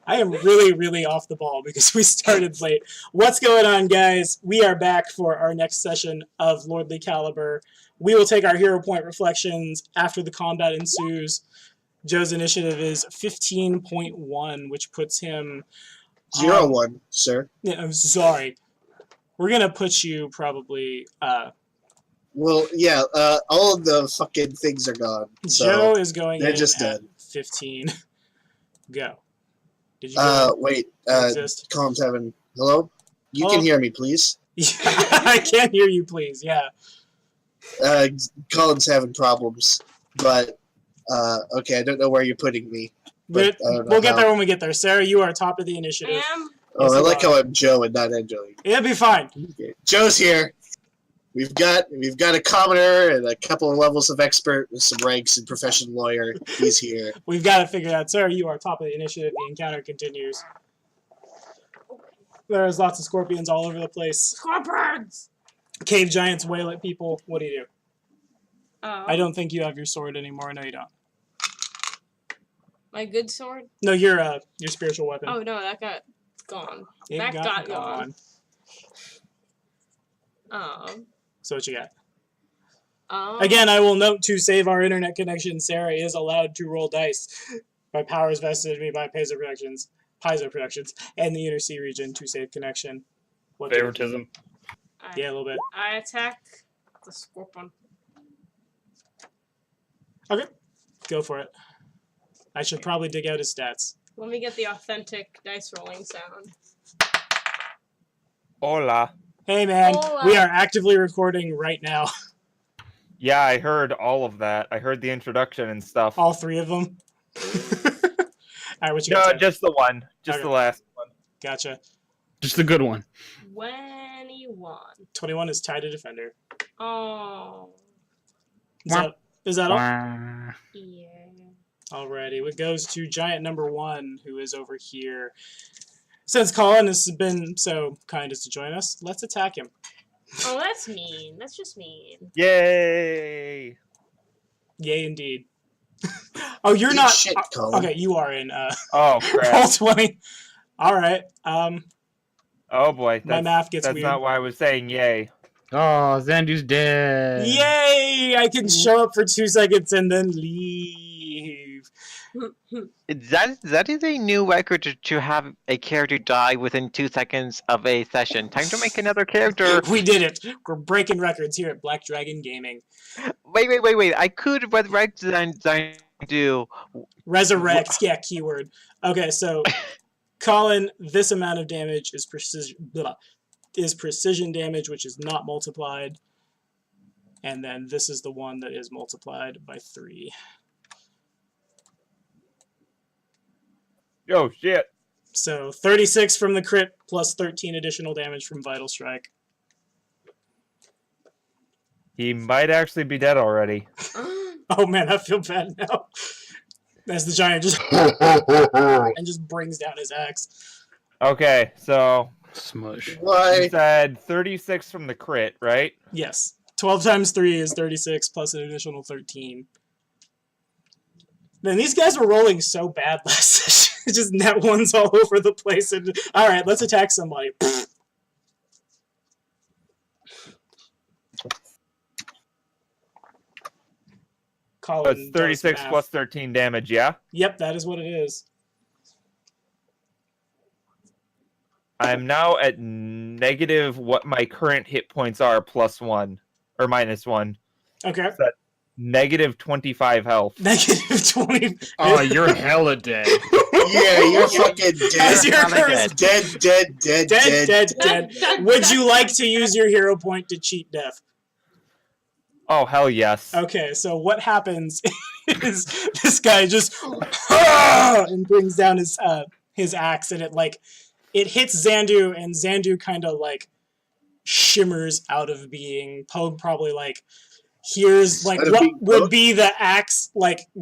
I am really, really off the ball because we started late. What's going on, guys? We are back for our next session of Lordly Caliber. We will take our hero point reflections after the combat ensues. Joe's initiative is 15.1, which puts him... 0-1, sir. Yeah, I'm sorry. We're going to put you probably... Well, yeah, all of the fucking things are gone. So Joe is going they're in just at dead. 15. Go. Did you go wait, exist? Column 7. Hello? You Hello? can hear me, please? Yeah, I can't hear you, please. Yeah. Colin's having problems, but, okay, I don't know where you're putting me. But We'll get there when we get there. Sarah, you are top of the initiative. I am. Oh, I like how I'm Joe and not Angelique. It'll be fine. Okay. Joe's here. We've got a commoner and a couple of levels of expert with some ranks in professional lawyer. He's here. We've got to figure it out. Sarah, you are top of the initiative. The encounter continues. There's lots of scorpions all over the place. Scorpions! Cave giants wail at people. What do you do? Oh. I don't think you have your sword anymore. No, you don't. My good sword? No, your spiritual weapon. Oh, no, that got gone. It That got gone. Oh. So what you got? Again, I will note to save our internet connection, Sarah is allowed to roll dice by powers vested in me by Paizo Productions, and the Inner Sea region to save connection. What Favoritism. Yeah, a little bit. I attack the scorpion. Okay, go for it. I should probably dig out his stats. Let me get the authentic dice rolling sound. Hola. Hey, man, Hola. we are actively recording right now. Yeah, I heard all of that. I heard the introduction and stuff. All three of them. All right, what you No, got? just the one. Just Okay. the last one. Gotcha. Just the good one. 21. 21 is tied to defender. Oh. Is that all? Wah. Yeah. Alrighty, it goes to giant number 1, who is over here. Since Colin has been so kind as to join us, let's attack him. Oh, that's mean. That's just mean. Yay! Yay, indeed. Oh, you're Eat not... shit, Colin. okay, you are in Oh, roll crap. 20. Alright, Oh, boy. my math gets That's weird. not why I was saying yay. Oh, Zandu's dead. Yay! I can show up for 2 seconds and then leave. That is a new record to have a character die within 2 seconds of a session. Time to make another character. We did it. We're breaking records here at Black Dragon Gaming. Wait. I could resurrect Zandu. Resurrect, yeah, keyword. Okay, so Colin, this amount of damage is precision damage, which is not multiplied. And then this is the one that is multiplied by 3. Oh, shit. So 36 from the crit plus 13 additional damage from Vital Strike. He might actually be dead already. Oh man, I feel bad now. As the giant just and just brings down his axe. Okay, so Smush. Why? you said 36 from the crit, right? Yes. 12 times 3 is 36 plus an additional 13. Man, these guys were rolling so bad last session. Just net ones all over the place. And all right, let's attack somebody. Colin That's does 36 math. plus 13 damage, yeah? Yep, that is what it is. I'm now at negative what my current hit points are plus 1. Or minus 1. Okay. Negative 25 health. Negative 20. Oh, you're hella dead. Yeah, you're fucking As dead. your Kinda curse- dead. Would you like to use your hero point to cheat death? Oh, hell yes. Okay, so what happens is this guy just and brings down his axe, and it hits Zandu, and Zandu kind of shimmers out of being. Pogue probably hears what would be the axe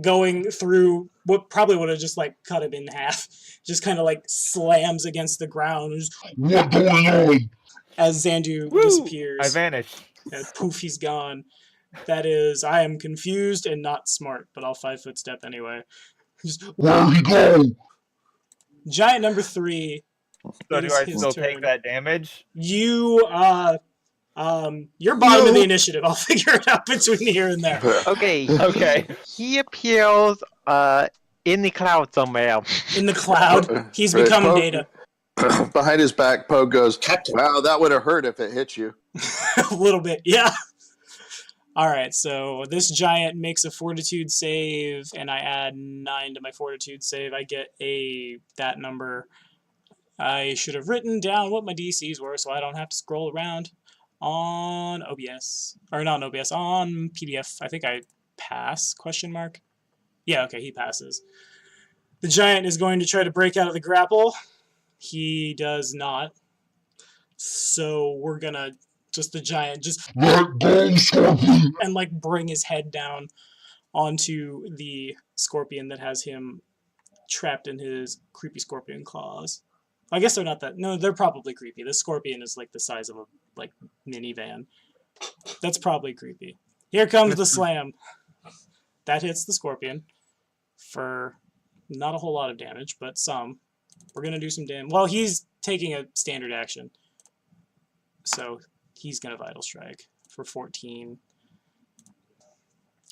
going through what probably would have just cut him in half. Just kind of slams against the ground. Just, what going on? As Zandu disappears. I vanished. And poof, he's gone. That is, I am confused and not smart, but I'll 5-foot step anyway. Just, where'd he go? Giant number 3. So It do is I his still turn. take that damage? You you're bottom of the initiative. I'll figure it out between here and there. Okay. Okay. He appears in the cloud somewhere. In the cloud, he's Right, become Poe- data. Behind his back, Poe goes, Captain. wow, that would have hurt if it hit you. A little bit, yeah. All right, so this giant makes a fortitude save, and I add 9 to my fortitude save. I get that number. I should have written down what my DCs were, so I don't have to scroll around on OBS, or not on OBS, on PDF. I think I pass? Question mark. Yeah, okay, he passes. The giant is going to try to break out of the grapple. He does not. So we're gonna the giant and like bring his head down onto the scorpion that has him trapped in his creepy scorpion claws. I guess they're not that. No, they're probably creepy. The scorpion is like the size of a minivan. That's probably creepy. Here comes the slam. That hits the scorpion for not a whole lot of damage, but some. We're gonna do some damage. Well, he's taking a standard action, so he's gonna vital strike for 14.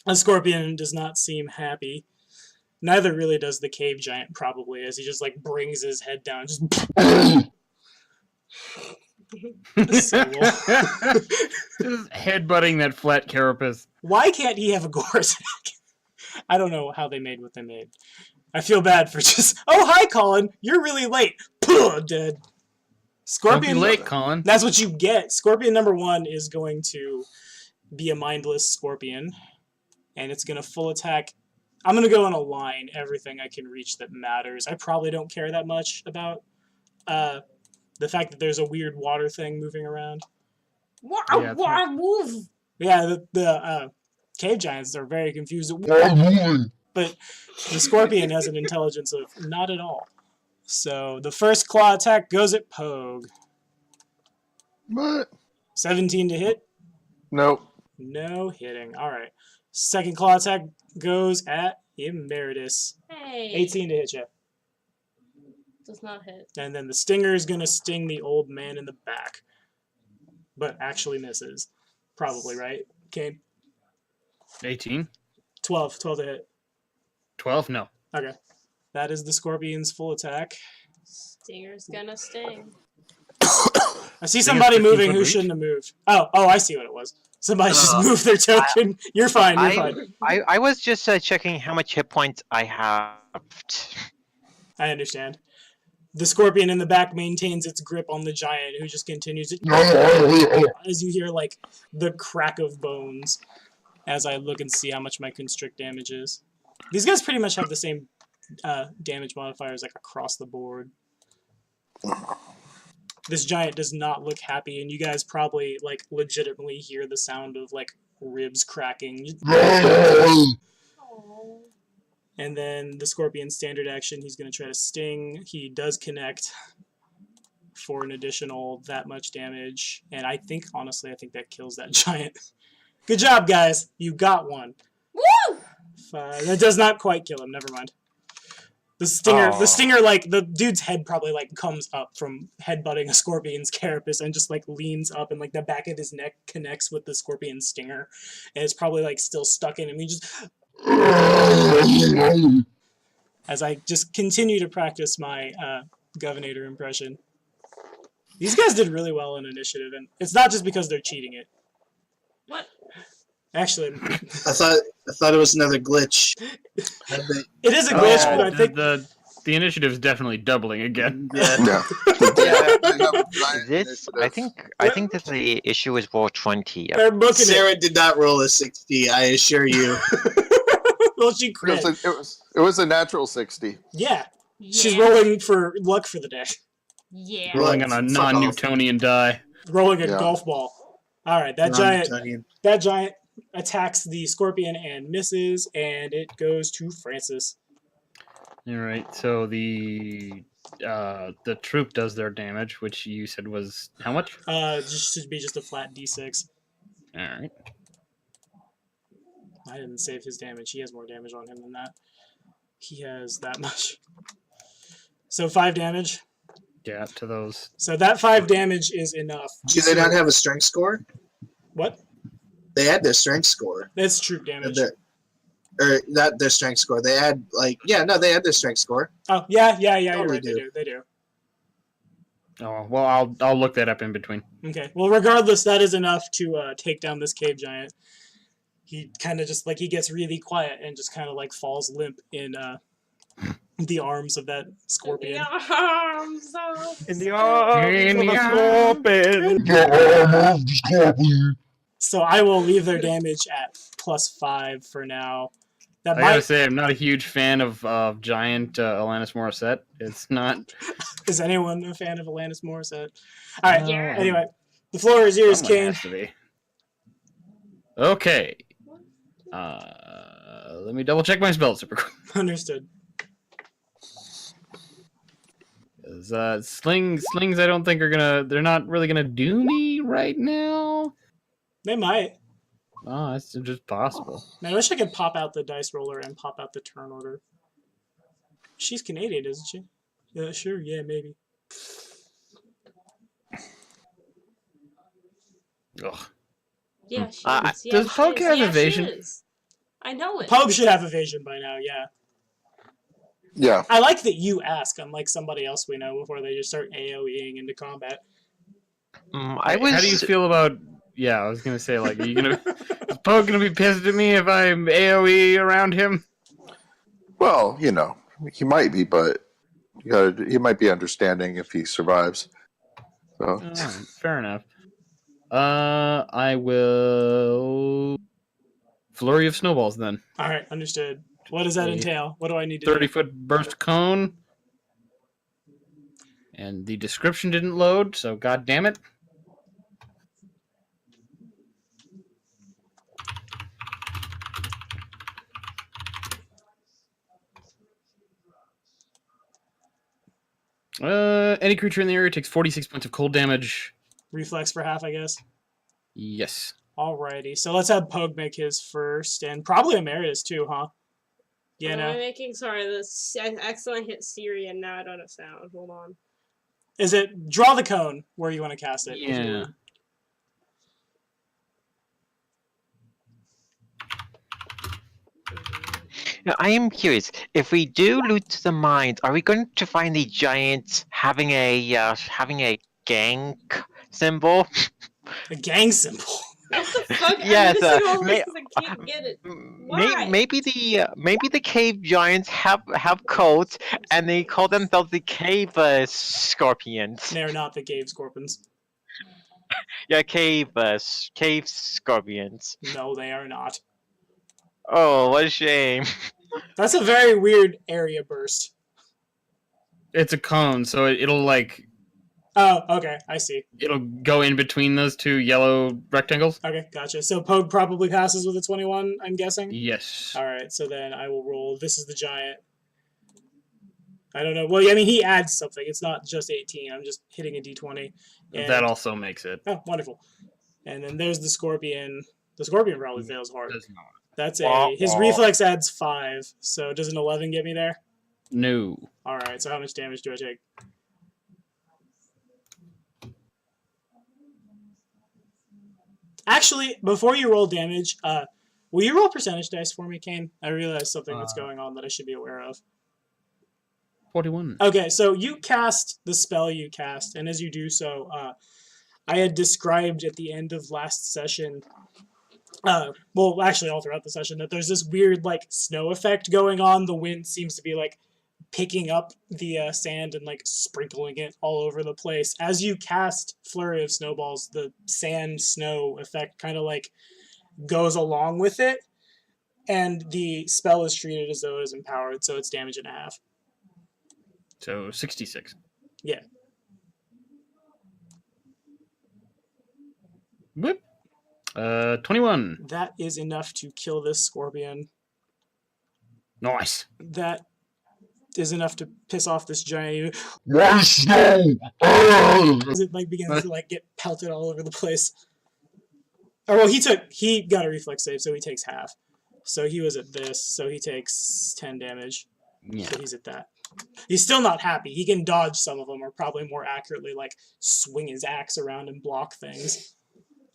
The scorpion does not seem happy. Neither really does the cave giant, probably, as he just like brings his head down. Just Just headbutting that flat carapace. Why can't he have a gore attack? I don't know how they made what they made. I feel bad for just. Oh, hi, Colin. You're really late. Puh, dead. Don't be Scorpion. late, Colin. That's what you get. Scorpion number 1 is going to be a mindless scorpion, and it's going to full attack. I'm going to go in a line, everything I can reach that matters. I probably don't care that much about the fact that there's a weird water thing moving around. What? Yeah, What? Move! Yeah, the cave giants are very confused. But the scorpion has an intelligence of not at all. So the first claw attack goes at Pogue. What? 17 to hit. Nope. No hitting. All right. Second claw attack goes at Emeritus. Hey. 18 to hit you. Does not hit. And then the stinger is going to sting the old man in the back. But actually misses. Probably, right? Okay. 18? 12 to hit. 12? No. Okay. That is the scorpion's full attack. Stinger's gonna sting. I see somebody 15 moving foot who reach? shouldn't have moved. Oh, I see what it was. Somebody just moved their token. You're fine. You're fine. I was just checking how much hit points I have. I understand. The scorpion in the back maintains its grip on the giant, who just continues it as you hear like the crack of bones. As I look and see how much my constrict damage is. These guys pretty much have the same damage modifiers like across the board. This giant does not look happy, and you guys probably like legitimately hear the sound of like ribs cracking. Oh. And then the scorpion standard action, he's going to try to sting. He does connect for an additional that much damage. And I think, honestly, I think that kills that giant. Good job, guys. You got one. Woo! 5. That does not quite kill him. Never mind. The stinger, like, the dude's head probably, like, comes up from headbutting a scorpion's carapace and just, like, leans up and, like, the back of his neck connects with the scorpion's stinger. And it's probably, like, still stuck in him. He just... As I just continue to practice my Governor impression. These guys did really well in initiative, and it's not just because they're cheating it. What? Actually, I thought it was another glitch. it is a glitch, but I think The initiative is definitely doubling again. Yeah. I think that the issue is roll 20. they're booking Sarah did not roll a 60, I assure you. Well, she crit. It was a natural 60. Yeah, she's Yeah. rolling for luck for the day. Yeah. Rolling on a Fuck off. non-Newtonian die. Rolling a Yeah. golf ball. All right, that giant attacks the scorpion and misses, and it goes to Francis. All right, so the troop does their damage, which you said was how much? Just should be just a flat d6. All right. I didn't save his damage. He has more damage on him than that. He has that much. So 5 damage. Yeah, to those. So that 5 damage is enough. Do they not have a strength score? What? They had their strength score. That's troop damage. Or not their strength score. They had they had their strength score. Oh yeah, you're Totally right. do. They do. Oh well, I'll look that up in between. Okay. Well, regardless, that is enough to take down this cave giant. He kind of just he gets really quiet and just kind of falls limp in the arms of that scorpion. In the arms of In the arms In of the a scorpion. So I will leave their damage at +5 for now. That I gotta say, I'm not a huge fan of giant Alanis Morissette. It's not. Is anyone a fan of Alanis Morissette? All right. Yeah. Anyway, the floor is yours, Someone Kane. has to be. Okay. Let me double check my spells super quick. Understood. Slings, I don't think they're not really gonna do me right now. They might. Oh, that's just possible. Man, I wish I could pop out the dice roller and pop out the turn order. She's Canadian, isn't she? Yeah, sure. Yeah, maybe. Ugh. Yeah, she Uh, is. Yeah, does she Poke is. have Yeah, she evasion? is. I know it. Pogue should have evasion by now, yeah. Yeah. I like that you ask, unlike somebody else we know, before they just start AoEing into combat. I was. How do you feel about? Yeah, I was gonna say, are you gonna? Is Poe gonna be pissed at me if I'm AOE around him? Well, he might be, but he might be understanding if he survives. So Alright, fair enough. I will flurry of snowballs then. All right, understood. What does that entail? What do I need to do? 30-foot burst cone. And the description didn't load, so god damn it. Any creature in the area takes 46 points of cold damage. Reflex for half, I guess. Yes. Alrighty, so let's have Pogue make his first, and probably Emeritus too, huh? Yeah, What am I no. making? Sorry, I accidentally hit Siri and now I don't have sound. Hold on. Is it draw the cone where you want to cast it? Yeah. Now, I am curious. If we do loot the mines, are we going to find the giant having a gang symbol? A gang symbol. What the fuck? Yes, I'm missing all may- this 'cause I can't get it. Why? Maybe the cave giants have codes and they call themselves the cave scorpions. They're not the cave scorpions. Yeah, cave scorpions. No, they are not. Oh, what a shame. That's a very weird area burst. It's a cone, so it'll Oh, okay, I see. it'll go in between those two yellow rectangles. Okay, gotcha. So Pogue probably passes with a 21, I'm guessing? Yes. Alright, so then I will roll. This is the giant. I don't know. Well, I mean, he adds something. It's not just 18. I'm just hitting a d20. And, That also makes it. Oh, wonderful. And then there's the scorpion. The scorpion probably fails hard. Does not. That's Wah, his wah. reflex adds 5. So does an 11 get me there? No. Alright, so how much damage do I take? Actually, before you roll damage, will you roll percentage dice for me, Kane? I realize something that's going on that I should be aware of. 41. Okay, so you cast the spell you cast, and as you do so, I had described at the end of last session, well, actually all throughout the session, that there's this weird, snow effect going on. The wind seems to be, picking up the sand and, sprinkling it all over the place. As you cast Flurry of Snowballs, the sand-snow effect kind of, goes along with it, and the spell is treated as though it is empowered, so it's damage and a half. So 66. Yeah. Whoop. 21. That is enough to kill this scorpion. Nice. That is enough to piss off this giant. Why snow? As it begins to get pelted all over the place. Or well, he got a reflex save, so he takes half. So he was at this, so he takes 10 damage. Yeah. So he's at that. He's still not happy. He can dodge some of them, or probably more accurately, like swing his axe around and block things.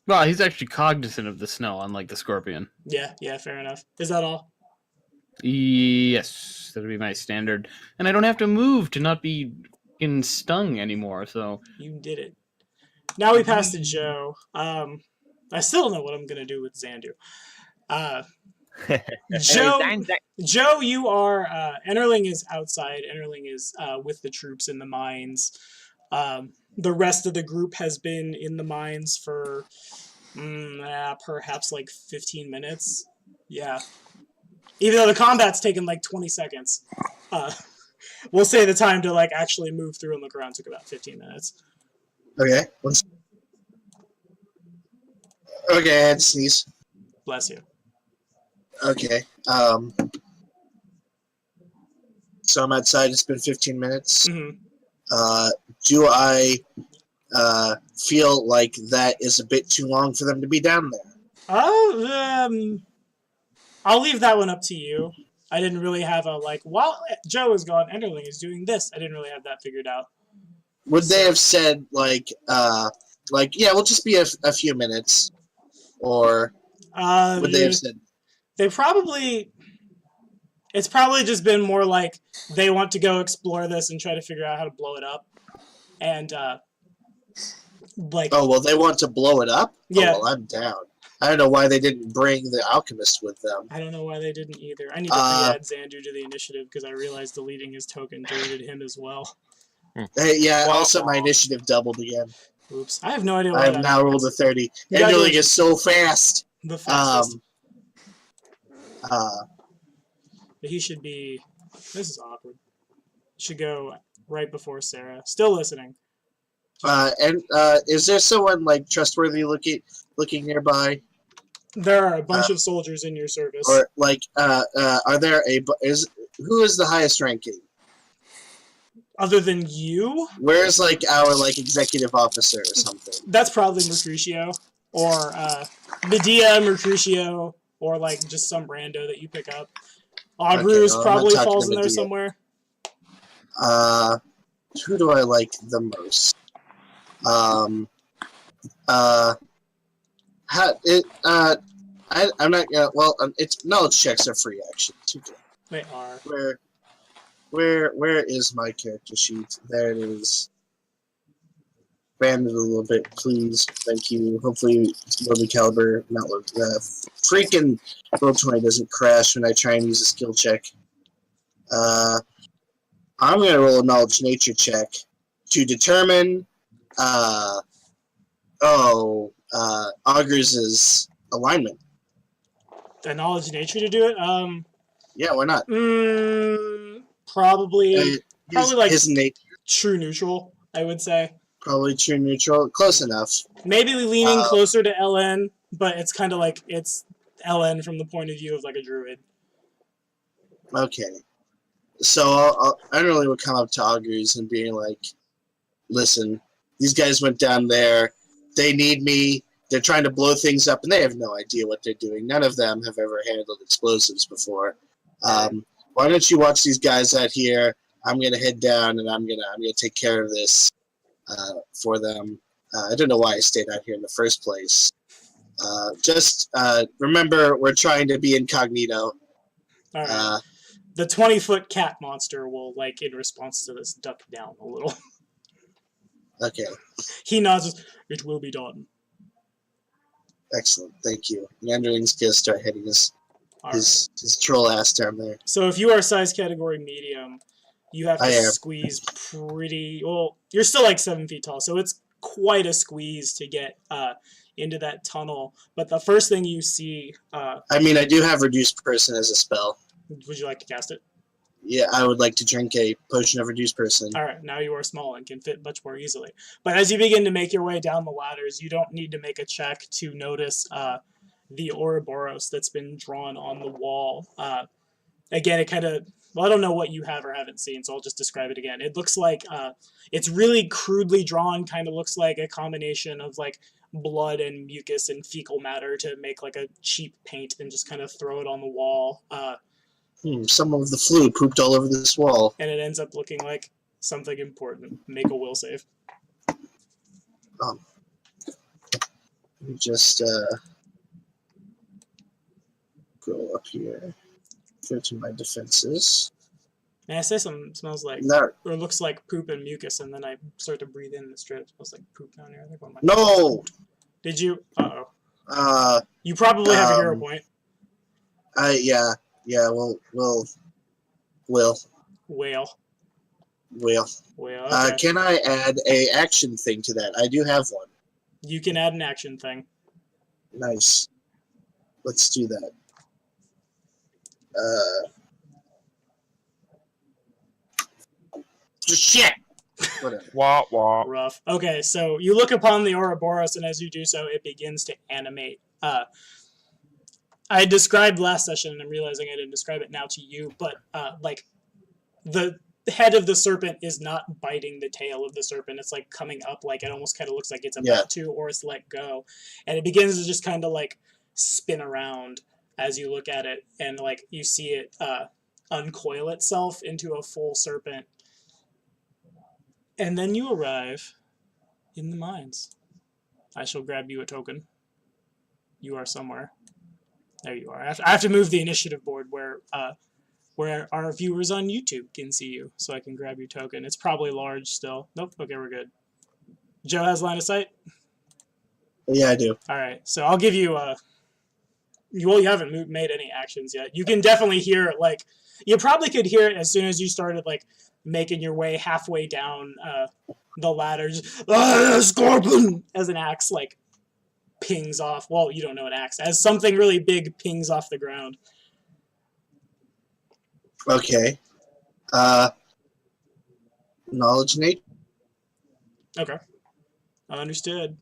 Well, he's actually cognizant of the snow, unlike the scorpion. Yeah, fair enough. Is that all? Yes, that'll be my standard. And I don't have to move to not be stung anymore, so... You did it. Now we pass to Joe. I still don't know what I'm going to do with Xandu. Joe, you are... Enterling is outside. Enterling is with the troops in the mines. The rest of the group has been in the mines for perhaps like 15 minutes. Yeah. Even though the combat's taken like 20 seconds. We'll say the time to like actually move through and look around took about 15 minutes. Okay. Okay, I had to sneeze. Bless you. Okay. So I'm outside. It's been 15 minutes. Mm-hmm. Do I feel like that is a bit too long for them to be down there? I'll leave that one up to you. I didn't really have a like. While Joe is gone, Enderling is doing this. I didn't really have that figured out. Would they have said yeah, we'll just be a few minutes, or would they have said? They probably. It's probably just been more like they want to go explore this and try to figure out how to blow it up, and like. Oh well, they want to blow it up. Yeah. Oh, well, I'm down. I don't know why they didn't bring the alchemist with them. I don't know why they didn't either. I need to re-add Xandu to the initiative because I realized deleting his token deleted him as well. Hey, yeah, also my initiative doubled again. Oops. I have no idea why I have now rolled a 30. Enderling is so fast. The fastest. But he should be... This is awkward. Should go right before Sarah. Still listening. Is there someone like trustworthy looking nearby? There are a bunch of soldiers in your service. Or like, are there who is the highest ranking? Other than you? Where's like our like executive officer or something? That's probably Mercutio, or Medea, Mercutio, or like just some rando that you pick up. Augurus probably falls in there somewhere. Who do I like the most? I'm not gonna. Well, it's knowledge checks are free actually. They are. Where is my character sheet? There it is. Expand it a little bit, please. Thank you. Hopefully, low caliber, not low. Freaking Roll20 doesn't crash when I try and use a skill check. I'm gonna roll a knowledge nature check to determine. Augurs' alignment. The knowledge nature to do it? Yeah, why not? Probably like his nature. True neutral, I would say. Probably true neutral. Close enough. Maybe leaning closer to LN, but it's kind of like it's LN from the point of view of like a druid. Okay. So I really would come up to Augurs and being like, listen, these guys went down there. They need me. They're trying to blow things up, and they have no idea what they're doing. None of them have ever handled explosives before. Why don't you watch these guys out here? I'm gonna head down, and I'm gonna take care of this for them. I don't know why I stayed out here in the first place. Just remember, we're trying to be incognito. All right. The 20-foot cat monster will, like, in response to this, duck down a little. Okay. He nods. It will be done. Excellent. Thank you. The Enderling's gonna start hitting his troll ass down there. So if you are size category medium, you have to squeeze pretty... Well, you're still like 7 feet tall, so it's quite a squeeze to get into that tunnel. But the first thing you see... I mean, I do have Reduced Person as a spell. Would you like to cast it? Yeah, I would like to drink a potion of Reduced Person. All right, now you are small and can fit much more easily. But as you begin to make your way down the ladders, you don't need to make a check to notice the Ouroboros that's been drawn on the wall. Again, it kind of... Well, I don't know what you have or haven't seen, so I'll just describe it again. It looks like... it's really crudely drawn, kind of looks like a combination of, like, blood and mucus and fecal matter to make, like, a cheap paint and just kind of throw it on the wall. Some of the flu pooped all over this wall. And it ends up looking like something important. Make a will save. Let me just go up here. Go to my defenses. And I say something smells like, No. or looks like poop and mucus, and then I start to breathe in, and it straight up smells like poop down here. I think one of my No! Did you? Uh-oh. You probably have a hero point. Yeah, we'll. Whale. Okay. Can I add a action thing to that? I do have one. You can add an action thing. Nice. Let's do that. Shit! Whatever. Wah wah. Rough. Okay, so you look upon the Ouroboros, and as you do so, it begins to animate. I described last session, and I'm realizing I didn't describe it now to you, but like the head of the serpent is not biting the tail of the serpent. It's like coming up, like it almost kind of looks like it's about to, or it's let go, and it begins to just kind of like spin around as you look at it, and like you see it uncoil itself into a full serpent. And then you arrive in the mines. I shall grab you a token. You are somewhere. There you are. I have to move the initiative board where our viewers on YouTube can see you, so I can grab your token. It's probably large still. Nope. Okay, we're good. Joe has line of sight? Yeah, I do. All right. So I'll give you well, you haven't made any actions yet. You can definitely hear it. Like, you probably could hear it as soon as you started like making your way halfway down the ladder. Just, Scorpion! As an axe like pings off. Well, you don't know an axe. As something really big pings off the ground. Okay. Knowledge nature. Okay. Understood.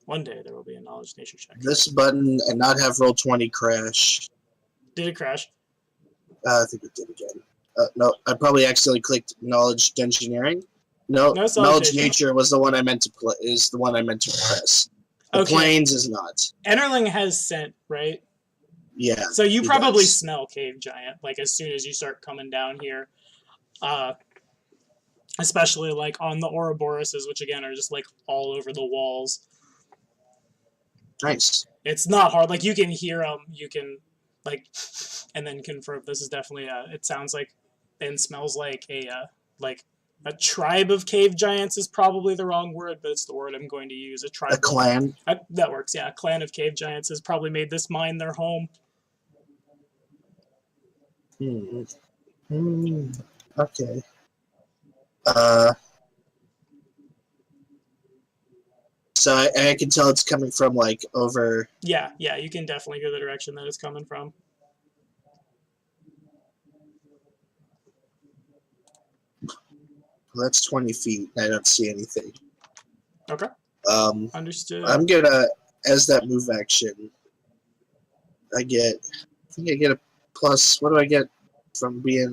One day there will be a knowledge nature check. This button and not have roll 20 crash. Did it crash? I think it did again. No, I probably accidentally clicked knowledge engineering. No, No, it's knowledge nature. nature was the one I meant to play. Is the one I meant to press. The Okay. planes is not. Enterling has scent, right? Yeah. So you he probably does. smell cave giant, like as soon as you start coming down here. Especially like on the Ouroboroses, which again are just like all over the walls. Nice. It's not hard. Like you can hear them. You can like, and then confirm this is definitely it sounds like and smells like a tribe of cave giants is probably the wrong word, but it's the word I'm going to use. A tribe. A clan. That works. Yeah, a clan of cave giants has probably made this mine their home. Okay. So I can tell it's coming from like over. Yeah, you can definitely hear the direction that it's coming from. Well, that's 20 feet. I don't see anything. Okay. Understood. I'm gonna, as that move action, I think I get a plus. What do I get from being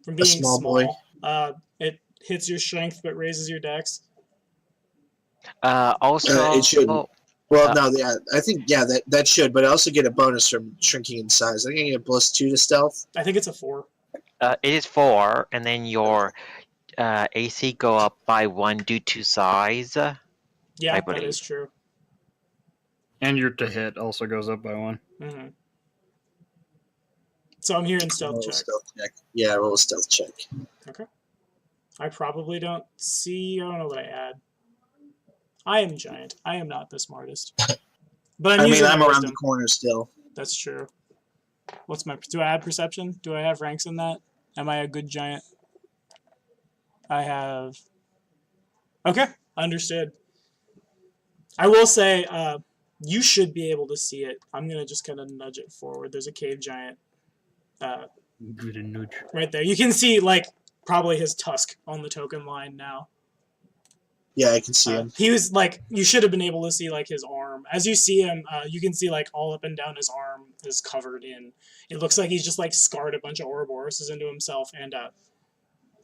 From being small boy? It hits your strength but raises your dex. Also, it shouldn't. oh, Well, no, yeah, I think that should, but I also get a bonus from shrinking in size. I think I get a plus 2 to stealth. I think it's a 4. it is 4, and then your AC go up by 1 due to size. Yeah, I that believe. is true. And your to hit also goes up by 1. Mm-hmm. So I'm hearing stealth Roll a check. stealth check. Yeah, roll a stealth check. Okay. I probably don't see. I don't know what I add. I am giant. I am not the smartest. But I'm using around wisdom. the corner still. That's true. Do I add perception? Do I have ranks in that? Am I a good giant? I have. Okay, understood. I will say, you should be able to see it. I'm gonna just kind of nudge it forward. There's a cave giant. Good and nudge. Right there. You can see like probably his tusk on the token line now. Yeah, I can see him. He was like, you should have been able to see like his arm. As you see him, you can see like all up and down his arm is covered in. It looks like he's just like scarred a bunch of Ouroboroses into himself. And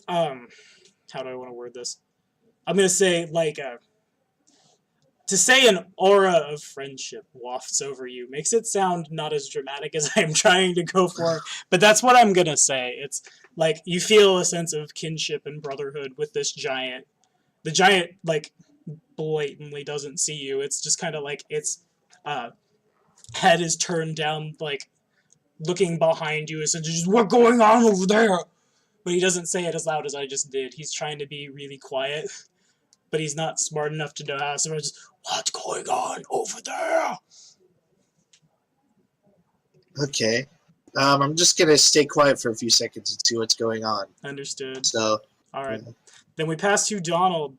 how do I want to word this? I'm gonna say like to say an aura of friendship wafts over you makes it sound not as dramatic as I'm trying to go for, but that's what I'm gonna say. It's like you feel a sense of kinship and brotherhood with this giant. The giant like blatantly doesn't see you. It's just kind of like its head is turned down, like looking behind you. It's just what's going on over there. But he doesn't say it as loud as I just did. He's trying to be really quiet, but he's not smart enough to know how. So just what's going on over there? Okay. I'm just gonna stay quiet for a few seconds and see what's going on. Understood. So, All right. Then we pass to Donald.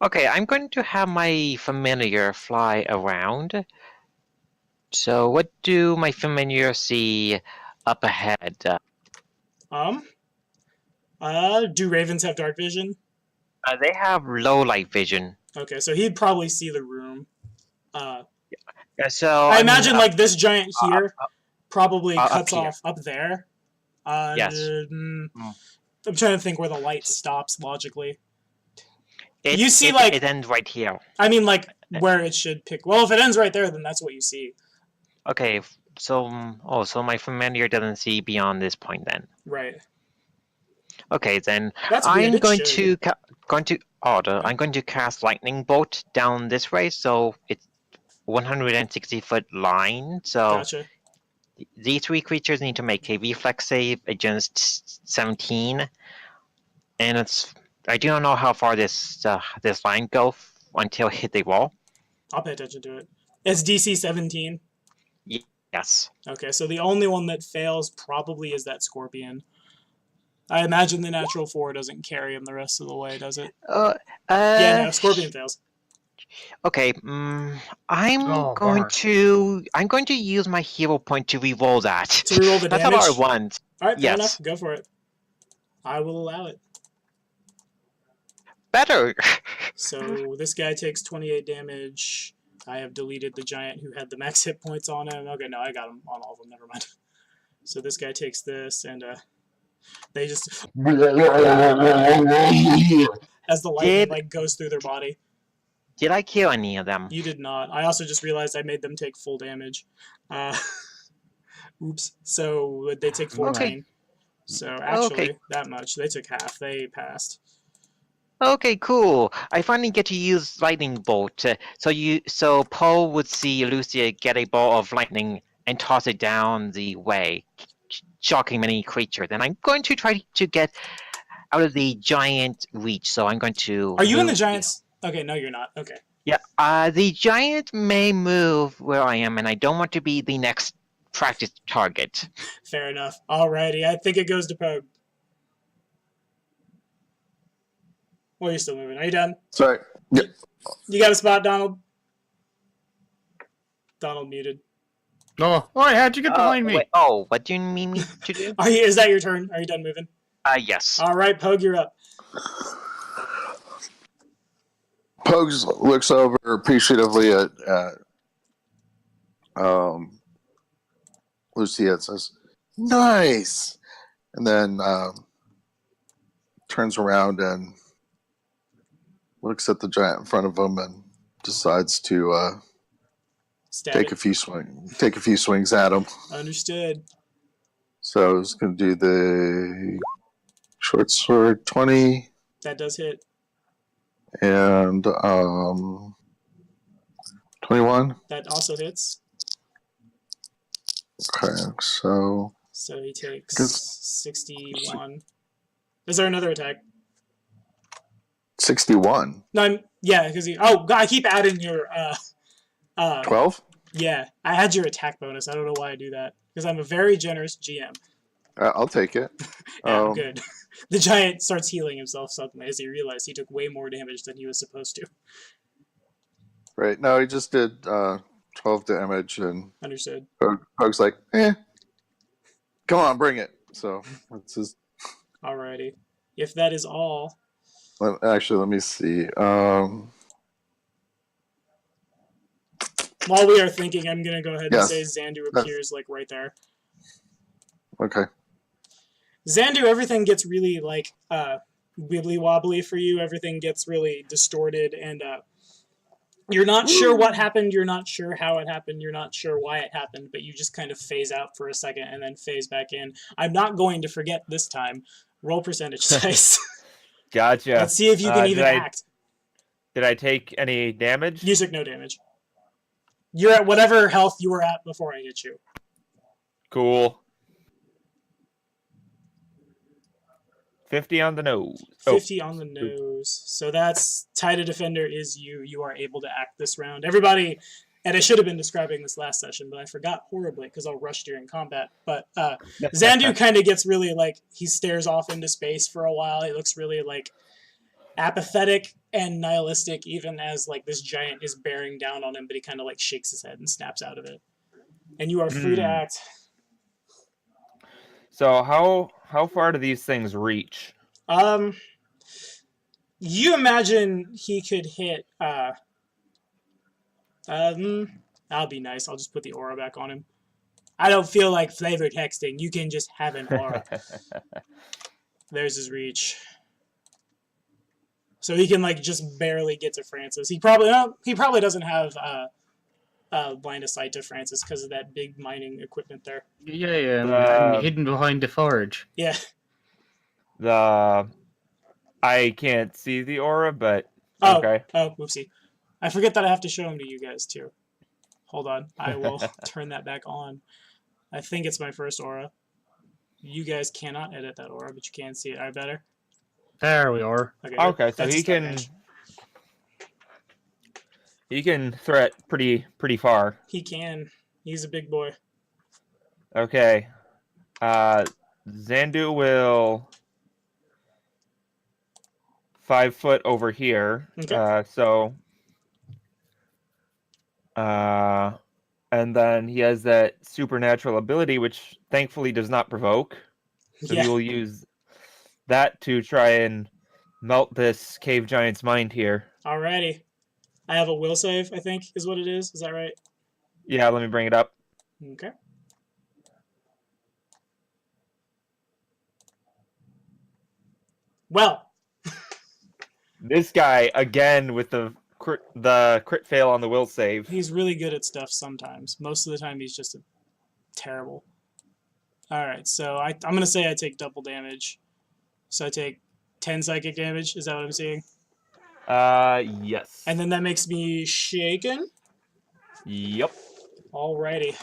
Okay, I'm going to have my familiar fly around. So what do my familiar see up ahead? Do ravens have dark vision? They have low light vision. Okay, so he'd probably see the room. So I imagine like this giant here probably up cuts here. off up there. Yes. I'm trying to think where the light stops logically. It, You see, it, like- it ends right here. I mean, like where it should pick. Well, if it ends right there, then that's what you see. Okay, so so my familiar doesn't see beyond this point then. Right. Okay, then That's weird. I'm It going should. I'm going to cast lightning bolt down this way, so it's 160-foot line. So Gotcha. these three creatures need to make a reflex save against 17, and I do not know how far this line goes until it hit the wall. I'll pay attention to it. It's DC 17. Yes. Okay, so the only one that fails probably is that scorpion. I imagine the natural 4 doesn't carry him the rest of the way, does it? Yeah, no, scorpion fails. Okay, I'm Oh, going bummer. to use my hero point to reroll that. To reroll the That's all I damage? want. All right, fair Yes. enough. Go for it. I will allow it. Better. So this guy takes 28 damage. I have deleted the giant who had the max hit points on him. Okay, no, I got him on all of them. Never mind. So this guy takes this, and they just as the lightning like goes through their body. Did I kill any of them? You did not. I also just realized I made them take full damage. Oops. So they take 14. Okay. So actually, Okay. that much. They took half. They passed. Okay, cool. I finally get to use lightning bolt. So Poe would see Lucia get a ball of lightning and toss it down the way, shocking many creatures. And I'm going to try to get out of the giant reach. So I'm going to. Are you in the move- giants? Okay, no, you're not. Okay. Yeah. The giant may move where I am, and I don't want to be the next practice target. Fair enough. Alrighty, I think it goes to Pogue. Well, you're still moving. Are you done? Sorry. Yep. You got a spot, Donald? Donald muted. No. Why? How'd you get behind me? Wait, what do you mean me to do? Is that your turn? Are you done moving? Yes. All right, Pogue, you're up. Pogues looks over appreciatively at Lucia and says, "Nice," and then turns around and looks at the giant in front of him and decides to Stab take it. a few swings at him. Understood. So I was going to do the short sword 20 That does hit. and 21. That also hits. Okay, so So he takes Good. 61. Is there another attack? 61. No, because he. Oh, God, I keep adding your. 12? Yeah, I had your attack bonus. I don't know why I do that. Because I'm a very generous GM. I'll take it. Yeah, good. The giant starts healing himself suddenly as he realized he took way more damage than he was supposed to. Right, no, he just did 12 damage, and Understood. Pug's like, come on, bring it. So that's his. Alrighty. If that is all, Actually, let me see. while we are thinking, I'm going to go ahead Yes. and say Xandu appears like right there. Okay. Xandu, everything gets really like wibbly wobbly for you. Everything gets really distorted, and you're not sure what happened. You're not sure how it happened. You're not sure why it happened, but you just kind of phase out for a second and then phase back in. I'm not going to forget this time. Roll percentage dice. Gotcha. Let's see if you can even did act. Did I take any damage? You took no damage. You're at whatever health you were at before I hit you. Cool. 50 on the nose. 50 on the nose. So that's Tide of Defender is you. You are able to act this round. Everybody, and I should have been describing this last session, but I forgot horribly because I'll rush during combat. But Xandu kind of gets really like, he stares off into space for a while. He looks really like apathetic and nihilistic, even as like this giant is bearing down on him, but he kind of like shakes his head and snaps out of it. And you are free to act. So how far do these things reach? You imagine he could hit I'll be nice. I'll just put the aura back on him. I don't feel like flavor texting. You can just have an aura. There's his reach. So he can like just barely get to Francis. He probably doesn't have line of sight to Francis because of that big mining equipment there. Yeah, I'm hidden behind the forge. Yeah. I can't see the aura, but okay. Oh, whoopsie. I forget that I have to show him to you guys too. Hold on. I will turn that back on. I think it's my first aura. You guys cannot edit that aura, but you can see it. All right, better? There we are. Okay, so he can threat pretty far. He can. He's a big boy. Okay. Xandu will 5 foot over here. Okay. And then he has that supernatural ability, which thankfully does not provoke. So Yeah. he will use that to try and melt this cave giant's mind here. Alrighty. I have a will save, I think, is what it is. Is that right? Yeah, let me bring it up. Okay. Well. This guy, again, with the crit fail on the will save. He's really good at stuff sometimes. Most of the time, he's just terrible. Alright, so I'm going to say I take double damage. So I take 10 psychic damage. Is that what I'm seeing? Yes. And then that makes me shaken? Yep. Alrighty.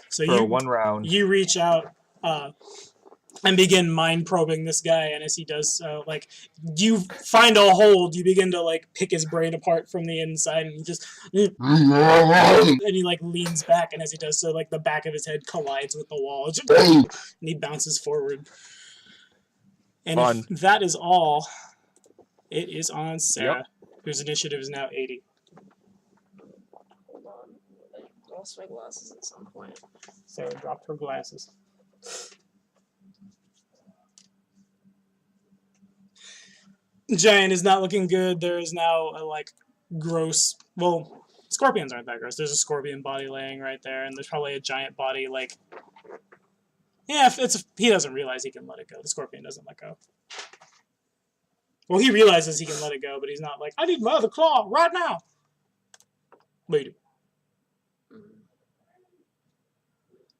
So For 1 round. You reach out and begin mind probing this guy, and as he does so, like, you find a hold, you begin to, like, pick his brain apart from the inside, and he just... and he, like, leans back, and as he does so, like, the back of his head collides with the wall. And he bounces forward. And Fun. if that is all, it is on Sarah, Yep. whose initiative is now 80. Hold on. I lost my glasses at some point. Sarah dropped her glasses. Giant is not looking good. There is now a, like, gross... Well, scorpions aren't that gross. There's a scorpion body laying right there, and there's probably a giant body, like... Yeah, he doesn't realize he can let it go. The scorpion doesn't let go. Well, he realizes he can let it go, but he's not like, I need my other claw right now! Wait.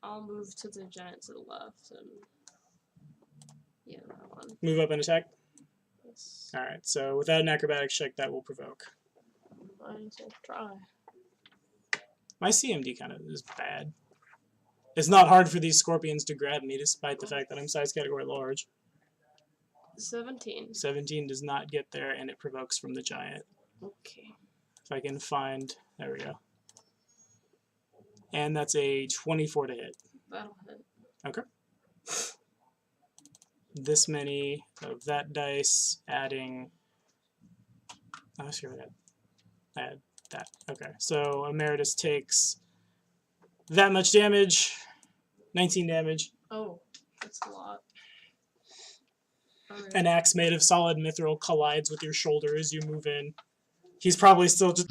I'll move to the giant to the left and... Yeah, that one. Move up and attack? Yes. Alright, so without an acrobatics check, that will provoke. I need to try. My CMD kind of is bad. It's not hard for these scorpions to grab me, despite the fact that I'm size category large. 17. 17 does not get there, and it provokes from the giant. Okay. If I can find... There we go. And that's a 24 to hit. That'll hit. Okay. This many of that dice, adding... Oh, let's hear that. Add that. Okay, so Emeritus takes that much damage. 19 damage. Oh, that's a lot. Alright. An axe made of solid mithril collides with your shoulder as you move in. He's probably still just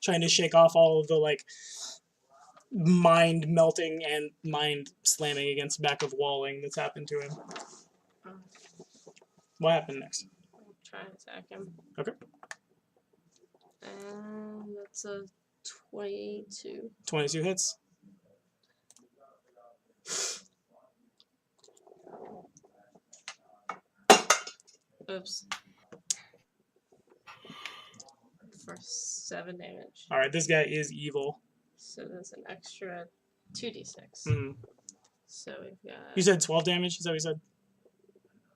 trying to shake off all of the, like, mind melting and mind slamming against back of walling that's happened to him. What happened next? I'll try and attack him. Okay. And that's a 22. 22 hits. Oops. For 7 damage. All right, this guy is evil. So that's an extra 2d6. Mhm. So we've got You said 12 damage? Is that what you said?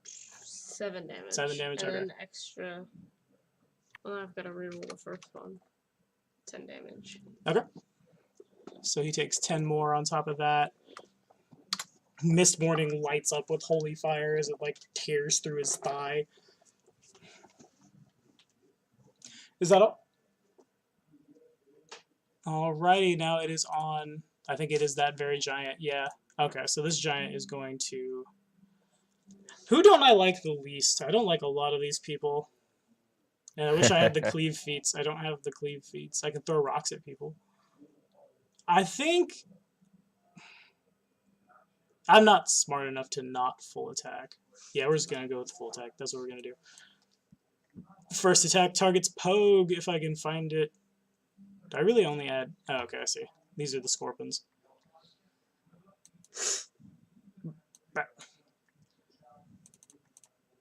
7 damage. 7 damage, And okay. an extra. Well, I've got to reroll the first one. 10 damage. Okay. So he takes 10 more on top of that. Mistborning lights up with holy fire as it like tears through his thigh. Is that all? Alrighty, now it is on. I think it is that very giant. Yeah. Okay, so this giant is going to. Who don't I like the least? I don't like a lot of these people. And I wish I had the cleave feats. I don't have the cleave feats. I can throw rocks at people. I think I'm not smart enough to not full attack. Yeah, we're just going to go with full attack. That's what we're going to do. First attack targets Pogue, if I can find it. Do I really only add... Oh, okay, I see. These are the Scorpions.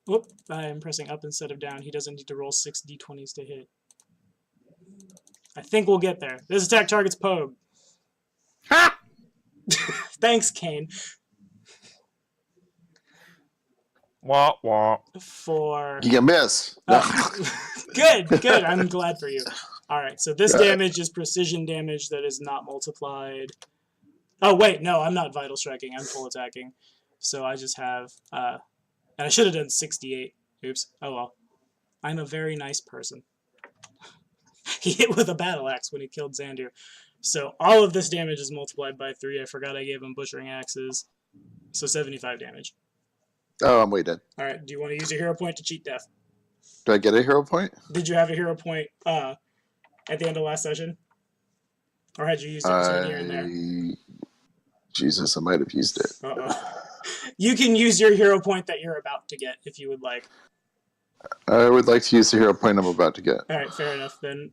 Whoop, I am pressing up instead of down. He doesn't need to roll 6 d20s to hit. I think we'll get there. This attack targets Pogue. Ha! Thanks, Kane. Wah, wah. For... You can miss. Good, good. I'm glad for you. All right, so this damage is precision damage that is not multiplied. Oh, wait, no, I'm not vital striking. I'm full attacking. So I just have... and I should have done 68. Oops. Oh, well. I'm a very nice person. He hit with a battle axe when he killed Xandu. So all of this damage is multiplied by 3. I forgot I gave him butchering axes. So 75 damage. Oh, I'm way dead. All right, do you want to use your hero point to cheat death? Do I get a hero point? Did you have a hero point at the end of last session? Or had you used it between here and there? Jesus, I might have used it. Uh-oh. You can use your hero point that you're about to get if you would like. I would like to use the hero point I'm about to get. All right, fair enough. Then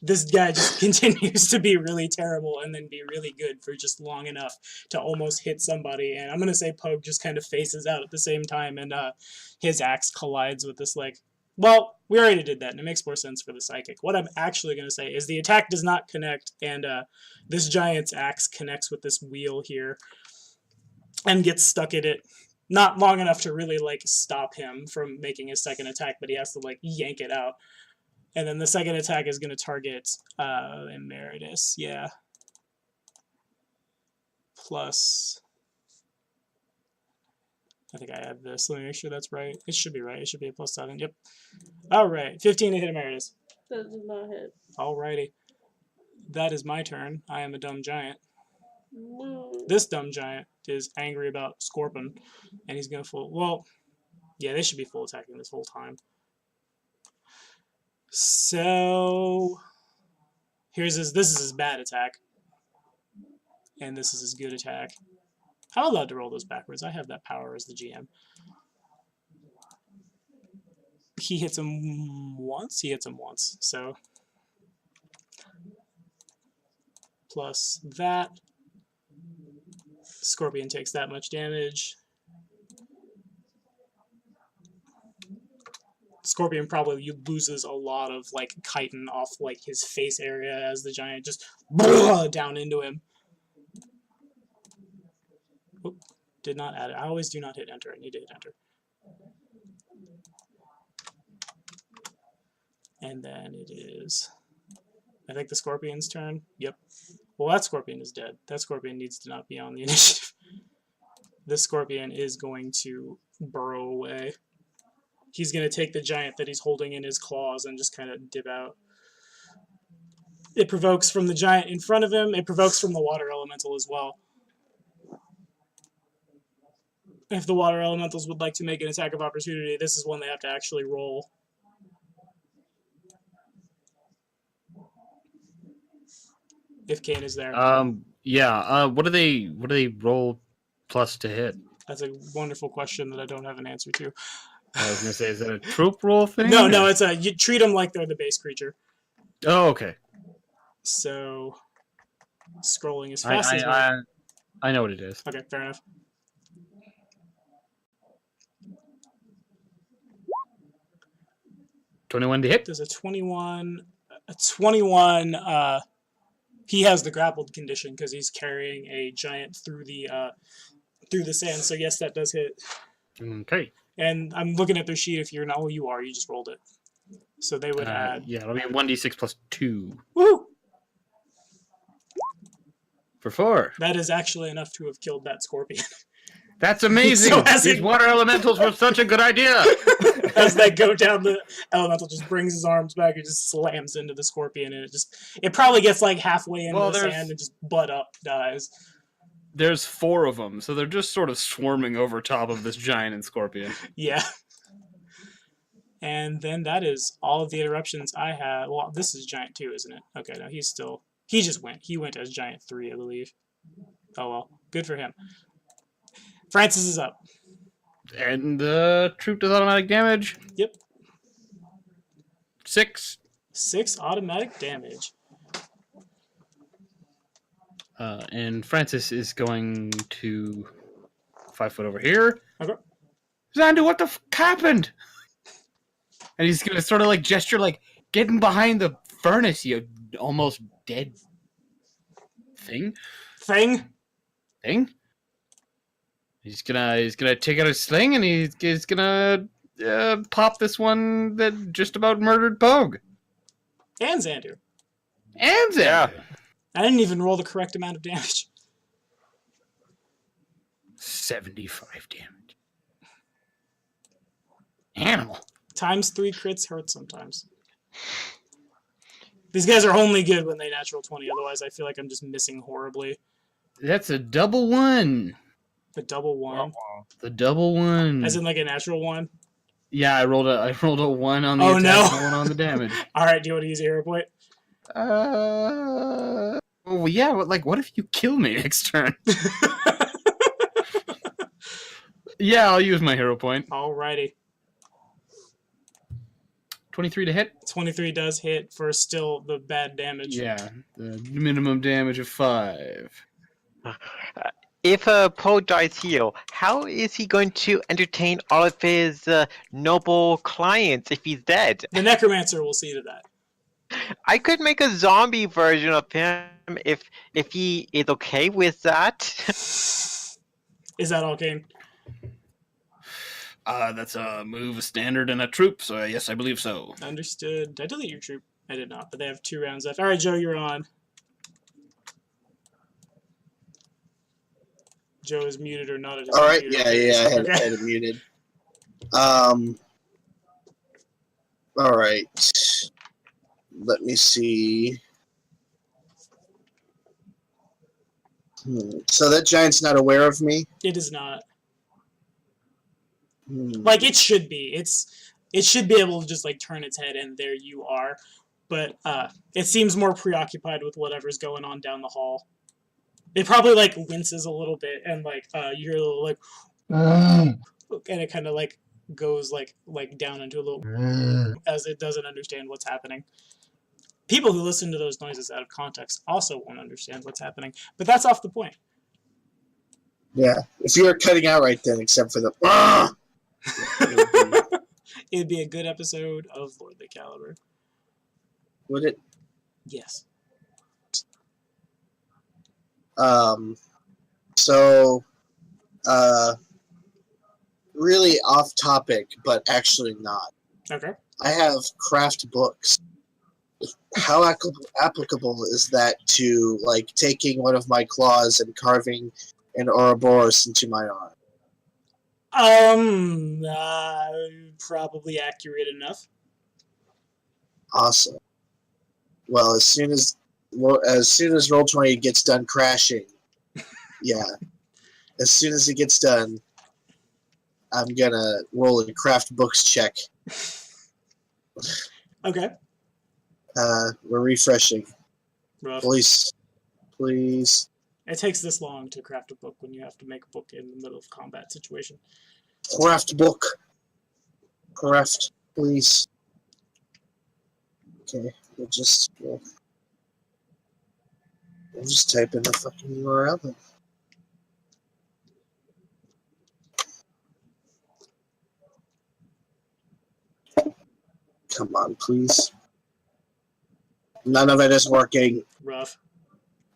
this guy just continues to be really terrible and then be really good for just long enough to almost hit somebody. And I'm going to say Pogue just kind of faces out at the same time, and his axe collides with this, like... Well, we already did that, and it makes more sense for the psychic. What I'm actually going to say is the attack does not connect, and this giant's axe connects with this wheel here and gets stuck in it. Not long enough to really, like, stop him from making his second attack, but he has to, like, yank it out. And then the second attack is going to target Emeritus, yeah. Plus... I think I add this. Let me make sure that's right. It should be right. It should be a +7. Yep. All right. 15 to hit Emeritus. That did not hit. Alrighty. That is my turn. I am a dumb giant. No. This dumb giant is angry about Scorpion, and he's going to full... Well, yeah, they should be full attacking this whole time. So... This is his bad attack. And this is his good attack. I'm allowed to roll those backwards. I have that power as the GM. He hits him once? He hits him once. So, plus that. Scorpion takes that much damage. Scorpion probably loses a lot of, like, chitin off, like, his face area as the giant just down into him. Oop, did not add it. I always do not hit enter. I need to hit enter. And then it is, I think, the Scorpion's turn. Yep. Well, that Scorpion is dead. That Scorpion needs to not be on the initiative. This Scorpion is going to burrow away. He's going to take the giant that he's holding in his claws and just kind of dip out. It provokes from the giant in front of him. It provokes from the water elemental as well. If the water elementals would like to make an attack of opportunity, this is one they have to actually roll. If Kane is there. Yeah. What do they roll plus to hit? That's a wonderful question that I don't have an answer to. I was gonna say, is that a troop roll thing? No, or- no, it's you treat them like they're the base creature. Oh, okay. So, scrolling as fast as I know what it is. Okay, fair enough. $21 to hit. There's a 21. A 21. He has the grappled condition because he's carrying a giant through the sand. So yes, that does hit. Okay. And I'm looking at their sheet. If you're not, well, you are. You just rolled it. So they would add. Yeah, it'll be 1d6 plus 2 Woo! for 4. That is actually enough to have killed that scorpion. That's amazing. So as These it- water elementals were such a good idea. As they go down, the elemental just brings his arms back and just slams into the scorpion, and it probably gets like halfway into Well, the there's- sand and just butt up dies. There's 4 of them, so they're just sort of swarming over top of this giant scorpion. Yeah. And then that is all of the interruptions I had. Well, this is giant 2, isn't it? Okay, no, he just went. He went as giant 3, I believe. Oh well, good for him. Francis is up. And the troop does automatic damage. Yep. 6. 6 automatic damage. And Francis is going to 5 foot over here. Okay. Xander, what the f happened? And he's gonna sort of like gesture, like getting behind the furnace, you almost dead thing. Thing. He's gonna take out his sling and he's gonna pop this one that just about murdered Pogue. And Xandu. And Xander. Yeah. I didn't even roll the correct amount of damage. 75 damage. Animal. Times 3 crits hurt sometimes. These guys are only good when they natural 20, otherwise I feel like I'm just missing horribly. That's a double 1. The double 1. The double 1. As in like a natural 1. Yeah, I rolled a 1 on the Oh, attack no. and a 1 on the damage. Alright, do you want to use a hero point? Oh yeah, like what if you kill me next turn? Yeah, I'll use my hero point. Alrighty. 23 to hit. 23 does hit for still the bad damage. Yeah, the minimum damage of 5. If Poe dies here, how is he going to entertain all of his noble clients if he's dead? The necromancer will see to that. I could make a zombie version of him if he is okay with that. Is that all, Kane? That's a move, a standard, and a troop. So yes, I believe so. Understood. Did I delete your troop? I did not, but they have 2 rounds left. Alright, Joe, you're on. Joe is muted or not. All right, yeah, I had it muted. All right. Let me see. So that giant's not aware of me? It is not. Like, it should be. It should be able to just, like, turn its head, and there you are. But it seems more preoccupied with whatever's going on down the hall. It probably, like, winces a little bit, and, like, you're a little, like... And it kind of, like, goes, like down into a little... as it doesn't understand what's happening. People who listen to those noises out of context also won't understand what's happening. But that's off the point. Yeah, if you were cutting out right then, except for the... It'd be a good episode of Lord the Caliber. Would it? Yes. Really off topic, but actually not. Okay. I have craft books. How applicable is that to, like, taking one of my claws and carving an Ouroboros into my arm? Probably accurate enough. Awesome. Well, as soon as Roll20 gets done crashing, yeah. As soon as it gets done, I'm gonna roll a craft books check. Okay. We're refreshing. Rough. Please. It takes this long to craft a book when you have to make a book in the middle of a combat situation. Craft book. Correct, please. Okay, we'll just type in the fucking URL then. Come on, please. None of it is working. Rough.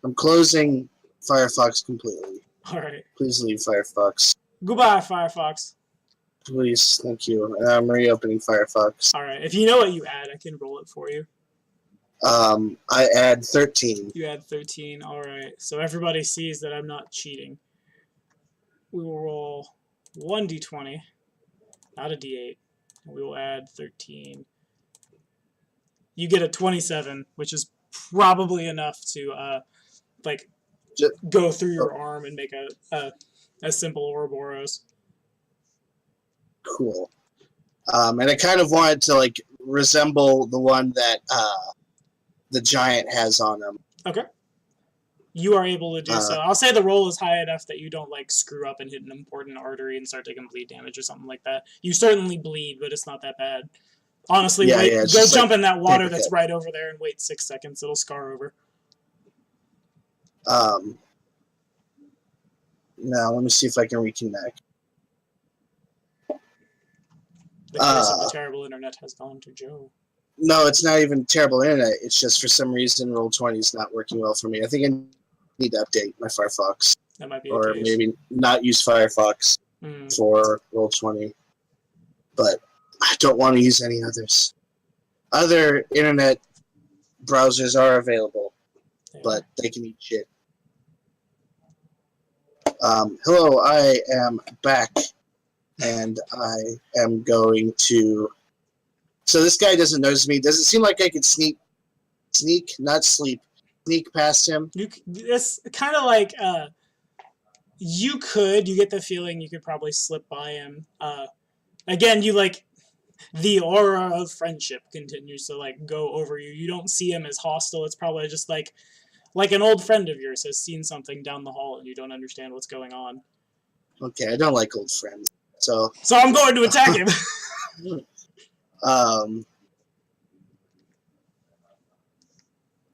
I'm closing Firefox completely. All right. Please leave Firefox. Goodbye, Firefox. Please, thank you. I'm reopening Firefox. All right. If you know what you add, I can roll it for you. I add 13. You add 13. All right. So everybody sees that I'm not cheating. We will roll 1d20, not a d8. We will add 13. You get a 27, which is probably enough to go through your arm and make a simple Ouroboros. Cool. And I kind of wanted to like resemble the one that the giant has on him. Okay. You are able to do so. I'll say the roll is high enough that you don't like screw up and hit an important artery and start taking bleed damage or something like that. You certainly bleed, but it's not that bad. Honestly, Yeah, go jump in that water paper that's cut. right over there and wait 6 seconds. It'll scar over. Now let me see if I can reconnect. The curse of the terrible internet has gone to Joe. No, it's not even terrible internet. It's just for some reason Roll20 is not working well for me. I think I need to update my Firefox, That might be or the case. maybe not use Firefox Hmm. for Roll20. But I don't want to use any others. Other internet browsers are available, but they can eat shit. Hello, I am back, and I am going to... So this guy doesn't notice me. Does it seem like I could sneak, not sleep, sneak past him? It's kind of like you get the feeling you could probably slip by him. Again, you like the aura of friendship continues to like go over you. You don't see him as hostile. It's probably just like an old friend of yours has seen something down the hall and you don't understand what's going on. Okay, I don't like old friends. So I'm going to attack him.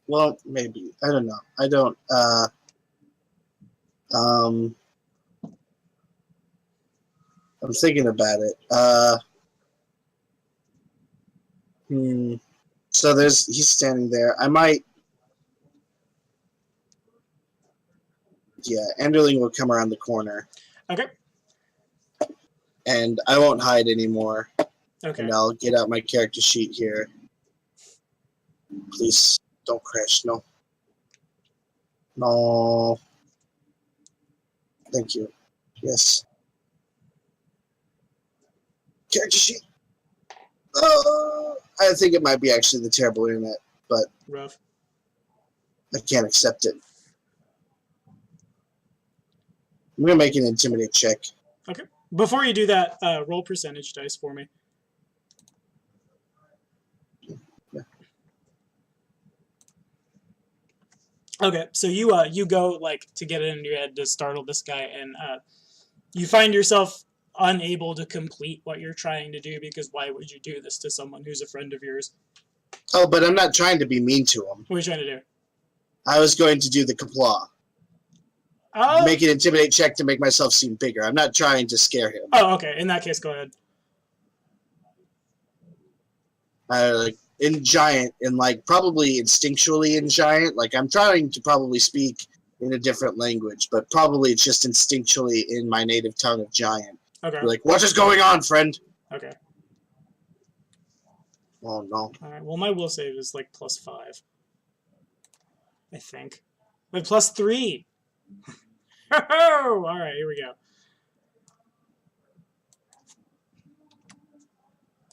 Well, maybe. I don't know. I don't, I'm thinking about it. So he's standing there. I might, yeah, Enderling will come around the corner. Okay. And I won't hide anymore. Okay. And I'll get out my character sheet here. Please don't crash. No. No. Thank you. Yes. Character sheet. I think it might be actually the terrible internet, but Rough. I can't accept it. I'm gonna make an intimidate check. Okay. Before you do that, roll percentage dice for me. Yeah. Okay, so you go like to get it in your head to startle this guy, and you find yourself unable to complete what you're trying to do because why would you do this to someone who's a friend of yours? Oh, but I'm not trying to be mean to him. What are you trying to do? I was going to do the Kapla. Make an intimidate check to make myself seem bigger. I'm not trying to scare him. Oh, okay. In that case, go ahead. Like in giant, and like probably instinctually in giant. Like I'm trying to probably speak in a different language, but probably it's just instinctually in my native tongue of giant. Okay. Be like, what is going on, friend? Okay. Oh no. All right. Well, my will save is like +5. I think. But +3. All right. Here we go.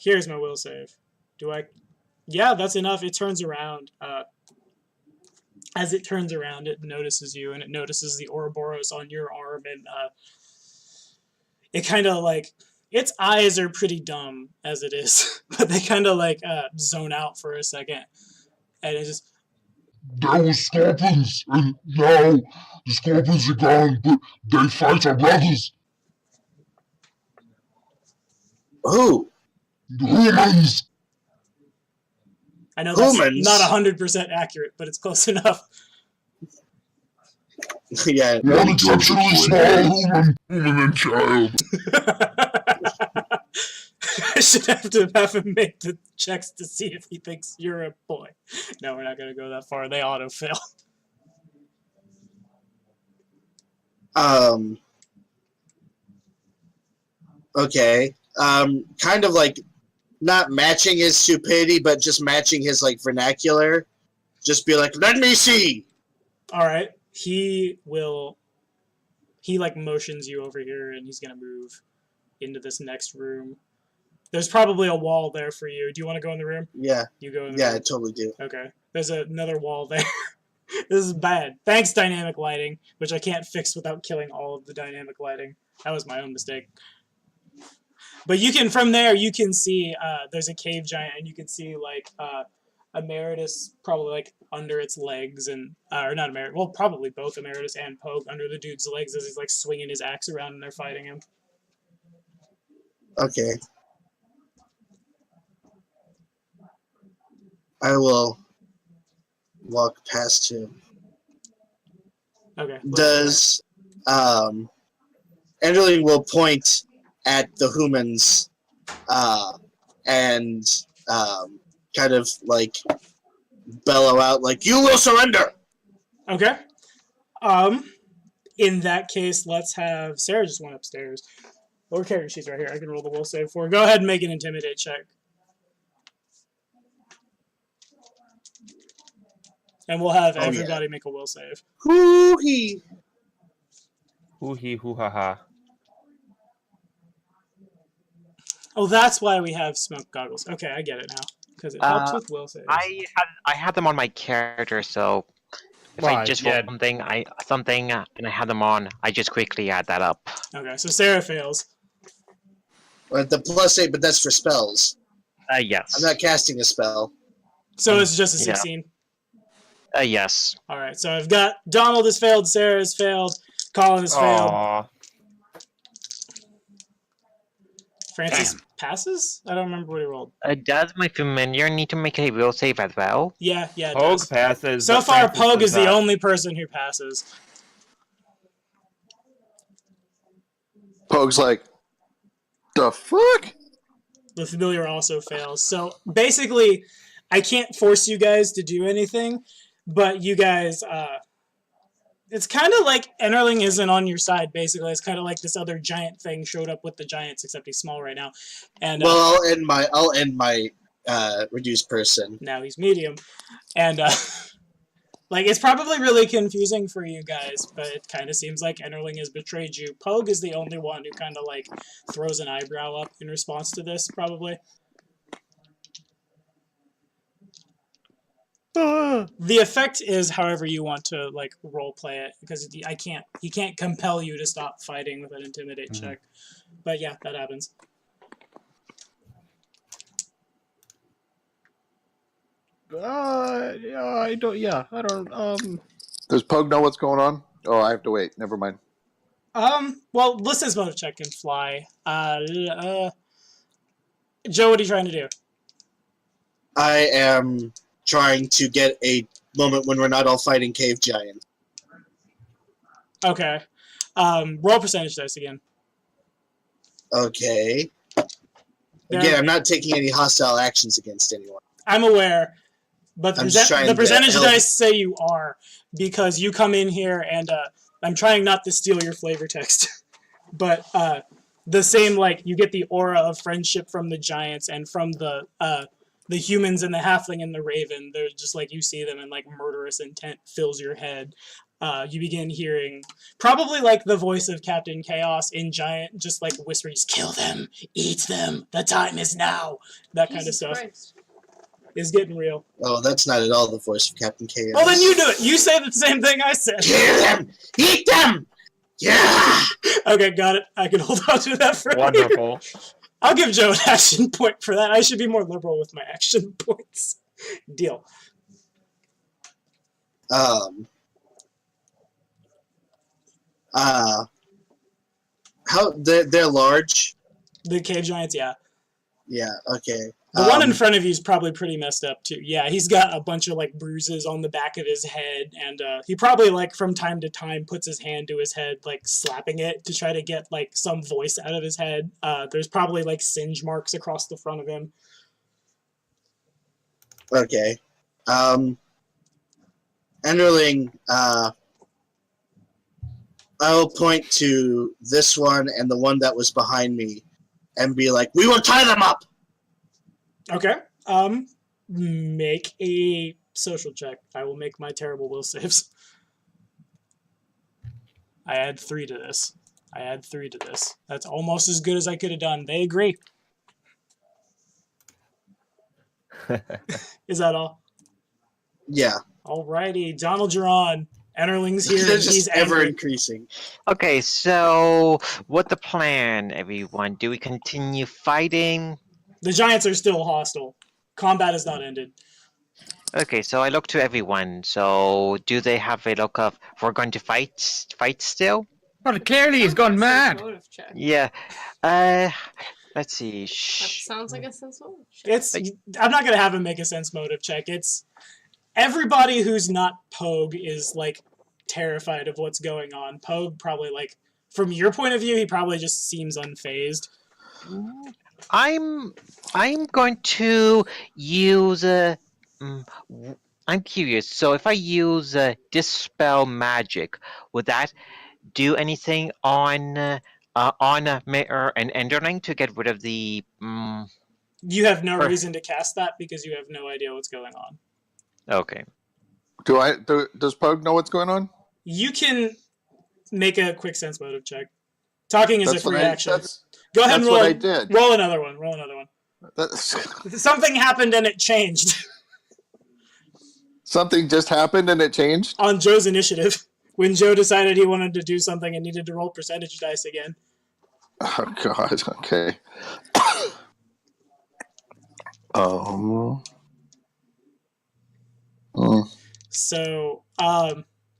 Here's my will save. Do I? Yeah, that's enough. It turns around. As it turns around, it notices you, and it notices the Ouroboros on your arm, and it kind of like, its eyes are pretty dumb as it is, but they kind of like zone out for a second, and it just... There were scorpions, and now the scorpions are gone, but they fight our brothers. Who? The humans! I know that's Humans? not 100% accurate, but it's close enough. Yeah. One exceptionally small human and child. I should have him make the checks to see if he thinks you're a boy. No, we're not going to go that far. They auto-fail. Okay. Kind of like not matching his stupidity, but just matching his like vernacular. Just be like, let me see. All right. He like motions you over here, and he's going to move into this next room. There's probably a wall there for you. Do you want to go in the room? Yeah. You go in the Yeah, room. I totally do. Okay. There's another wall there. This is bad. Thanks, dynamic lighting, which I can't fix without killing all of the dynamic lighting. That was my own mistake. But you can, from there, you can see there's a cave giant, and you can see like Emeritus probably like under its legs, and or not Emeritus, well, probably both Emeritus and Pogue under the dude's legs as he's like swinging his axe around and they're fighting him. Okay. I will walk past him. Okay. Does Enderling will point at the humans and kind of like bellow out like, you will surrender. Okay. In that case, let's have Sarah just went upstairs. Lower character she's right here. I can roll the will save for her. Go ahead and make an intimidate check. And we'll have everybody make a will save. Hoo-hee. Hoo-hee, hoo-ha-ha. Oh, that's why we have smoke goggles. Okay, I get it now. Because it helps with will saves. I had them on my character, so if I just roll something, and I have them on, I just quickly add that up. Okay, so Sarah fails. But the +8, but that's for spells. Yes. I'm not casting a spell. So it's just a 16? Yes. Alright, so I've got Donald has failed, Sarah has failed, Colin has failed. Aww. Francis passes? I don't remember what he rolled. Does my familiar need to make a will save as well? Yeah, it Pogue does. passes. So but far, Francis Pogue does is the not. only person who passes. Pogue's like, the fuck? The familiar also fails. So basically, I can't force you guys to do anything, but you guys, it's kind of like Enderling isn't on your side, basically. It's kind of like this other giant thing showed up with the giants, except he's small right now. And Well, I'll end my reduced person. now he's medium. And, like, it's probably really confusing for you guys, but it kind of seems like Enderling has betrayed you. Pogue is the only one who kind of, like, throws an eyebrow up in response to this, probably. The effect is however you want to like role play it, because he can't compel you to stop fighting with an intimidate check. But yeah, that happens. I don't. Does Pogue know what's going on? Oh, I have to wait. Never mind. Well, Lissa's motive check can fly. Joe, what are you trying to do? I am trying to get a moment when we're not all fighting cave giants. Okay. Roll percentage dice again. Okay. Again, I'm not taking any hostile actions against anyone. I'm aware, but I'm just trying the to percentage help. dice say you are, because you come in here and I'm trying not to steal your flavor text, but the same, like, you get the aura of friendship from the giants and from the humans and the halfling and the raven. They're just like, you see them and like murderous intent fills your head. You begin hearing probably like the voice of Kaptein Kaos in giant, just like whispering, just kill them, eat them, the time is now. That kind of Jesus stuff Christ. is getting real. Oh, that's not at all the voice of Kaptein Kaos. Well, then you do it. You say the same thing I said. Kill them! Eat them! Yeah! Okay, got it. I can hold on to that for Wonderful. I'll give Joe an action point for that. I should be more liberal with my action points. Deal. How they're large? The cave giants, yeah. Yeah. Okay. The one in front of you is probably pretty messed up too. Yeah, he's got a bunch of like bruises on the back of his head, and he probably like from time to time puts his hand to his head, like slapping it to try to get like some voice out of his head. There's probably like singe marks across the front of him. Okay. Enderling, I'll point to this one and the one that was behind me and be like, we will tie them up! Okay. Make a social check. I will make my terrible will saves. I add 3 to this. That's almost as good as I could have done. They agree. Is that all? Yeah. Alrighty, Donald, you're on. Enderling's here. They're And just he's ever angry. increasing. Okay, so what the plan, everyone? Do we continue fighting? The giants are still hostile. Combat has not ended. Okay, so I look to everyone. So do they have a look of we're going to fight still? Well, clearly he's gone mad. Motive check. Yeah. Let's see. That sounds like a sense motive check. It's. I'm not gonna have him make a sense motive check. It's everybody who's not Pogue is like terrified of what's going on. Pogue probably like from your point of view, he probably just seems unfazed. I'm going to use I'm curious. So if I use dispel magic, would that do anything on Mayor and Enderling to get rid of the? You have no reason to cast that because you have no idea what's going on. Okay. Does Pogue know what's going on? You can make a quick sense motive check. Talking is a free action. Go ahead and That's roll. what I did. Roll another one. Something happened and it changed. Something just happened and it changed? On Joe's initiative. When Joe decided he wanted to do something and needed to roll percentage dice again. Oh, God. Okay. So,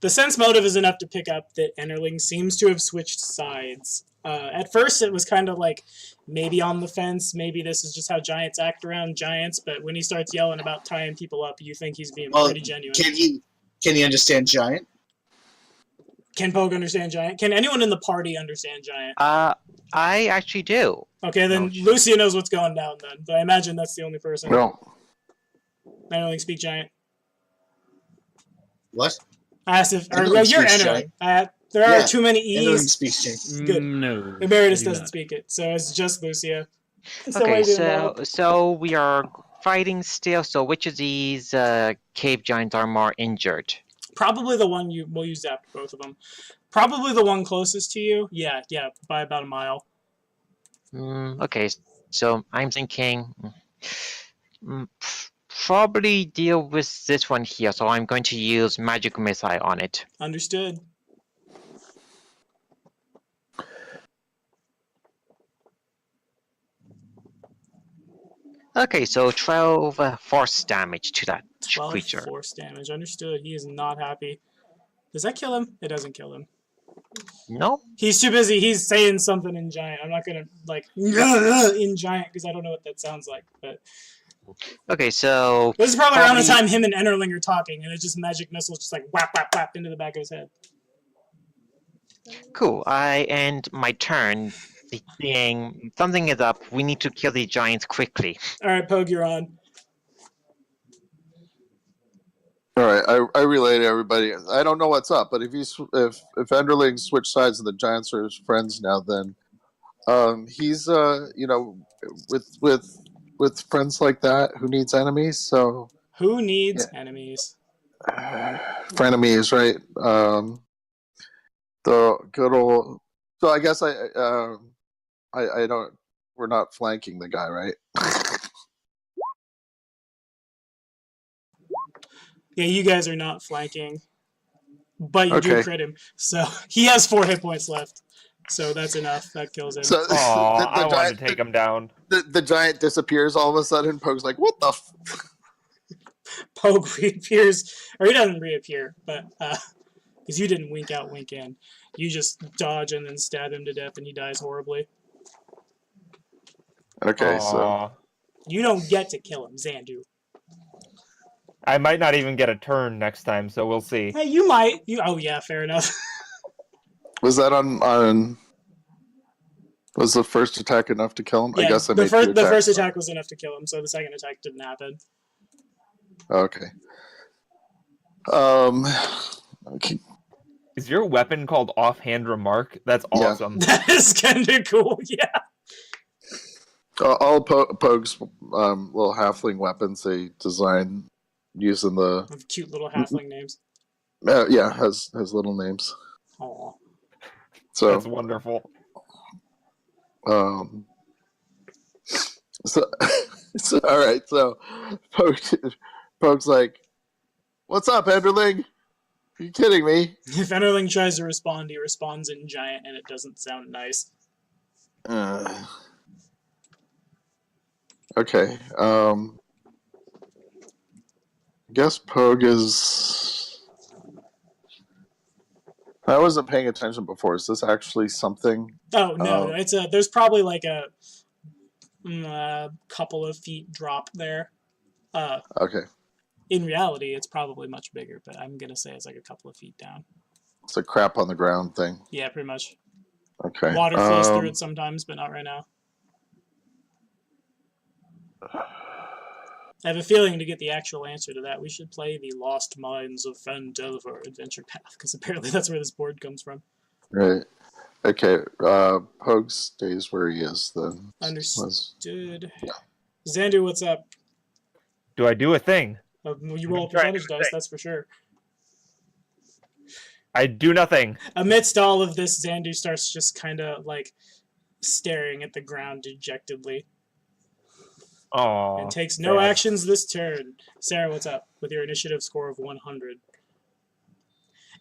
the sense motive is enough to pick up that Enderling seems to have switched sides. At first, it was kind of like maybe on the fence, maybe this is just how giants act around giants, but when he starts yelling about tying people up, you think he's being pretty genuine. Can he understand giant? Can Pogue understand giant? Can anyone in the party understand giant? I actually do. Okay, then Lucia knows what's going down then, but I imagine that's the only person. No. Enderling speak giant. What? I asked if you're speaks Enderling. There are too many Enderling E's. speaks giant. Good. No. Emeritus doesn't speak it, so it's just Lucia. Okay, so we are fighting still. So which of these cave giants are more injured? Probably the one we'll use after both of them. Probably the one closest to you. Yeah, by about a mile. Okay, so I'm thinking probably deal with this one here. So I'm going to use magic missile on it. Understood. Okay, so 12 force damage to that 12 creature. force damage. Understood. He is not happy. Does that kill him? It doesn't kill him. No? He's too busy. He's saying something in giant. I'm not gonna like in giant because I don't know what that sounds like. But okay, so this is probably around the time him and Enderling are talking, and it's just magic missiles just like whap whap whap into the back of his head. Cool. I end my turn. Seeing something is up. We need to kill the giants quickly. All right, Pogue, you're on. All right, I relay to everybody. I don't know what's up, but if Enderling switched sides and the giants are his friends now, then he's with friends like that, who needs enemies? So who needs enemies? Frenemies, right? The good old. So I guess I don't. We're not flanking the guy, right? Yeah, you guys are not flanking, but you do crit him. So he has 4 hit points left. So that's enough. That kills him. So, I wanted to take him down. The giant disappears all of a sudden. Pogue's like, what the Pogue reappears, or he doesn't reappear, but because you didn't wink out, wink in. You just dodge and then stab him to death, and he dies horribly. Okay, so You don't get to kill him, Xandu. I might not even get a turn next time, so we'll see. Hey, you might. Oh yeah, fair enough. Was that on? Was the first attack enough to kill him? Yeah, I guess I the made first two the first attacks. attack was enough to kill him, so the second attack didn't happen. Okay. Okay. Is your weapon called Offhand Remark? That's Yeah. awesome. That is kind of cool. Yeah. All Pogue's little halfling weapons they design using the Cute little halfling names. yeah has little names. Aw. So That's wonderful. So, all right. So Pogue's like, "What's up, Enderling? Are you kidding me?" If Enderling tries to respond, he responds in giant, and it doesn't sound nice. Okay. I guess Pogue is. I wasn't paying attention before. Is this actually something? Oh no, it's a. There's probably like a couple of feet drop there. Okay. In reality, it's probably much bigger, but I'm gonna say it's like a couple of feet down. It's a crap on the ground thing. Yeah, pretty much. Okay. Water flows through it sometimes, but not right now. I have a feeling to get the actual answer to that, we should play the Lost Mines of Phandelver adventure path, because apparently that's where this board comes from. Right. Okay. Pogue stays where he is then. Understood. Yeah. Xandu, what's up? Do I do a thing? You roll percentage dice, that's for sure. I do nothing. Amidst all of this, Xandu starts just kind of like staring at the ground dejectedly. Oh. And takes no actions this turn. Sarah, what's up? With your initiative score of 100.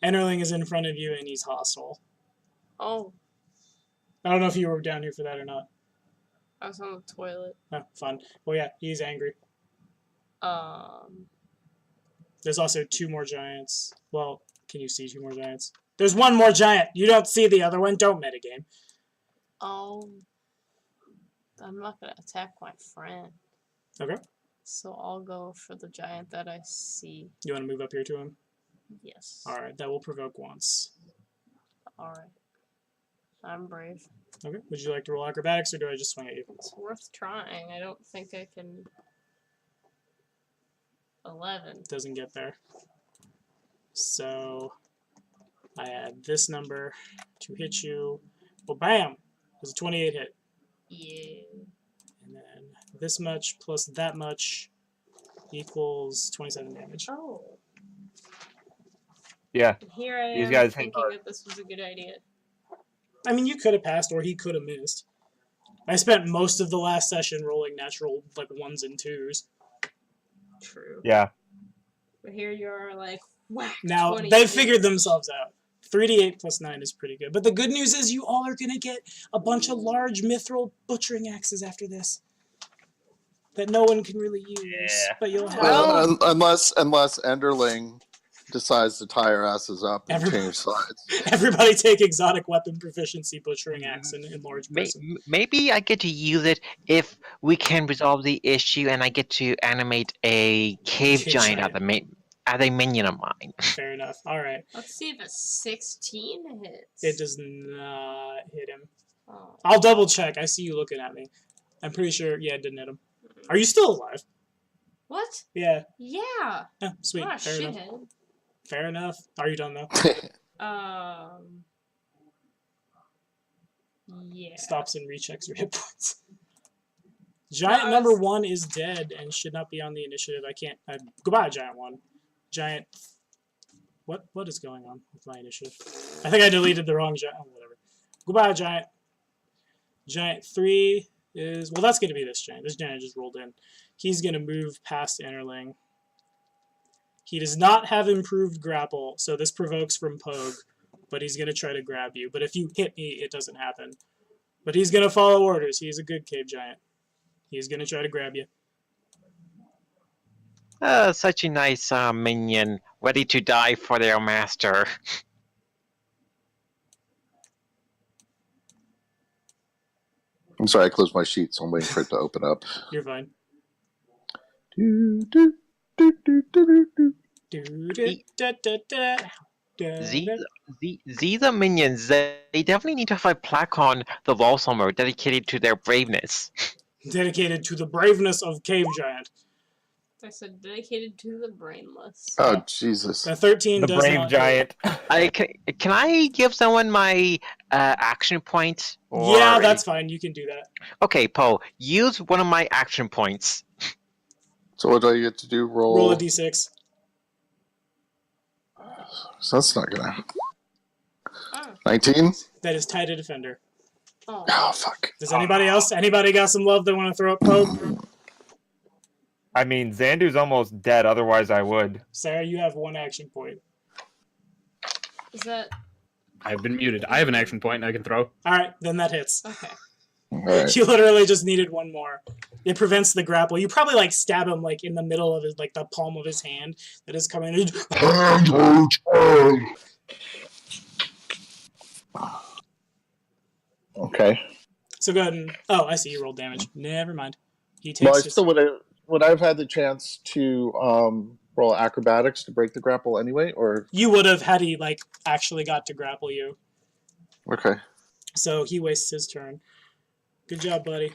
Enderling is in front of you and he's hostile. Oh, I don't know if you were down here for that or not. I was on the toilet. Oh, fun. Well, yeah, he's angry. There's also two more giants. Well, can you see two more giants? There's one more giant. You don't see the other one. Don't metagame. I'm not gonna attack my friend. Okay. So I'll go for the giant that I see. You want to move up here to him? Yes. All right. That will provoke once. All right. I'm brave. Okay. Would you like to roll acrobatics, or do I just swing at you? It's worth trying. I don't think I can. 11. Doesn't get there. So I add this number to hit you. Well, bam! There's a 28 hit. Yeah. And then this much plus that much equals 27 damage. Oh. Yeah. And here I These am guys thinking hang hard. that this was a good idea. I mean, you could have passed, or he could have missed. I spent most of the last session rolling natural, like, 1s and 2s. True. Yeah. But here you are, like, whack. Now, 20 they've figured damage. themselves out. 3d8 plus 9 is pretty good. But the good news is you all are going to get a bunch of large mithril butchering axes after this. That no one can really use. Yeah. But you'll have... Well, unless Enderling decides to tie our asses up and change sides. Everybody take exotic weapon proficiency butchering axe and enlarge person. Maybe I get to use it if we can resolve the issue, and I get to animate a cave giant as a minion of mine. Fair enough. All right. Let's see if a 16 hits. It does not hit him. Oh. I'll double check. I see you looking at me. I'm pretty sure. Yeah, it didn't hit him. Are you still alive? What? Yeah. Yeah. Oh, sweet. What a Fair enough. shithead. Fair enough. Are you done though? Yeah. Stops and rechecks your hit points. Giant number 1 is dead and should not be on the initiative. I can't. Goodbye, Giant 1. Giant. What is going on with my initiative? I think I deleted the wrong giant. Oh, whatever. Goodbye, Giant. Giant 3 is. Well, that's going to be this giant. This giant just rolled in. He's going to move past Enderling. He does not have improved grapple, so this provokes from Pogue, but he's going to try to grab you. But if you hit me, it doesn't happen. But he's going to follow orders. He's a good cave giant. He's going to try to grab you. Such a nice minion, ready to die for their master. I'm sorry, I closed my sheet, so I'm waiting for it to open up. You're fine. Do, do, do, do, do, do. These are minions. They definitely need to have a plaque on the wall somewhere dedicated to their braveness. Dedicated to the braveness of Cave Giant. I said dedicated to the brainless. Oh, Jesus. The 13 The does brave not giant. Can I give someone my action point? Hit. Yeah, that's fine. You can do that. Okay, Poe, use one of my action points. So what do I get to do? Roll a d6. So that's not gonna. Oh. 19? That is tie to defender. Oh. Oh, fuck. Does anybody else? Anybody got some love they want to throw up Pope? I mean, Xandu's almost dead, otherwise I would. Sarah, you have one action point. Is that I've been muted. I have an action point I can throw. Alright, then that hits. okay? Alright. You literally just needed one more. It prevents the grapple. You probably like stab him like in the middle of his like the palm of his hand that is coming in. Hand hurts bad. Okay. So go ahead and I see you rolled damage. Never mind. He takes Well, I his... still would I've had the chance to roll acrobatics to break the grapple anyway, or You would have had he like actually got to grapple you. okay. So he wastes his turn. Good job, buddy.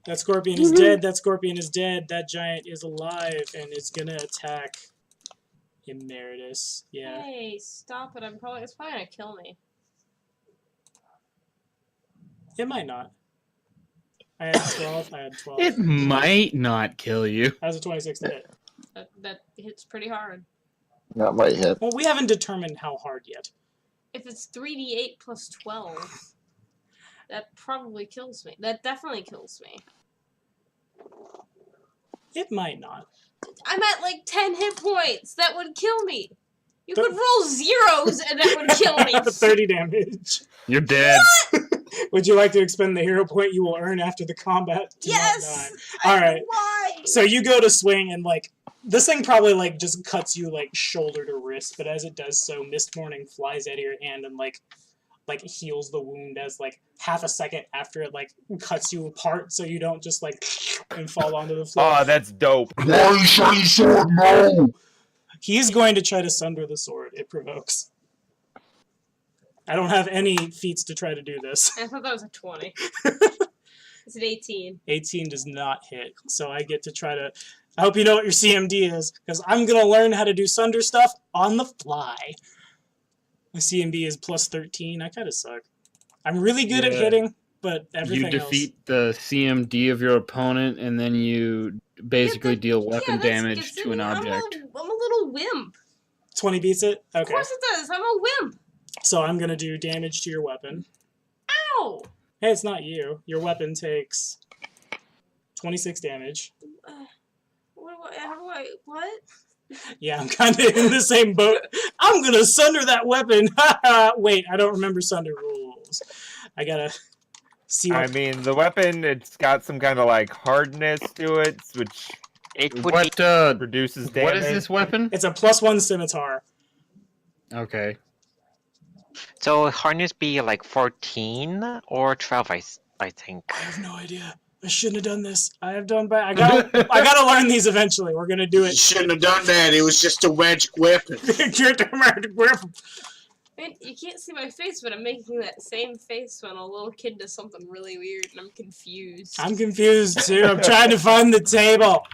That scorpion is dead. That scorpion is dead. That giant is alive and is gonna attack Emeritus. Yeah. Hey, stop it! It's probably gonna kill me. It might not. I had 12. I had 12. It might not kill you. How's a 26 to hit? That hits pretty hard. That might hit. Well, we haven't determined how hard yet. If it's 3d8 plus 12, that probably kills me. That definitely kills me. It might not. I'm at like 10 hit points. That would kill me. You could roll zeros and that would kill me. 30 damage. You're dead. Would you like to expend the hero point you will earn after the combat? to not Yes. die? All right. Why? So you go to swing and like this thing probably like just cuts you like shoulder to wrist, but as it does so, Mist Morning flies out of your hand and like heals the wound as like half a second after it like cuts you apart, so you don't just like and fall onto the floor. Oh, that's dope. Why shiny sword? No! He's going to try to sunder the sword. It provokes. I don't have any feats to try to do this. I thought that was a 20. It's an 18. 18 does not hit, so I get to try to... I hope you know what your CMD is, because I'm going to learn how to do Sunder stuff on the fly. My CMD is plus 13. I kind of suck. I'm really good at hitting, but everything You defeat the CMD of your opponent, and then you basically deal weapon damage to an object. I'm a little wimp. 20 beats it? Okay. Of course it does. I'm a wimp. So I'm going to do damage to your weapon. Ow! Hey, it's not you. Your weapon takes 26 damage. What? Yeah, I'm kind of in the same boat. I'm going to sunder that weapon. Wait, I don't remember sunder rules. I got to see what... I mean, the weapon, it's got some kind of like hardness to it, which reduces damage. What is this weapon? It's a +1 scimitar. Okay. So hardness be like 14 or 12, I think. I have no idea. I shouldn't have done this. I have done bad. I gotta learn these eventually. We're gonna do You it. shouldn't have done that. It was just a magic weapon. Man, you can't see my face, but I'm making that same face when a little kid does something really weird, and I'm confused. I'm confused too. I'm trying to find the table.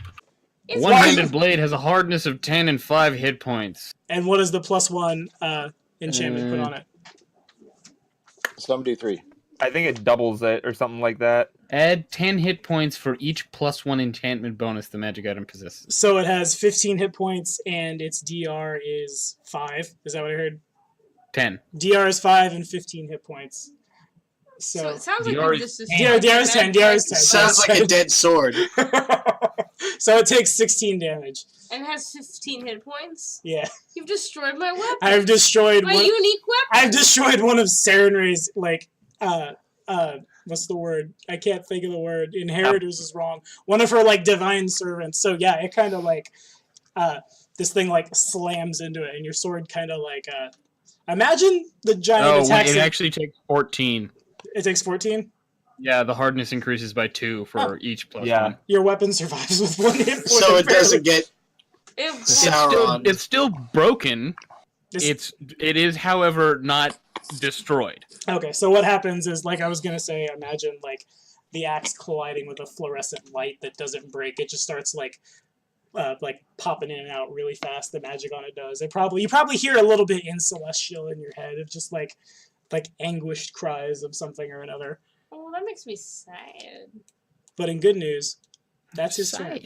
It's One-handed blade has a hardness of 10 and 5 hit points. And what is the +1 enchantment put on it? 73. I think it doubles it or something like that. Add 10 hit points for each +1 enchantment bonus the magic item possesses. So it has 15 hit points, and its DR is 5. Is that what I heard? 10. DR is 5 and 15 hit points. So So it sounds like DR you is- just DR is 10. DR is 10. Sounds like a dead sword. So it takes 16 damage. And has 15 hit points? Yeah. You've destroyed my weapon. I've destroyed my one. unique weapon. I've destroyed one of Sarenrae's like what's the word? I can't think of the word. Inheritors is wrong. One of her like divine servants. So yeah, it kind of like this thing like slams into it, and your sword kind of like imagine the giant Oh, attacks. it actually takes 14. It takes 14. Yeah, the hardness increases by 2 for each plus Yeah. 1. Your weapon survives with 1 hit point. So it doesn't get It, Sauron. It's still broken. This- It is, however, not destroyed. Okay, so what happens is, like I was gonna say, imagine like the axe colliding with a fluorescent light that doesn't break. It just starts like popping in and out really fast. The magic on it does. You probably hear a little bit in celestial in your head of just like anguished cries of something or another. oh, that makes me sad. But in good news, that's his turn.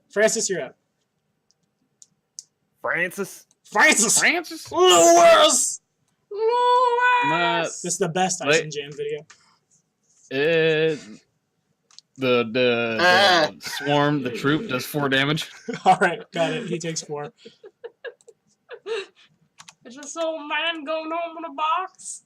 Francis, you're up. Francis. Francis. Francis? Lewis. Lewis! This is the best Ice and Jam video. The swarm, the troop does 4 damage. All right, got it. He takes 4. It's just old man going home in a box.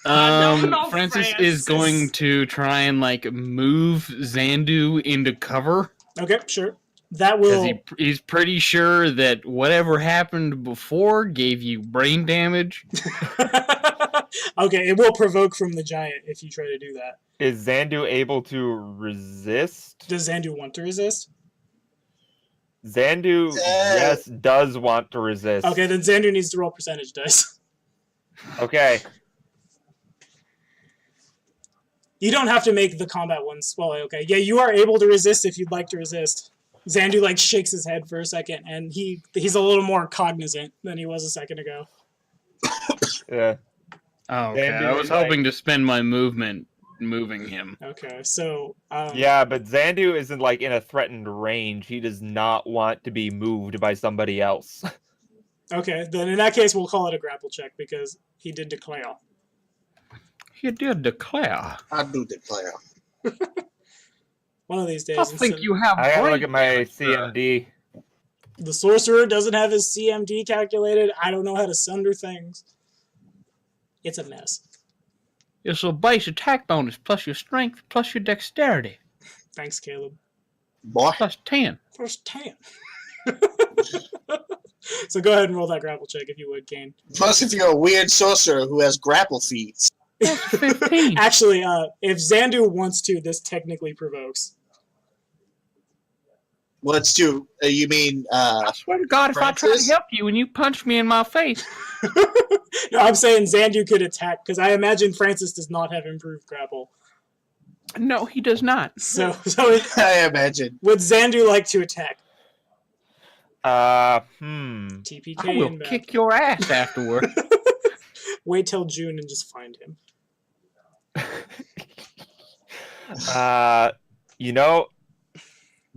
I don't know, Francis is Francis. going to try and move Xandu into cover. Okay, sure. That will. Because he's pretty sure that whatever happened before gave you brain damage. Okay, it will provoke from the giant if you try to do that. Is Xandu able to resist? Does Xandu want to resist? Xandu, yes, does want to resist. Okay, then Xandu needs to roll percentage dice. Okay. You don't have to make the combat ones. Well, okay. Yeah, you are able to resist if you'd like to resist. Xandu shakes his head for a second, and he's a little more cognizant than he was a second ago. Yeah. Oh, okay. Xandu I was is hoping to spend my movement moving him. Okay, so Yeah, but Xandu isn't in a threatened range. He does not want to be moved by somebody else. Okay, then in that case we'll call it a grapple check because he did declare. He did declare. I do declare. One of these days. I think you have. I gotta look brain at my damage, sir. CMD. The sorcerer doesn't have his CMD calculated. I don't know how to sunder things. It's a mess. It's a base attack bonus plus your strength plus your dexterity Thanks, Caleb. Boy. plus 10. First 10. So go ahead and roll that grapple check if you would, Kane. Plus, if you're a weird sorcerer who has grapple feats. 15. Actually, if Xandu wants to, this technically provokes. Let's do. You mean? I swear to God, if I try to Francis? help you and you punch me in my face, No, I'm saying Xandu could attack because I imagine Francis does not have improved grapple. no, he does not. So I imagine. would Xandu like to attack? TPK I will and back. kick your ass afterward. Wait till June and just find him.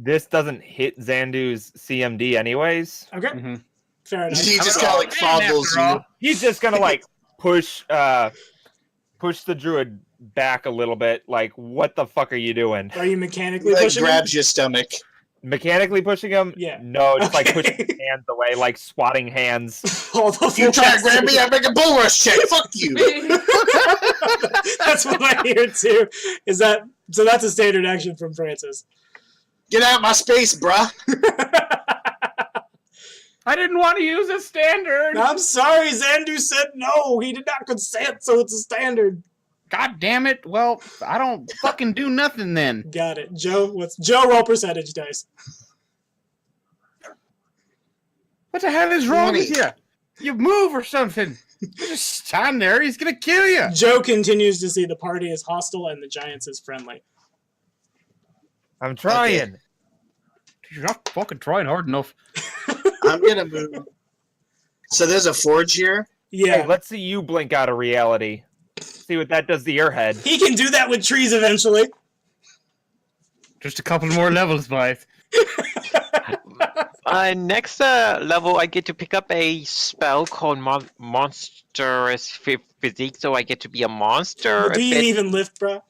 This doesn't hit Xandu's CMD anyways. Okay, Mhm. fair enough. He just kind of fondles you. He's just gonna push the druid back a little bit. What the fuck are you doing? Are you mechanically Like pushing him? grabs your stomach. Mechanically pushing him? Yeah. No, just Okay. pushing his hands away, swatting hands. All the You try to full grab me, I make a bull rush check. Fuck you. That's what I hear too. So that's a standard action from Francis. Get out my space, bruh. I didn't want to use a standard. I'm sorry, Xandu said no. He did not consent, so it's a standard. God damn it. Well, I don't fucking do nothing then. Got it. Joe, roll percentage dice. What the hell is wrong 20. with you? You move or something. You just stand there. He's going to kill you. Joe continues to see the party as hostile and the giants as friendly. I'm trying. You're not fucking trying hard enough. I'm gonna move. So there's a forge here. Yeah. Hey, let's see you blink out of reality. See what that does to your head. He can do that with trees eventually. Just a couple more levels, Blythe. Next level, I get to pick up a spell called Monstrous Physique, so I get to be a monster. Do a you bit. even lift, bro?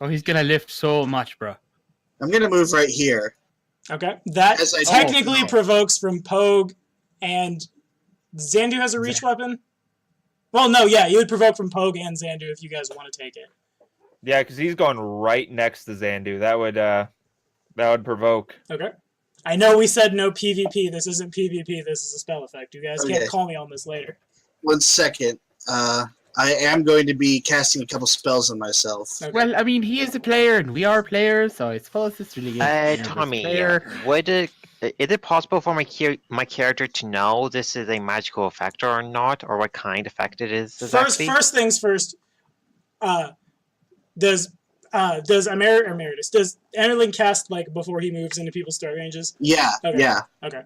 Oh, he's going to lift so much, bro. I'm gonna move right here. Okay. That As I technically no. provokes from Pogue, and Xandu has a reach weapon? Well, no, yeah, you would provoke from Pogue and Xandu if you guys want to take it. Yeah, because he's going right next to Xandu. That would provoke. Okay. I know we said no PvP. This isn't PvP. This is a spell effect. You guys Okay. can't call me on this later. 1 second. I am going to be casting a couple spells on myself. Okay. Well, I mean, he is a player and we are players, so I suppose it's really good. Tommy, Player. is it possible for my character to know this is a magical effect or not, or what kind of effect it is exactly? First things first. Does Emeritus, does Enderling cast like before he moves into people's start ranges? Yeah, Okay. yeah. Okay.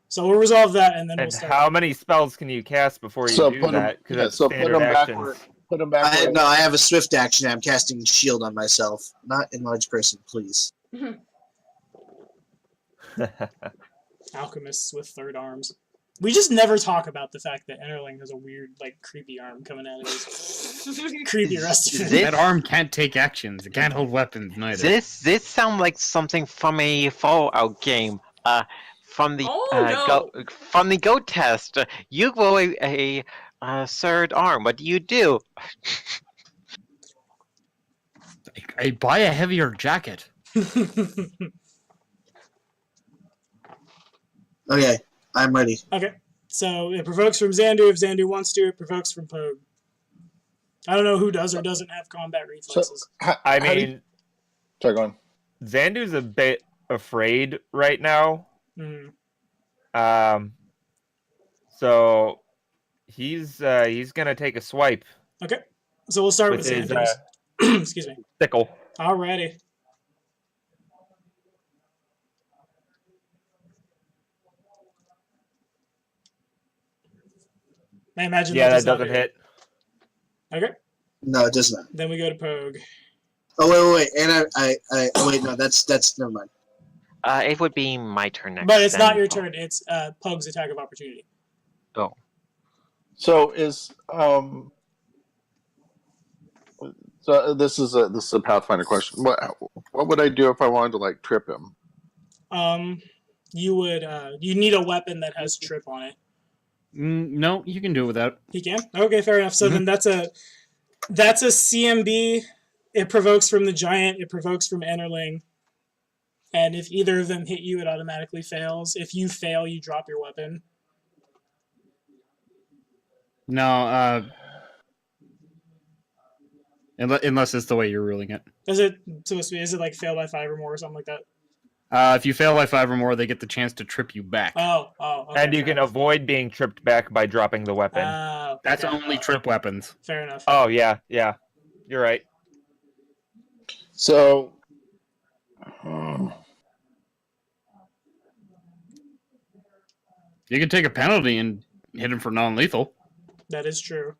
So we'll resolve that and then And we'll start. how many spells can you cast before you So do put 'em- that? Because yeah, that's so put standard 'em actions. backward. Put him back. No, I have a swift action. I'm casting shield on myself. Not enlarge person, please. Alchemists with third arms. We just never talk about the fact that Enderling has a weird, like, creepy arm coming out of his creepy rusty. This- That arm can't take actions. It can't hold weapons neither. This sounds like something from a Fallout game. From the from the goat test, you grow a third arm. What do you do? I buy a heavier jacket. Okay, I'm ready. Okay, so it provokes from Xandu. If Xandu wants to, it provokes from Pogue. I don't know who does or doesn't have combat reflexes. I mean, Sorry, go on. Xandu's a bit afraid right now. Mhm. So he's gonna take a swipe Okay, so we'll start with with his Xandu's. Excuse me. sickle. Alrighty. I imagine Yeah, that does not doesn't hit. Okay, No, it does not. then we go to Pogue. Oh wait, and wait, no, that's never mind. It would be my turn next. But it's then. not your turn. It's Pogue's attack of opportunity. So is so this is a Pathfinder question. What would I do if I wanted to like trip him? You would you need a weapon that has trip on it. No, you can do it without. He can? Okay, fair enough. So then that's a CMB. It provokes from the giant, it provokes from Enderling. And if either of them hit you, it automatically fails. If you fail, you drop your weapon. No, unless it's the way you're ruling it. Is it supposed to be? Is it like fail by 5 or more or something like that? If you fail by 5 or more, they get the chance to trip you back. Oh. Okay, And you fair can avoid being tripped back by dropping the weapon. enough. That's Okay. only trip weapons. Fair enough. Oh yeah. You're right. So You can take a penalty and hit him for non-lethal. That is true.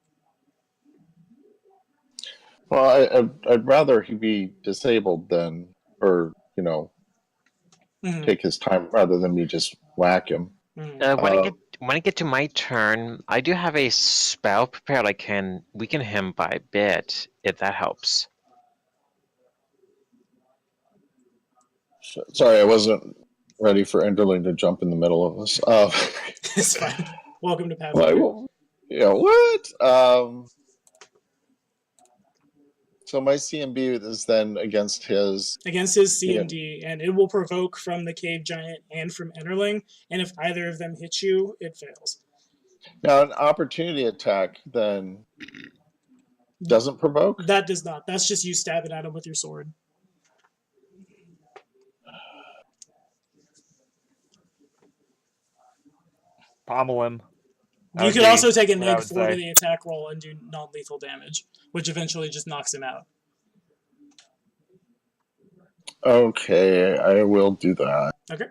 well, I'd rather he be disabled than, or Mhm. take his time rather than me just whack him. Mhm. When I get to my turn, I do have a spell prepared. I can weaken him by a bit if that helps. Sorry, I wasn't ready for Enderling to jump in the middle of us. It's fine. Welcome to Like, Pathfinder. yeah, what? So my CMB is then against his. Against his CMD, and it will provoke from the cave giant and from Enderling. And if either of them hit you, it fails. Now, an opportunity attack then doesn't provoke? That does not. That's just you stabbing at him with your sword. Pommel him. That You would could be also take a what I neg would 4 to say. the attack roll and do non-lethal damage, which eventually just knocks him out. Okay, I will do that. Okay.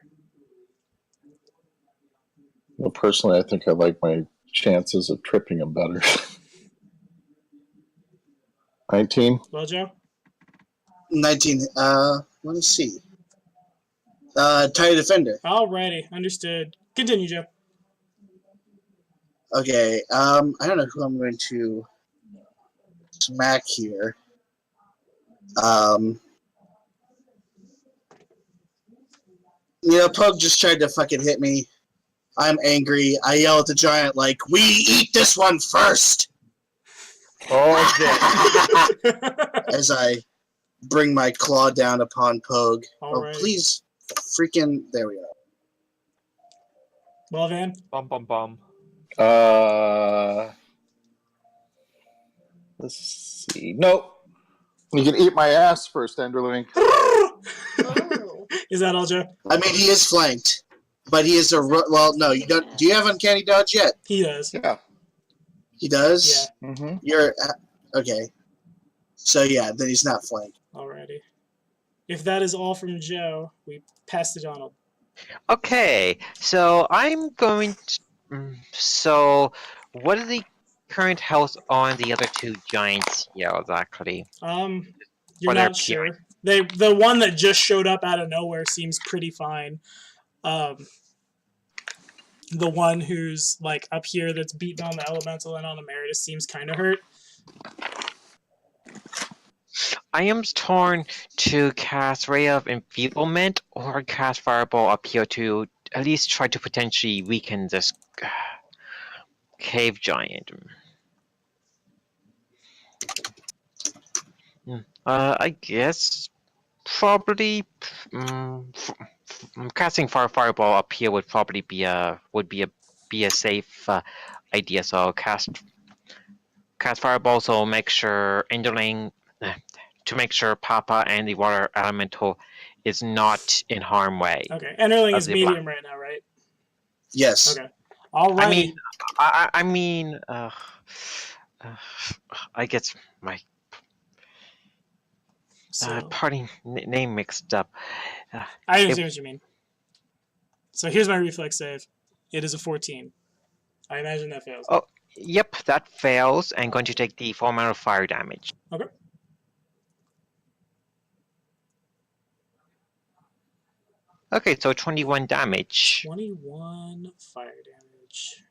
Well, personally, I think I like my chances of tripping him better. 19? Well, Joe? 19. Let me see. Tire defender. Alrighty. Understood. Continue, Joe. Okay. I don't know who I'm going to smack here. Pug just tried to fucking hit me. I'm angry. I yell at the giant like, "We eat this one first!" Oh shit. As I bring my claw down upon Pogue. Alrighty. Oh, please, freaking! There we go. Well, Van. Bum bum bum. Let's see. Nope. You can eat my ass first, Enderling. Oh. Is that all, Joe? I mean, he is flanked, but he is a well. No, you don't. Do you have uncanny dodge yet? He does. Yeah. He does. Yeah. Mm-hmm. You're okay. So yeah, then he's not flanked. Alrighty. If that is all from Joe, we passed it on. Okay, so I'm going to. So, what is the current health on the other two giants here, exactly? You're Or they're not sure. The one that just showed up out of nowhere seems pretty fine. The one who's like up here that's beating on the elemental and on emeritus seems kind of hurt. I am torn to cast Ray of Enfeeblement or cast Fireball up here to at least try to potentially weaken this cave giant. I guess probably casting Fireball up here would probably be a safe idea. So I'll cast Fireball. So make sure Enderling to make sure Papa and the water elemental is not in harm way. Okay, Enderling Of is the medium right now, right? Yes. Okay. All right. I mean, I get my party name mixed up. I understand what you mean. So here's my reflex save. It is a 14. I imagine that fails. Oh, yep, that fails. I'm going to take the full amount of fire damage. Okay. Okay, so 21 damage. 21 fire damage.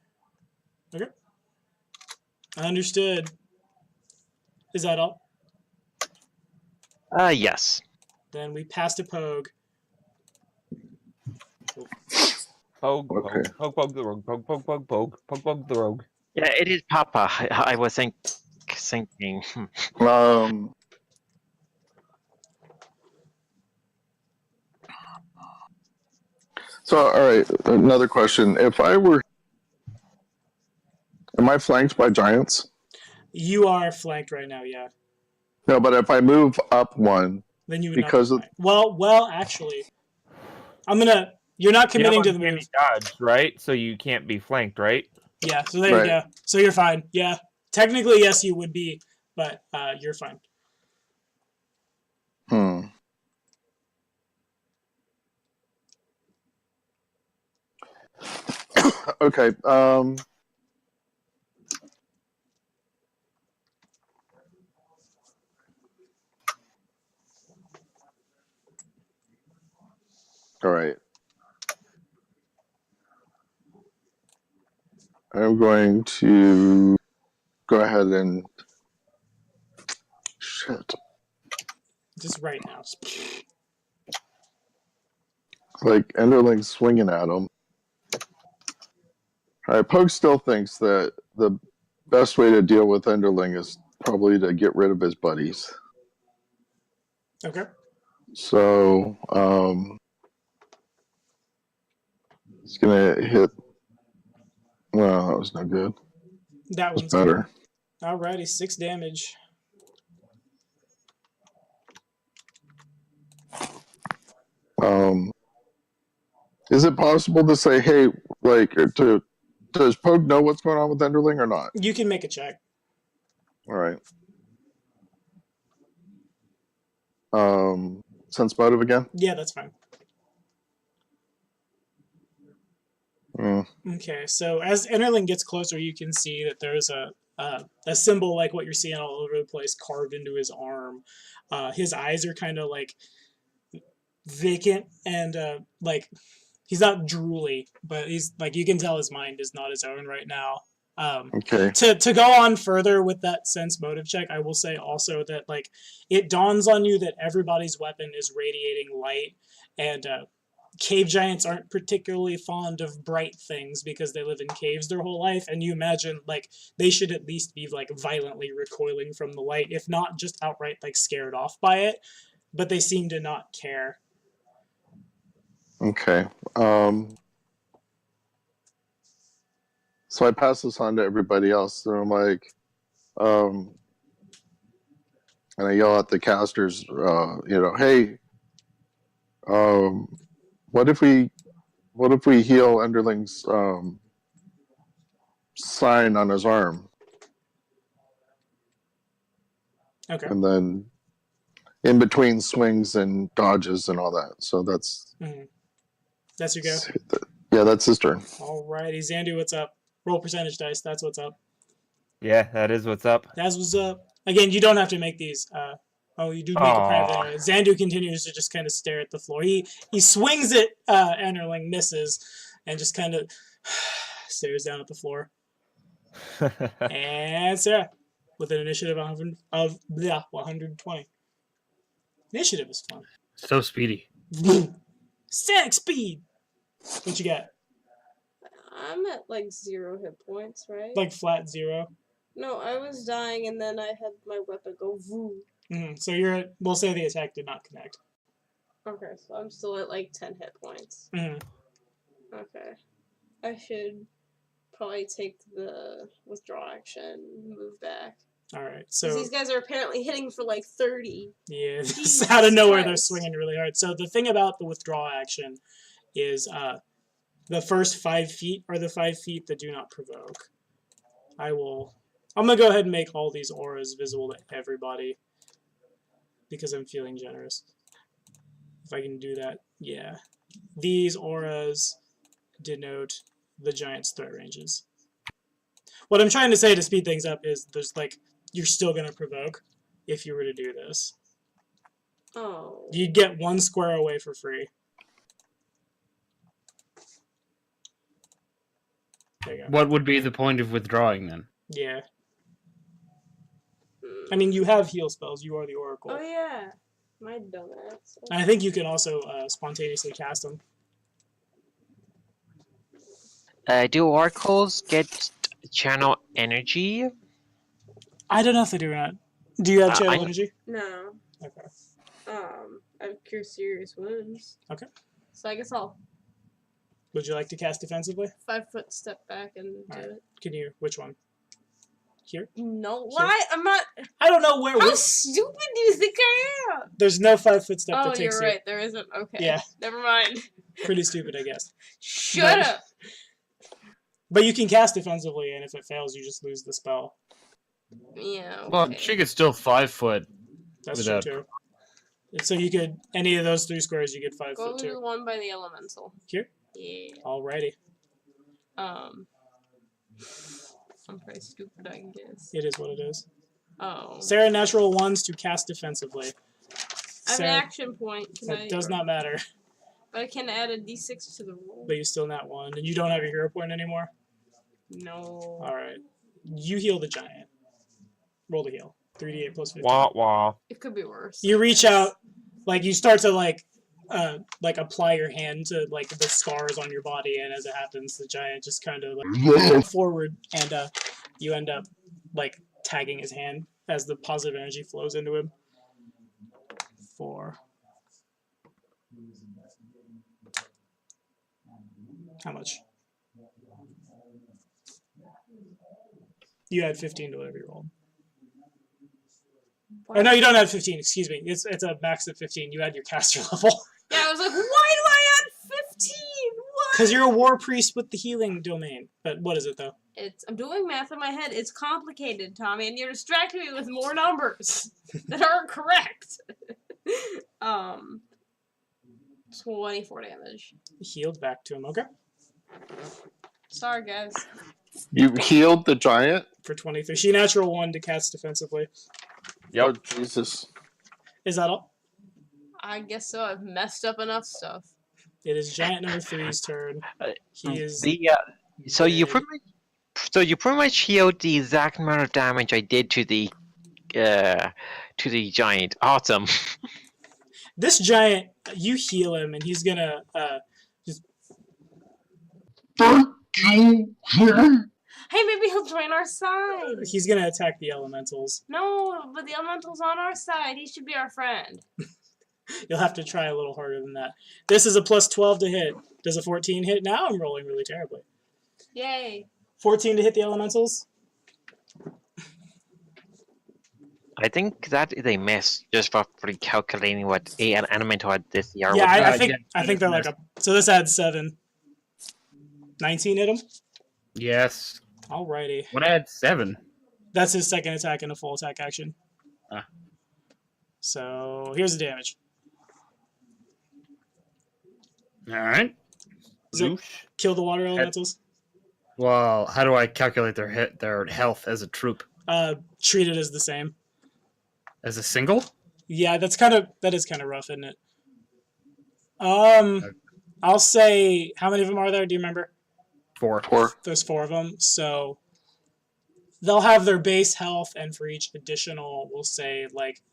Okay. Understood. Is that all? Yes. Then we pass to Pogue. Pogue, Okay. pogue the rogue, pogue the rogue. Yeah, it is Papa. I was thinking. So, all right, another question. If I were... Am I flanked by giants? You are flanked right now, yeah. No, but if I move up one... Then you would Because not be flanked. Well, actually, you're not committing to the move. Dodge, right? So you can't be flanked, right? Yeah, so there you go. So you're fine. Yeah. Technically, yes, you would be, but you're fine. Okay. All right. I'm going to go ahead and... Shit. Just right now. Like, Enderling's swinging at him. All right, Pogue still thinks that the best way to deal with Enderling is probably to get rid of his buddies. Okay. So, it's gonna hit... Well, that was no good. That was one's better. Good. Alrighty, 6 damage. Is it possible to say, hey, like, does Pogue know what's going on with Enderling or not? You can make a check. All right. Sense motive again? Yeah, that's fine. Mm. Okay, so as Enderling gets closer, you can see that there's a symbol like what you're seeing all over the place carved into his arm. His eyes are kind of like vacant and like he's not drooly, but he's like you can tell his mind is not his own right now. Okay. To go on further with that sense motive check, I will say also that like it dawns on you that everybody's weapon is radiating light, and cave giants aren't particularly fond of bright things because they live in caves their whole life, and you imagine like they should at least be like violently recoiling from the light, if not just outright like scared off by it, but they seem to not care. Okay. So I pass this on to everybody else. So I'm like, and I yell at the casters, hey, what if we heal Enderling's sign on his arm, Okay. and then in between swings and dodges and all that. So that's That's your go. Yeah, that's his turn. Alrighty, Zandu, what's up? Roll percentage dice. That's what's up. Yeah, that is what's up. That's what's up. Again, you don't have to make these. You do make a private anyway. Zandu continues to just kind of stare at the floor. He swings at Enderling, misses, and just kind of stares down at the floor. And Sarah, with an initiative of 120. Initiative is fun. So speedy. Static speed. What you got? I'm at like 0 hit points, right? Like flat 0. No, I was dying and then I had my weapon go voo. So you're at, we'll say the attack did not connect. Okay, so I'm still at like 10 hit points. Okay. I should probably take the withdraw action, move back. Alright, 'Cause so these guys are apparently hitting for like 30. yeah, Jesus out of nowhere they're Christ. swinging really hard. So the thing about the withdraw action is the first 5 feet are the 5 feet that do not provoke. I'm gonna go ahead and make all these auras visible to everybody because I'm feeling generous. If I can do that, yeah. These auras denote the giant's threat ranges. What I'm trying to say to speed things up is there's like, you're still gonna provoke if you were to do this. Oh. You'd get 1 square away for free. There you go. What would be the point of withdrawing then? Yeah. I mean, you have heal spells. You are the Oracle. Oh yeah. My dumbass. And I think you can also spontaneously cast them. Do oracles get channel energy? I don't know if they do or not. Do you have channel I- energy? No. Okay. I have cure serious wounds. Okay. So I guess I'll Would you like to cast defensively? 5 foot step back and do Alright. it. Can you? Which one? Here? No, why? I'm not. I don't know where. How stupid do you think I am? There's no 5 foot step Oh, that you're takes right. There isn't. Okay. Yeah. Never mind. you. Pretty stupid, I guess. Shut But- up. But you can cast defensively, and if it fails, you just lose the spell. Yeah. Okay. Well, she could still 5 foot. That's Without- true too. And so you could any of those 3 squares, you get 5 Go foot to the too. one by the elemental. Here. Yeah. Alrighty. I'm pretty stupid, I guess. It is what it is. Oh. Sarah, natural 1s to cast defensively. I have an Sarah, action point. Can that does not matter. But I can add a d6 to the roll. But you still nat 1, and you don't have your hero point anymore. No. Alright. You heal the giant. Roll the heal. 3d8 plus 15. Wah wah. It could be worse. You reach out, like you start to like apply your hand to like the scars on your body, and as it happens, the giant just kind of like forward, and you end up like tagging his hand as the positive energy flows into him. 4. How much? You had 15 to whatever you rolled. Or no, you don't have 15. Excuse me. It's a max of 15. You had your caster level. Yeah, I was like, why do I add 15? What? Because you're a war priest with the healing domain. But what is it though? I'm doing math in my head. It's complicated, Tommy, and you're distracting me with more numbers that aren't correct. 24 damage. Healed back to him. Okay. Sorry, guys. You healed the giant? For 23. She natural 1 to cast defensively. Oh, Jesus. Is that all? I guess so. I've messed up enough stuff. It is giant number 3's turn. He is. So you dead. pretty much healed the exact amount of damage I did to the giant. Awesome. This giant, you heal him, and he's gonna just. Thank you, human. Hey, maybe he'll join our side. He's gonna attack the elementals. No, but the elemental's on our side. He should be our friend. You'll have to try a little harder than that. This is a plus 12 to hit. Does a 14 hit? Now I'm rolling really terribly. Yay. 14 to hit the elementals. I think that is a miss, just roughly calculating what an elemental at this year Yeah, would I be. think they're like a. So this adds 7. 19 hit him. Yes. Alrighty. What adds 7? That's his second attack and a full attack action. Ah. So here's the damage. All right. So kill the water elementals. Well, how do I calculate their health as a troop? Treat it as the same. As a single? Yeah, that is kind of rough, isn't it? I'll say, how many of them are there? Do you remember? 4. There's 4 of them, so they'll have their base health, and for each additional, we'll say like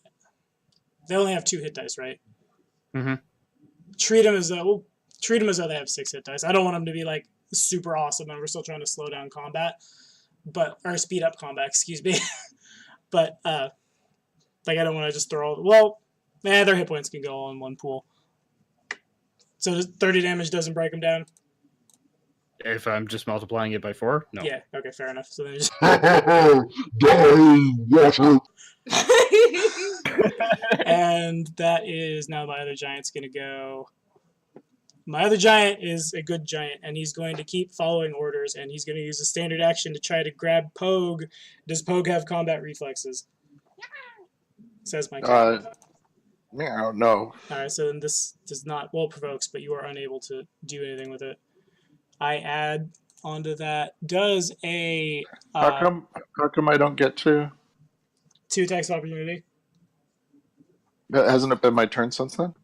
they only have 2 hit dice, right? Mm-hmm. Treat them as though they have 6 hit dice. I don't want them to be like super awesome, and we're still trying to slow down combat, or speed up combat. Excuse me, but like I don't want to just throw. Their hit points can go all in one pool. So 30 damage doesn't break them down. If I'm just multiplying it by 4? No. Yeah. Okay. Fair enough. So then just Die, water. and that is now my other giant's gonna go. My other giant is a good giant, and he's going to keep following orders, and he's going to use a standard action to try to grab Pogue. Does Pogue have combat reflexes? Says my cat. Meow, no. Alright, so then this does not, well, provokes, but you are unable to do anything with it. I add onto that, does a... How come I don't get to? 2 attacks of opportunity. Hasn't it been my turn since then?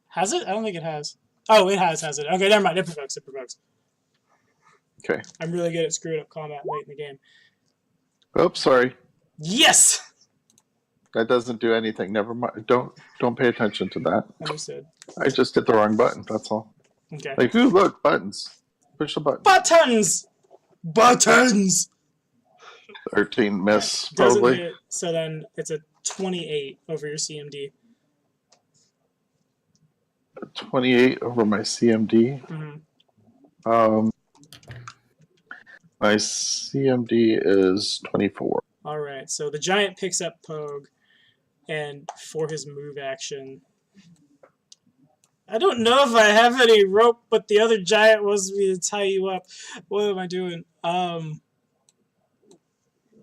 Has it? I don't think it has. Oh, it has it. Okay, never mind. It provokes. Okay. I'm really good at screwing up combat late in the game. Oops, sorry. Yes! That doesn't do anything. Never mind. Don't pay attention to that. Understood. I just hit the wrong button. That's all. Okay. Like, ooh, look, buttons. Push the button. Buttons! 13 miss, Doesn't probably. hit, so then it's a 28 over your CMD. 28 over my CMD. Mm-hmm. My CMD is 24. Alright, so the giant picks up Pogue, and for his move action... I don't know if I have any rope, but the other giant wants me to tie you up. What am I doing?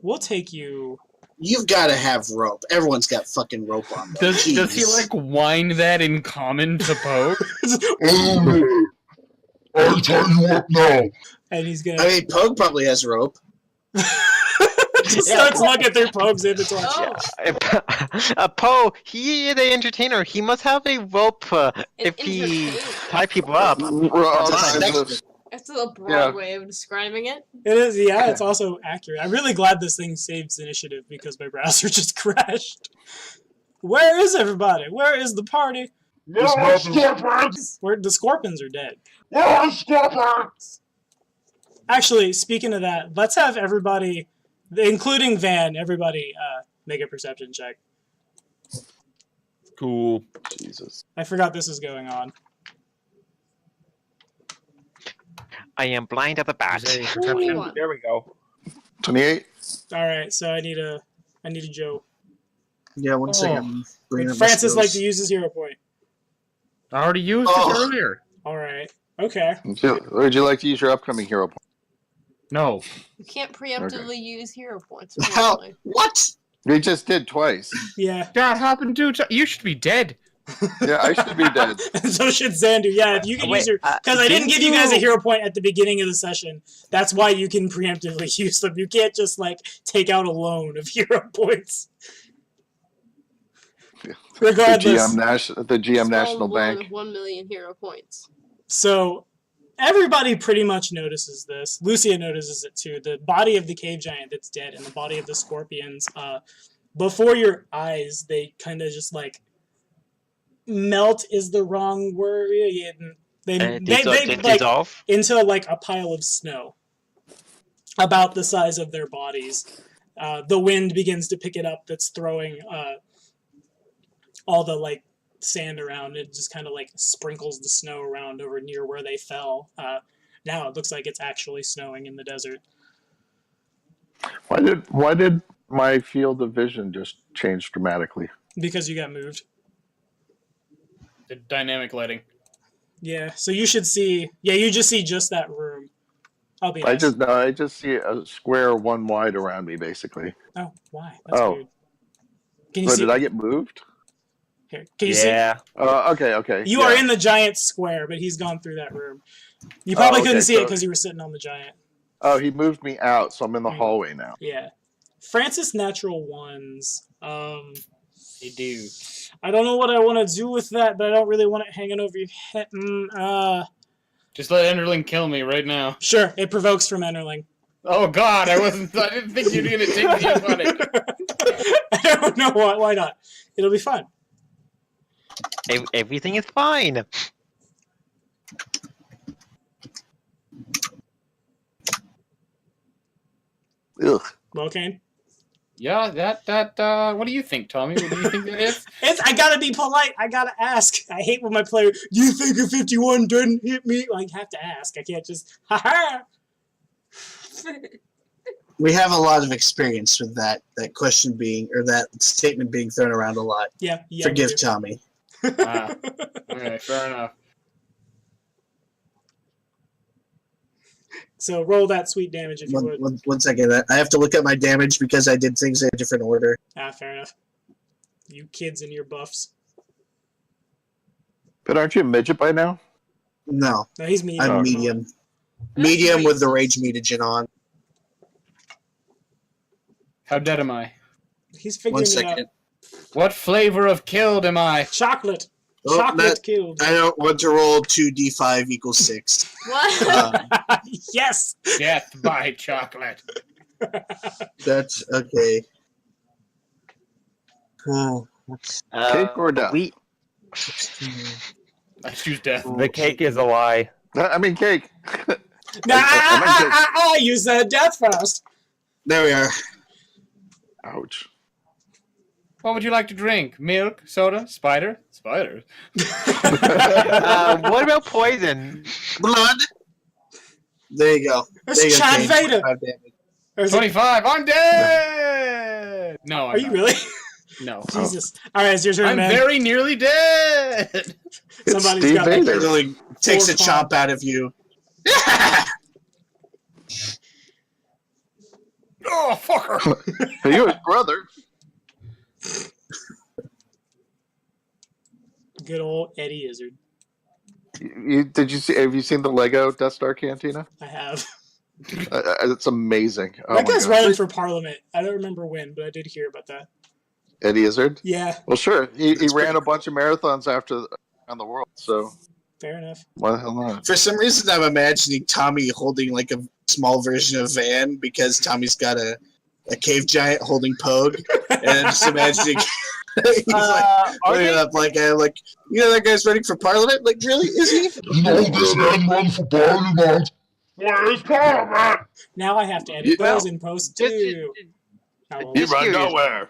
We'll take you... You've got to have rope. Everyone's got fucking rope on them. Does he like whine that in common to Pogue? I'll tie you up now. And he's gonna... I mean, Pogue probably has rope. Just starts looking through Pogue's inventory. Oh. Poe, he is the entertainer. He must have a rope if he tie people up. That's a broad way of describing it. It is, yeah, it's also accurate. I'm really glad this thing saves initiative because my browser just crashed. Where is everybody? Where is the party? Where are Scorpions? The Scorpions are dead. Where are Scorpions? Actually, speaking of that, let's have everybody, including Van, everybody make a perception check. Cool. Jesus. I forgot this is going on. I am blind as a bat. Perception. There we go. 28. Alright, so I need a Joe. Yeah, one second. Would Francis like to use his hero point? I already used it earlier. Alright. Okay. Would you like to use your upcoming hero point? No. You can't preemptively use hero points. How? apparently. What? We just did twice. Yeah. That happened to you should be dead. Yeah, I should be dead. So should Xandu. Yeah, if you can use your... Because I didn't give you guys a hero point at the beginning of the session. That's why you can preemptively use them. You can't just, like, take out a loan of hero points. Regardless. The GM National One Bank. of 1 million hero points. So, everybody pretty much notices this. Lucia notices it too. The body of the cave giant that's dead and the body of the scorpions, before your eyes, they kind of just, like, melt is the wrong word. They dissolve into like a pile of snow about the size of their bodies. The wind begins to pick it up. That's throwing all the like sand around. It just kind of like sprinkles the snow around over near where they fell. Now it looks like it's actually snowing in the desert. Why did My field of vision just changed dramatically. Because you got moved. The dynamic lighting. Yeah, so you should see... Yeah, you just see just that room. I'll be I honest. just see a square one wide around me, basically. Oh, why? That's Oh. weird. Can you So see? did I get moved? Here, can you see? Yeah. Okay. You yeah. are in the giant square, but he's gone through that room. You probably couldn't see it because you were sitting on the giant. Oh, he moved me out, so I'm in the hallway now. Yeah. Francis natural ones. They do. I don't know what I want to do with that, but I don't really want it hanging over your head. Just let Enderling kill me right now. Sure, it provokes from Enderling. Oh God, I didn't think you were gonna take me up on it. I don't know why not. It'll be fun. Everything is fine. Ugh. Well, Kane? Yeah, that. What do you think, Tommy? What do you think that is? I gotta be polite. I gotta ask. I hate when my player, do you think a 51 didn't hit me? Like, I have to ask. I can't just, ha-ha! We have a lot of experience with that question being, or that statement being thrown around a lot. Yeah. Forgive Tommy. Okay, fair enough. So roll that sweet damage if you would. One second. I have to look at my damage because I did things in a different order. Fair enough. You kids and your buffs. But aren't you a midget by now? No, No, he's medium. I'm medium. Medium with the rage mutagen on. How dead am I? He's figuring One it second. out. What flavor of killed am I? Chocolate. Oh, Chocolate killed. I don't want to roll 2d5 equals 6. What? Yes! Death by chocolate. That's okay. Oh, Cake or death? I choose death. The cake is a lie. I mean cake. You said death first. there we are. Ouch. What would you like to drink? Milk, soda, spider? Spiders. What about poison? Blood. There you go. That's There you go, Chad Kane. Vader. 5 damage. Or is it- 25. I'm dead. No, I'm Are you not. really? No. Jesus. All right, it's your turn, I'm man. very nearly dead. It's Somebody's Steve got like, Vader. Literally takes a Four chomp out of you. Oh, fucker. Are you his brother? good old Eddie Izzard. Have you seen the Lego Death Star Cantina? I have. It's amazing. Oh That my guy's God. running for Parliament. I don't remember when, but I did hear about that. Eddie Izzard? Yeah, Well, sure. He That's ran pretty a bunch of marathons around the world, so fair enough. why the hell not? For some reason, I'm imagining Tommy holding like a small version of Van because Tommy's got a cave giant holding Pogue, and I'm just imagining he's looking up like you know that guy's running for Parliament. Like, really? Is he? You know this man run for Parliament. Where's Parliament? Now I have to edit Well, those in post too. Oh, well. He run run curious. nowhere.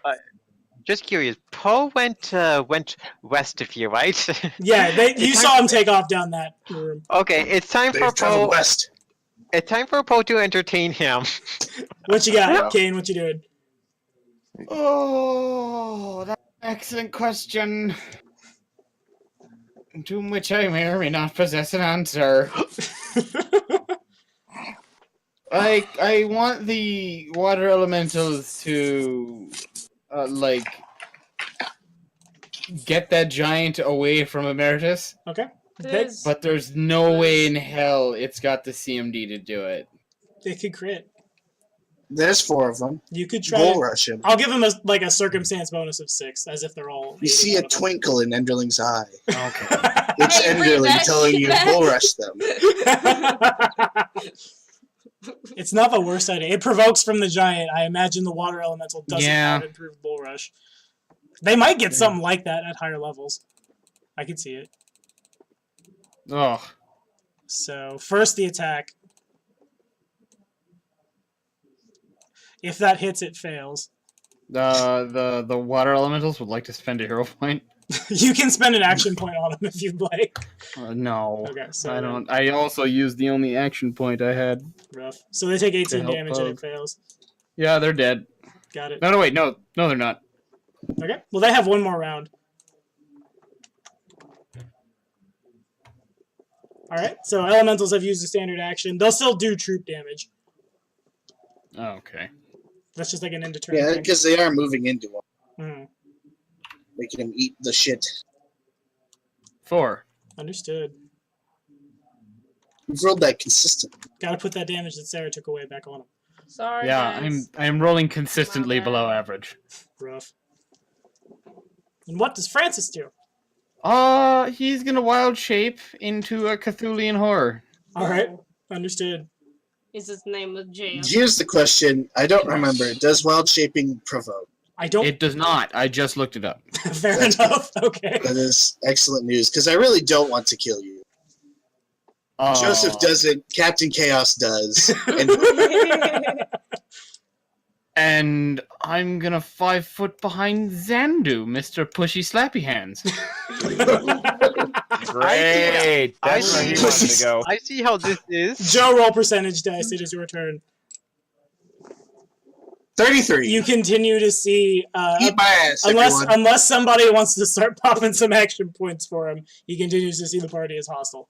Just curious. Poe went west of you, right? Yeah, you saw him take off down that room. Okay, it's time They've for traveled Poe. west. It's time for Poe to entertain him. What you got, Yeah. Kane? What you doing? Oh, that's an excellent question. To which I may or may not possess an answer. I want the water elementals to, get that giant away from Emeritus, Okay. There's- but there's no way in hell it's got the CMD to do it. They could crit. There's 4 of them. You could try. Bull rush him. I'll give them a circumstance bonus of 6, as if they're all. You see a twinkle in Enderling's eye. Okay. It's Hey, bring Enderling that telling shit you back. bull rush them. It's not the worst idea. It provokes from the giant. I imagine the water elemental doesn't Yeah. have improved bull rush. They might get something like that at higher levels. I could see it. Oh, So first the attack. If that hits, it fails. the water elementals would like to spend a hero point. You can spend an action point on them if you'd like. No, Okay, so I don't. I also used the only action point I had. rough. So they take 18 help damage and it Pogue. fails. Yeah, they're dead. Got it. No, wait, no, they're not. Okay. Well, they have one more round. All right. So elementals have used a standard action. They'll still do troop damage. Oh, okay. That's just like an indeterminate. Yeah, thing. because they are moving into him, Mhm. making him eat the shit. 4. Understood. We've rolled that consistent. Got to put that damage that Sarah took away back on him. Sorry, Yeah, guys. I'm rolling consistently My bad. below average. Rough. And what does Francis do? He's gonna wild shape into a Cthulian horror. All right. Oh. Understood. Is his name with J? Here's the question. I don't remember. Does wild shaping provoke? I don't. It does not. I just looked it up. Fair enough. Okay. That is excellent news, because I really don't want to kill you. Joseph doesn't. Kaptein Kaos does. And And I'm gonna 5 foot behind Zandu, Mr. Pushy Slappy Hands. Great. That's where he wanted to go. I see how this is. Joe, roll percentage dice. It is your turn. 33. You continue to see, Eat my ass, everyone. unless somebody wants to start popping some action points for him, he continues to see the party as hostile.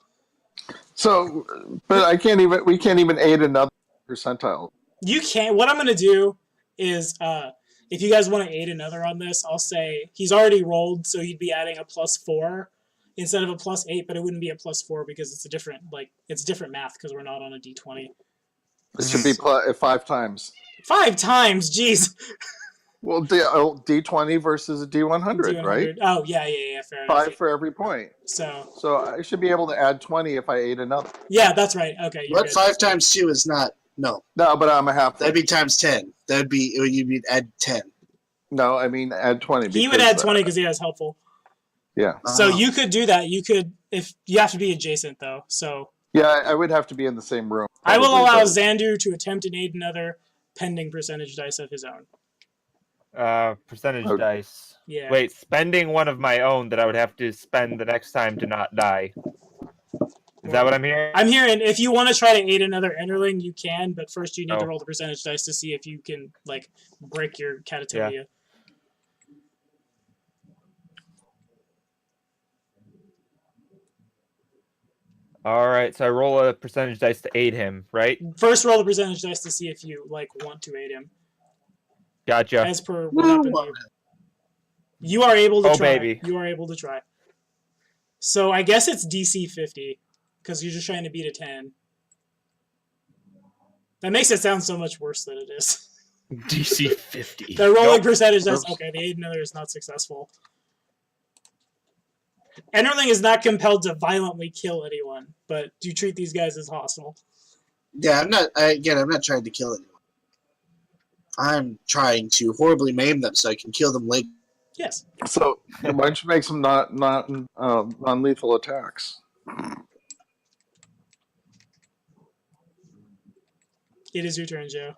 So, but I can't even. We can't even aid another percentile. You can't. What I'm going to do is, if you guys want to aid another on this, I'll say he's already rolled, so he'd be adding a +4 instead of a +8, but it wouldn't be a +4 because it's a different, it's different math because we're not on a D20. It should be 5 times. 5 times, jeez. Well, D20 versus a D100, right? Oh, yeah, fair enough. 5 for every point. So I should be able to add 20 if I aid another. yeah, that's right. Okay, you're What good. 5 times 2 is not? No. No, but I'm a half. That'd be times 10. That'd be, you'd be add 10. No, I mean add 20. He would add 20 because he has helpful. Yeah. So you could do that. You could, if you have to be adjacent though. So Yeah, I would have to be in the same room. I will probably, allow but- Xandu to attempt and aid another pending percentage dice of his own. Percentage Okay. dice. Yeah. Wait, spending one of my own that I would have to spend the next time to not die. Is that what I'm hearing? I'm hearing if you want to try to aid another Enderling, you can, but first you need to Oh. roll the percentage dice to see if you can break your catatonia. All right, so I roll a percentage dice to aid him, right? First roll the percentage dice to see if you want to aid him. Gotcha. As per what happened to you. You are able to Oh, try. baby. You are able to try. So I guess it's DC 50 because you're just trying to beat a 10. That makes it sound so much worse than it is. DC 50. The rolling Nope. percentage dice. Oops. Okay, the aid another is not successful. Enderling is not compelled to violently kill anyone, but do treat these guys as hostile. Yeah, I'm not trying to kill anyone. I'm trying to horribly maim them so I can kill them later. Yes. So why don't you make some non-lethal attacks? It is your turn, Joe.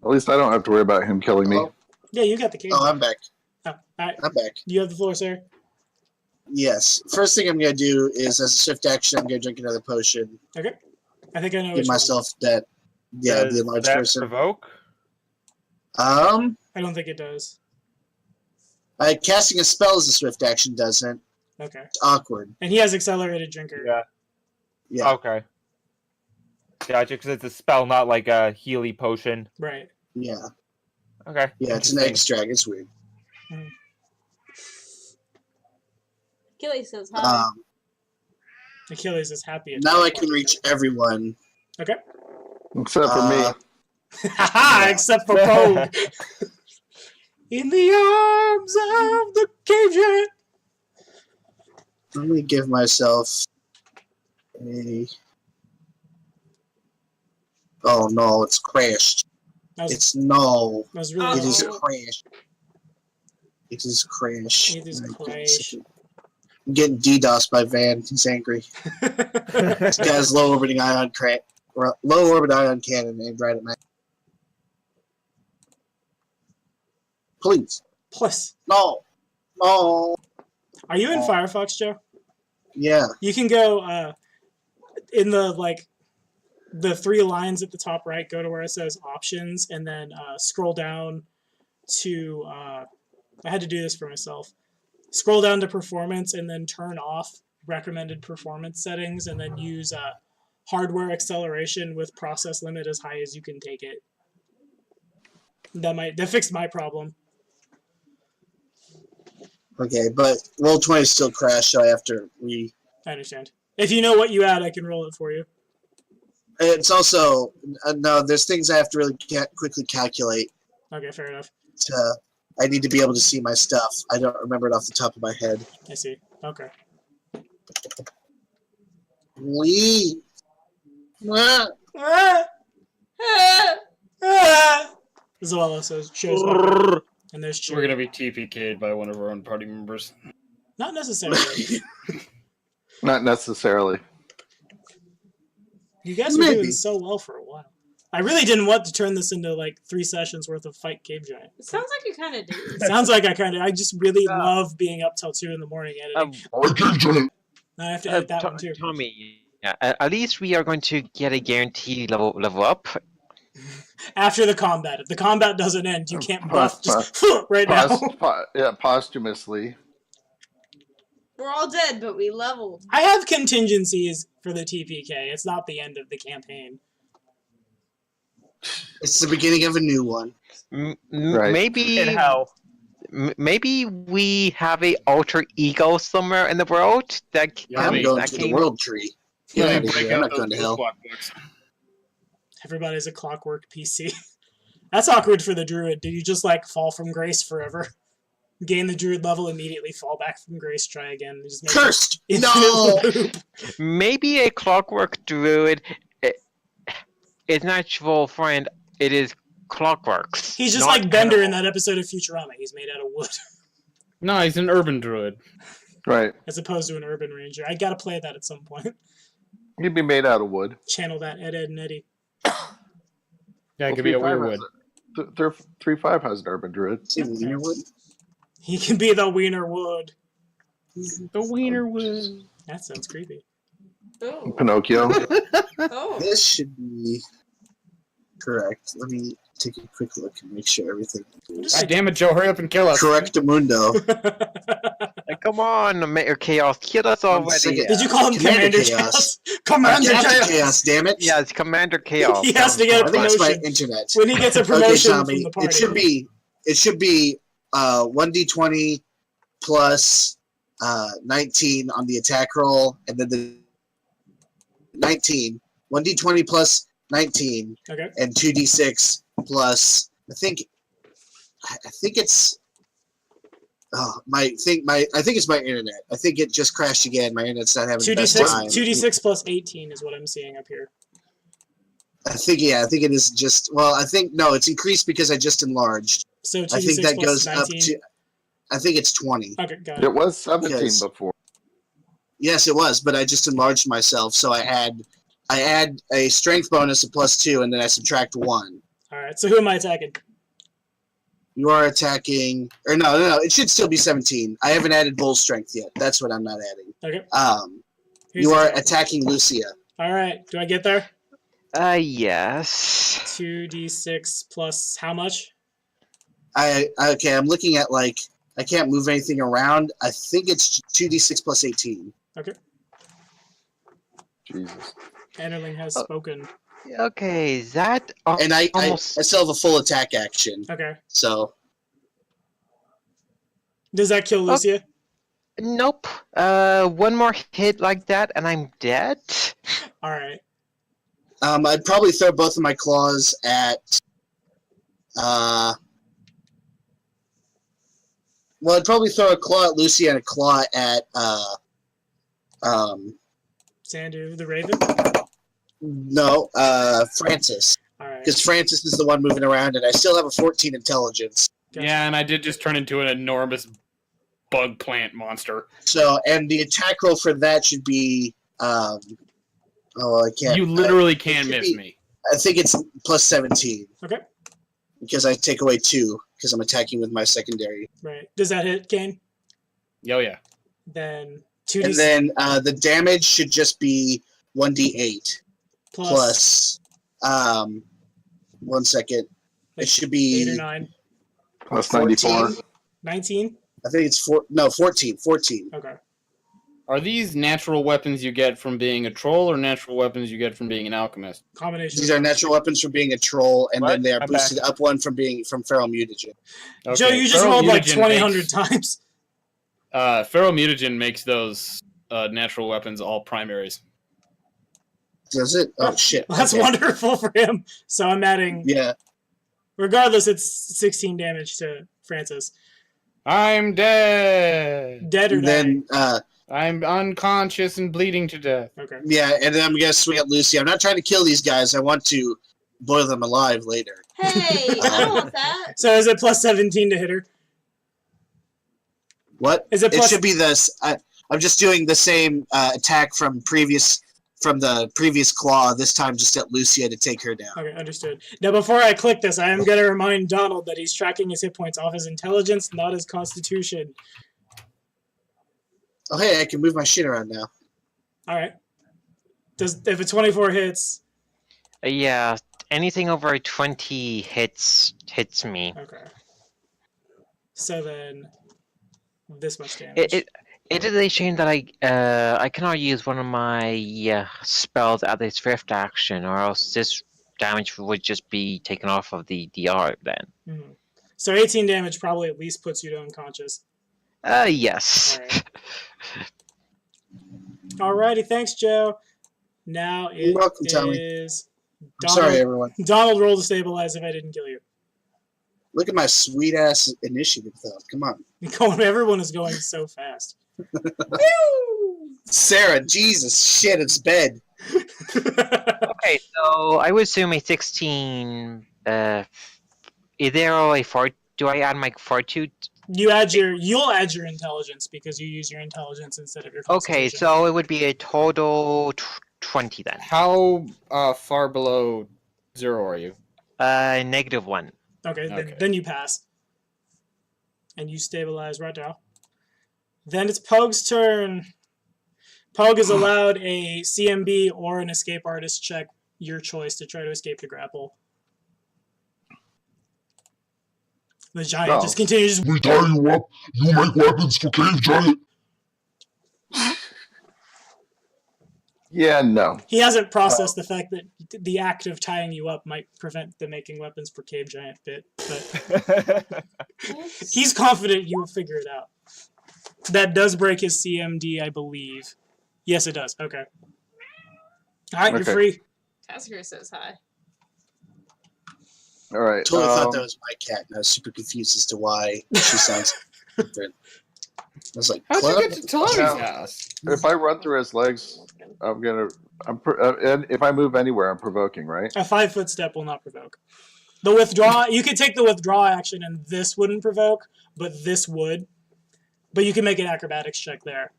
At least I don't have to worry about him killing me. Oh, Yeah, you got the case. oh, I'm back. Oh, all right. I'm back. You have the floor, sir. Yes. First thing I'm going to do is, as a swift action, I'm going to drink another potion. Okay. I think I know Give which myself that. Yeah, Does the enlarged that person. provoke? one. I don't think it does. Casting a spell as a swift action doesn't. Okay. It's awkward. And he has accelerated drinker. Yeah. Yeah. Okay. Gotcha, because it's a spell, not like a Healy potion. Right. Yeah. Okay. Yeah, it's an interesting. extract. It's weird. Achilles says hi. Achilles is happy. at Now that I can point. reach everyone. Okay. Except for me. Haha, except for Pogue. In the arms of the cave giant. Let me give myself a. Oh no, it's crashed. That was, It's no. that was really It is Oh. crashed. It is crashed. It is I'm crash. getting DDoSed by Van. He's angry. This guy's low orbiting ion low orbit ion cannon aimed right at me. Please. Plus, No. No. are you in Oh. Firefox, Joe? Yeah. You can go in the the 3 lines at the top right, go to where it says options, and then scroll down to, I had to do this for myself. Scroll down to performance and then turn off recommended performance settings, and then use hardware acceleration with process limit as high as you can take it. That fixed my problem. Okay, but Roll20 still crashed, so I have to I understand. If you know what you add, I can roll it for you. It's also no. There's things I have to really quickly calculate. Okay, fair enough. I need to be able to see my stuff. I don't remember it off the top of my head. I see. Okay. Zoella shows up, and there's We're gonna be TPK'd by one of our own party members. Not necessarily. Not necessarily. You guys were doing so well for a while. I really didn't want to turn this into like 3 sessions worth of Fight Cave Giant. It sounds like you kind of do. It sounds like I just really love being up till 2 in the morning editing. I have to edit that one too. Tommy, yeah, at least we are going to get a guaranteed level up. After the combat. If the combat doesn't end, you can't buff just right now. Posthumously. We're all dead, but we leveled. I have contingencies for the TPK. It's not the end of the campaign. It's the beginning of a new one. Right. Maybe we have a alter ego somewhere in the world that I'm going to the world tree. Get out of here. I'm not going to hell. Everybody's a clockwork PC. That's awkward for the druid. Did you just like fall from grace forever? Gain the druid level, immediately fall back from grace, try again. Just make Cursed! No! Maybe a clockwork druid is not actual friend. It is clockworks. He's just like Bender in that episode of Futurama. He's made out of wood. No, he's an urban druid. Right. As opposed to an urban ranger. I gotta play that at some point. He'd be made out of wood. Channel that Ed, and Eddie. Yeah, it could be a weird wood. 3-5 has an urban druid. He can be the Wiener Wood. The Wiener Wood. That sounds creepy. Oh. Pinocchio. Oh. This should be correct. Let me take a quick look and make sure everything is God damn it, Joe, hurry up and kill us. correctamundo. Come on, Mayor Chaos, kill us already. Did you call him Commander Chaos? Commander Captain Chaos! Chaos, damn it. Yeah, it's Commander Chaos. He has to get a I think it's my promotion. internet. When he gets a promotion Tommy, from the party. it should be 1d20 plus 19 on the attack roll, and then the 19. 1d20 plus 19, Okay. and 2d6 plus. I think it's. Oh, I think it's my internet. I think it just crashed again. My internet's not having the best time. 2d6 plus 18 is what I'm seeing up here. I think it is just. Well, I think no, it's increased because I just enlarged. So 2d6 I think that plus goes 19. up to. I think it's 20. Okay, got it. It was 17 Yes. before. Yes, it was, but I just enlarged myself, so I add a strength bonus of +2, and then I subtract 1. Alright, so who am I attacking? You are attacking, or no, it should still be 17. I haven't added bull strength yet. That's what I'm not adding. Okay. Who's You are attacking? attacking Lucia. Alright, do I get there? Yes. 2d6 plus how much? Okay, I'm looking at I can't move anything around. I think it's 2d6 plus 18. Okay. Jesus. Enderling has spoken. Okay, that And I almost. still have a full attack action. Okay. So Does that kill Lucia? Nope. One more hit like that, and I'm dead. Alright. I'd probably throw both of my claws at. Well, I'd probably throw a claw at Lucy and a claw at Sandu the Raven? Francis, Alright. because Francis is the one moving around, and I still have a 14 intelligence. Gotcha. Yeah, and I did just turn into an enormous bug plant monster. So, and the attack roll for that should be. I can't. You literally can should miss be- me. I think it's plus 17 Okay. because I take away 2 because I'm attacking with my secondary. Right. Does that hit, Kane? Oh, yeah. Then And 2d6. then the damage should just be 1d8. plus 1 second. like It should be 8 or 9. Plus 14. 94. 19? I think it's 14. 14. Okay. Are these natural weapons you get from being a troll, or natural weapons you get from being an alchemist? Combination. These are natural weapons from being a troll, and then What? they are I'm boosted up one from feral mutagen. Okay. Joe, you just Feral rolled like mutagen 2,000 makes- times. Feral mutagen makes those natural weapons all primaries. Does it? Oh shit! That's Okay. wonderful for him. So I'm adding. Yeah. Regardless, it's 16 damage to Francis. I'm dead. Dead or And dying. then I'm unconscious and bleeding to death. Okay. yeah, and then I'm gonna swing at Lucy. I'm not trying to kill these guys. I want to boil them alive later. Hey, I don't want that. So is it plus 17 to hit her? What? Is it It plus? should be this. I'm just doing the same attack from the previous claw. This time, just at Lucia to take her down. Okay, understood. Now, before I click this, I am going to remind Donald that he's tracking his hit points off his intelligence, not his constitution. Oh hey, I can move my shit around now. All right. If it's 24 hits? Yeah, anything over 20 hits me. Okay. So then, this much damage. It is a shame that I cannot use one of my spells at this thrift action, or else this damage would just be taken off of the art then. Mhm. So 18 damage probably at least puts you to unconscious. Yes. Alrighty, thanks, Joe. Now it You're welcome, Tommy. is I'm Donald. sorry, everyone. Donald, roll to stabilize if I didn't kill you. Look at my sweet ass initiative, though. Come on, Everyone is going so fast. Sarah. Jesus, shit, it's bed. Okay, so I would assume a 16. Is there a fort? Do I add my fortitude? You'll add your intelligence because you use your intelligence instead of your Okay, constitution. so it would be a total 20 then. How far below 0 are you? -1. Okay, then you pass. And you stabilize right now. Then it's Pogue's turn. Pogue is allowed a CMB or an escape artist check, your choice, to try to escape the grapple. The giant just continues. We tie you up. You make weapons for Cave Giant. Yeah, no. He hasn't processed the fact that the act of tying you up might prevent the making weapons for Cave Giant bit, but he's confident you will figure it out. That does break his CMD, I believe. Yes, it does. Okay. All right, Okay. you're free. Tasker says hi. All right. Totally thought that was my cat, and I was super confused as to why she sounds different. I was like, How'd "Club?" you get to Tommy's Yeah. house? If I run through his legs, and if I move anywhere, I'm provoking, right? A 5-foot step will not provoke. The withdraw, you could take the withdraw action, and this wouldn't provoke, but this would. But you can make an acrobatics check there.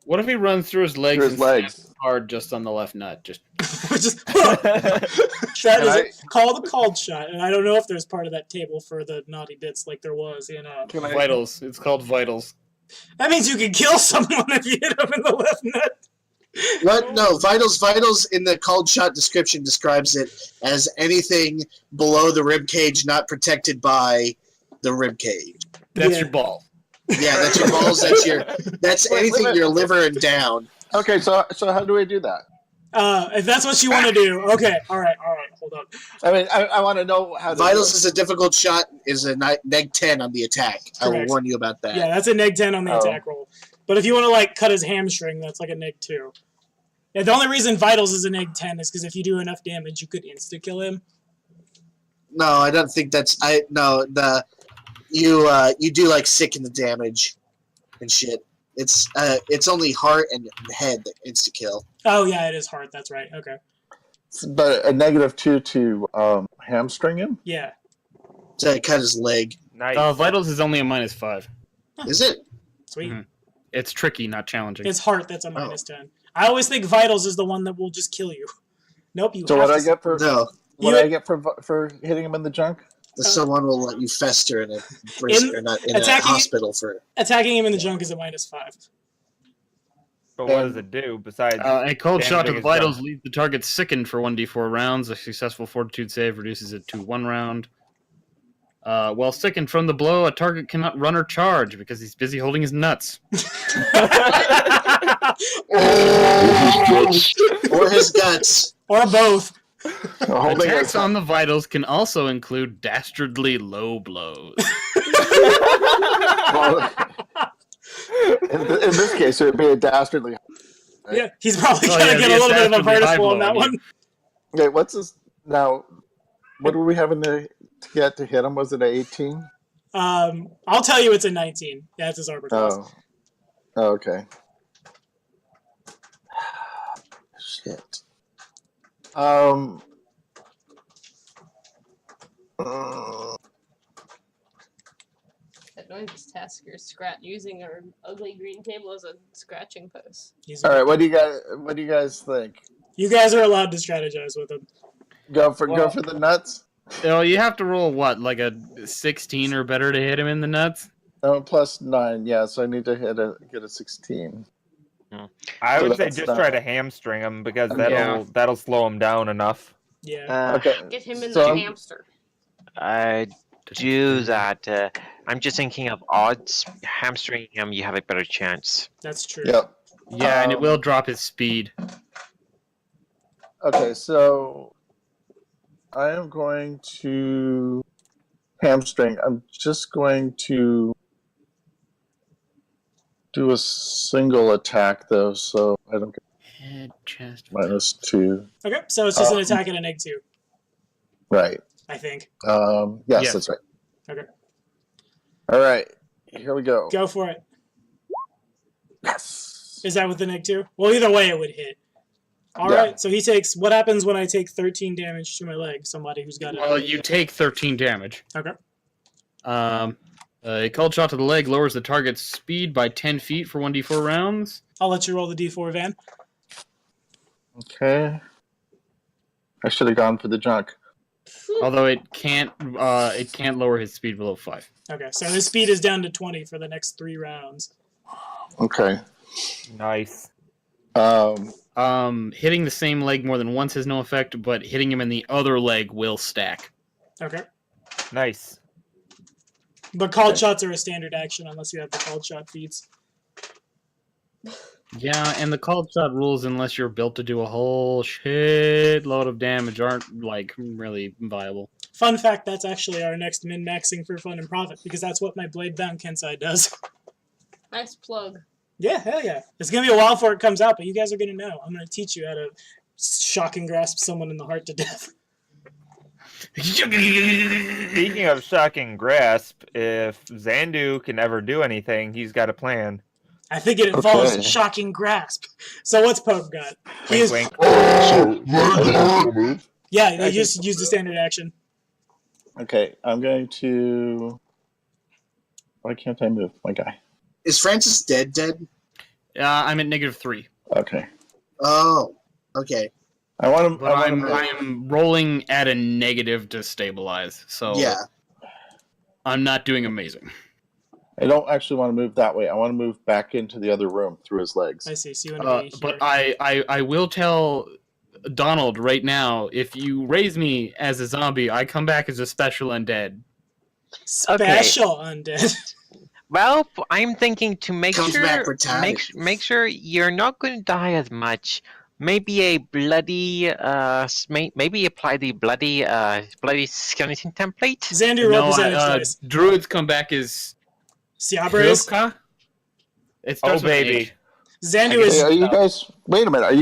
What if he runs through his legs Through his and snaps legs. hard just on the left nut? Just Just, that is I- called a called shot, and I don't know if there's part of that table for the naughty bits like there was in Can I? vitals. It's called vitals. That means you can kill someone if you hit them in the left nut. What? No, vitals in the called shot description describes it as anything below the rib cage not protected by the rib cage. That's Yeah. your ball. Yeah, that's your balls. That's Wait, anything wait. your liver and down. Okay, so how do I do that? If that's what you want to do, okay. All right. Hold on. I mean, I want to know how to. Vitals do is a difficult shot. Is a neg 10 on the attack. I will Correct. warn you about that. Yeah, that's a neg 10 on the Oh. attack roll. But if you want to like cut his hamstring, that's like a neg 2. Yeah, the only reason vitals is a neg 10 is because if you do enough damage, you could insta kill him. No, I don't think that's. You do like sicken the damage and shit. It's only heart and head that insta kill. Oh yeah, it is hard. That's right. Okay. But a -2 to hamstring him. Yeah. To cut his leg. Nice. Vitals is only a -5. Is it? Sweet. Mhm. It's tricky, not challenging. It's heart that's a -10. I always think vitals is the one that will just kill you. Nope, you So have what to I get for No. what You- I get for hitting him in the junk? Someone will let you fester in a In or not in a attacking- hospital for. attacking him in the junk is a -5. But what does it do besides? A cold shot to damaging the his vitals junk? leaves the target sickened for 1d4 rounds. A successful fortitude save reduces it to 1 round. While sickened from the blow, a target cannot run or charge because he's busy holding his nuts. Or his guts. Or both. Holding Attacks his- on the vitals can also include dastardly low blows. Well, in this case, it would be a dastardly. Yeah, he's probably Oh, gonna yeah, get be a a little bit of a dastardly high participle on blow that on you. one. Okay, what's this now? What were we having to get to hit him? Was it an 18? I'll tell you it's a 19. Yeah, it's his armor class. Oh, okay. Shit. Annoying this tasker using our ugly green table as a scratching post. All right. What do you guys think? You guys are allowed to strategize with him. Go for the nuts. Oh, you have to roll what, like a 16 or better to hit him in the nuts? Oh, +9. Yeah, so I need to get a 16. I would say that's just not- try to hamstring him because Yeah. that'll slow him down enough. Yeah. Okay. Get him in so the hamster. Do that. I'm just thinking of odds. Hamstring him, you have a better chance. That's true. Yep. Yeah, and it will drop his speed. Okay, so I am going to hamstring. I'm just going to do a single attack though, so I don't get Head, chest. -2. Okay, so it's just an attack at an egg 2, Right. I think. Yes, Yes. that's right. Okay. All right, here we go. Go for it. Yes. Is that with an egg 2? Well, either way it would hit. All right. Yeah. So he takes... What happens when I take 13 damage to my leg? Somebody who's got it. Well, you take 13 damage. Okay. A cold shot to the leg lowers the target's speed by 10 feet for 1d4 rounds. I'll let you roll the d4, Van. Okay. I should have gone for the junk. Although it can't lower his speed below 5. Okay, so his speed is down to 20 for the next 3 rounds. Okay. Nice. Hitting the same leg more than once has no effect, but hitting him in the other leg will stack. Okay. Nice. But called shots are a standard action unless you have the called shot feats. Yeah, and the called shot rules, unless you're built to do a whole shitload of damage, aren't like really viable. Fun fact, that's actually our next min-maxing for fun and profit, because that's what my Blade-bound Kensai does. Nice plug. Yeah, hell yeah. It's going to be a while before it comes out, but you guys are going to know. I'm going to teach you how to shock and grasp someone in the heart to death. Speaking of shocking grasp, if Zandu can ever do anything, he's got a plan. I think it involves Okay. shocking grasp. So what's Pope got? He Wink, is, wink. So, let go. Move. yeah, they just use the standard action. Okay, I'm going to. Why can't I move, my guy? Is Francis dead? I'm at -3. Okay. Oh, okay. I want to. But I'm rolling at a negative to stabilize, so Yeah. I'm not doing amazing. I don't actually want to move that way. I want to move back into the other room through his legs. I see. So you want to be But here. I will tell Donald right now, if you raise me as a zombie, I come back as a special undead. Special undead. Well, I'm thinking to make Comes sure back retarded. make sure you're not going to die as much. Maybe a bloody maybe apply the bloody skeleton template. Xander, roll percentage dice. Druids come back as Siabres. Hilka. It Oh, starts with an baby. H. Xander Hey, is... are you guys? Wait a minute. Are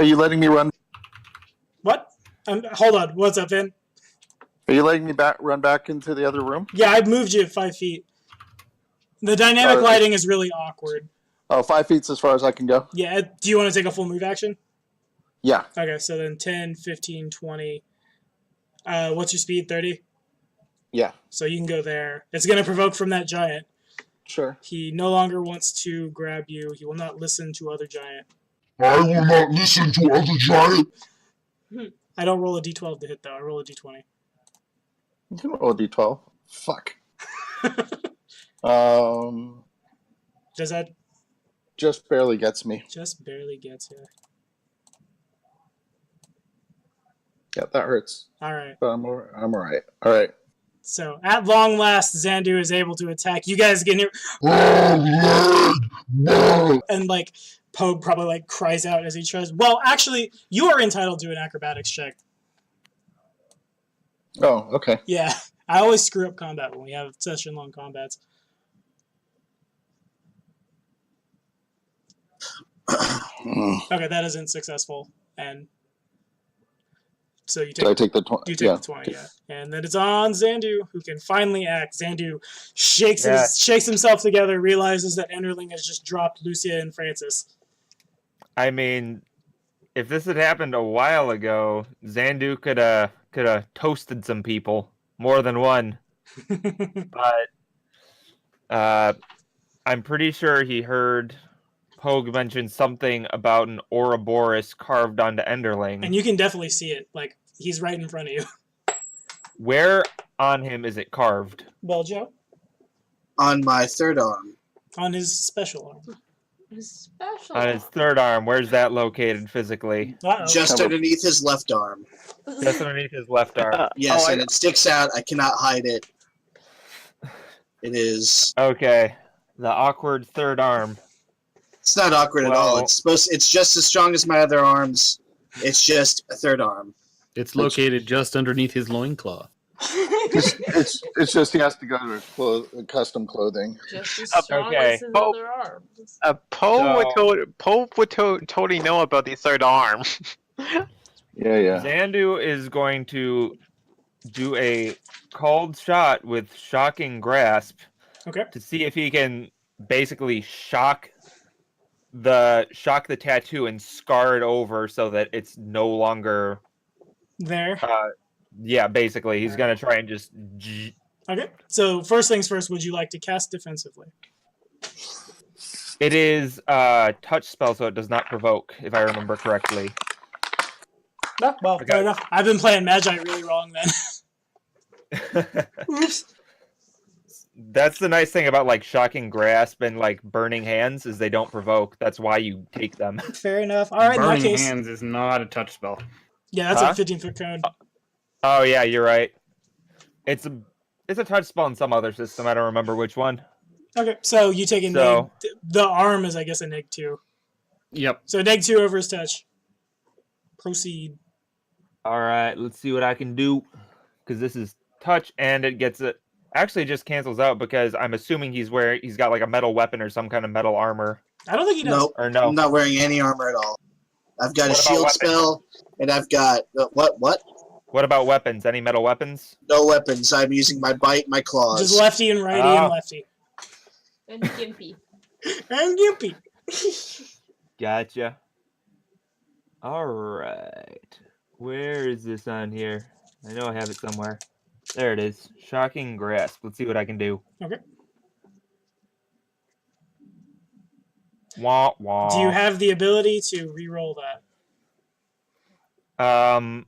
you letting me run? What? Hold on. What's up, Vin? Are you letting me run back into the other room? Yeah, I moved you 5 feet. The dynamic Alright. lighting is really awkward. Oh, 5 feet's as far as I can go. Yeah, do you want to take a full move action? Yeah. Okay, so then 10, 15, 20. What's your speed? 30? Yeah. So you can go there. It's going to provoke from that giant. Sure. He no longer wants to grab you. He will not listen to other giant. I will not listen to other giant. I don't roll a d12 to hit, though. I roll a d20. You can roll a d12. Fuck. Does that... just barely gets me. Just barely gets you. Yeah, that hurts. All right. But I'm alright. All right. So at long last, Xandu is able to attack. You guys can hear, and like Pogue probably like cries out as he tries. Well, actually, you are entitled to an acrobatics check. Oh, okay. Yeah, I always screw up combat when we have session long combats. Okay, that isn't successful, and so you Did I take take the 20? you take the 20, yeah. And then it's on Xandu, who can finally act. Xandu shakes himself together, realizes that Enderling has just dropped Lucia and Francis. I mean, if this had happened a while ago, Xandu could have toasted some people, more than one. But I'm pretty sure he heard Pogue mention something about an Ouroboros carved onto Enderling. And you can definitely see it. Like, he's right in front of you. Where on him is it carved? Well, Joe? On my third arm. On his special arm. His special. On his third arm. Where's that located physically? Uh-oh. Just underneath his left arm. Just underneath his left arm. Yes, and it sticks out. I cannot hide it. It is. Okay. The awkward third arm. It's not awkward at all. It's just as strong as my other arms. It's just a third arm. It's located just underneath his loincloth. It's just he has to go to custom clothing. Just as strong as his other arms. Poe would totally know about the third arm. Yeah. Xandu is going to do a called shot with shocking grasp. Okay. To see if he can basically shock the tattoo and scar it over so that it's no longer there. Yeah, basically he's gonna try and just. Okay. So first things first, would you like to cast defensively? It is a touch spell, so it does not provoke, if I remember correctly. No, well, Okay. fair enough. I've been playing Magi really wrong then. Oops. That's the nice thing about like shocking grasp and like burning hands is they don't provoke. That's why you take them. Fair enough. All right, Burning in that case. hands is not a touch spell. Yeah, that's a 15-foot cone. Oh yeah, you're right. It's a touch spell in some other system. I don't remember which one. Okay, so you take a So- neg. The arm is, I guess, a -2. Yep. So -2 over his touch. Proceed. All right, let's see what I can do. Because this is touch, and it gets it. Actually, it just cancels out because I'm assuming he's got like a metal weapon or some kind of metal armor. I don't think he does. Nope. Or no? I'm not wearing any armor at all. I've got What a about shield weapons? spell, and I've got what? What about weapons? Any metal weapons? No weapons. I'm using my bite, my claws. Just lefty and righty and lefty. And Gimpy. And Gimpy. Gotcha. All right. Where is this on here? I know I have it somewhere. There it is. Shocking grasp. Let's see what I can do. Okay. Wah wah. Do you have the ability to re-roll that?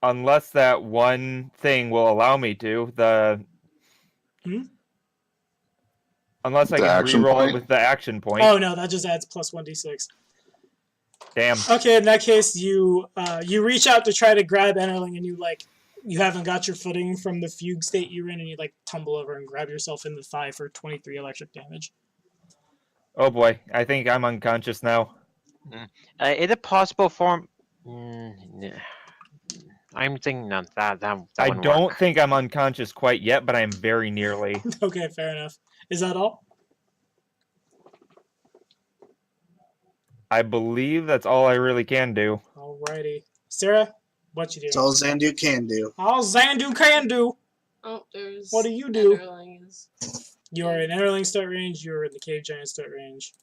Unless that one thing will allow me to. Unless I The can action re-roll point? it with the action point. Oh no, that just adds plus 1d6. Damn. Okay, in that case, you reach out to try to grab Enderling, and you haven't got your footing from the fugue state you're in, and you like tumble over and grab yourself in the thigh for 23 electric damage. Oh boy, I think I'm unconscious now. Is it possible for? I'm thinking that I wouldn't don't work. think I'm unconscious quite yet, but I am very nearly. Okay, fair enough. Is that all? I believe that's all I really can do. Alrighty. Sarah, what you That's doing? all Xandu can do. All Xandu can do. Oh, there's. What do you do? Enderlings. You are in Enderling start range, you're in the Cave Giant start range.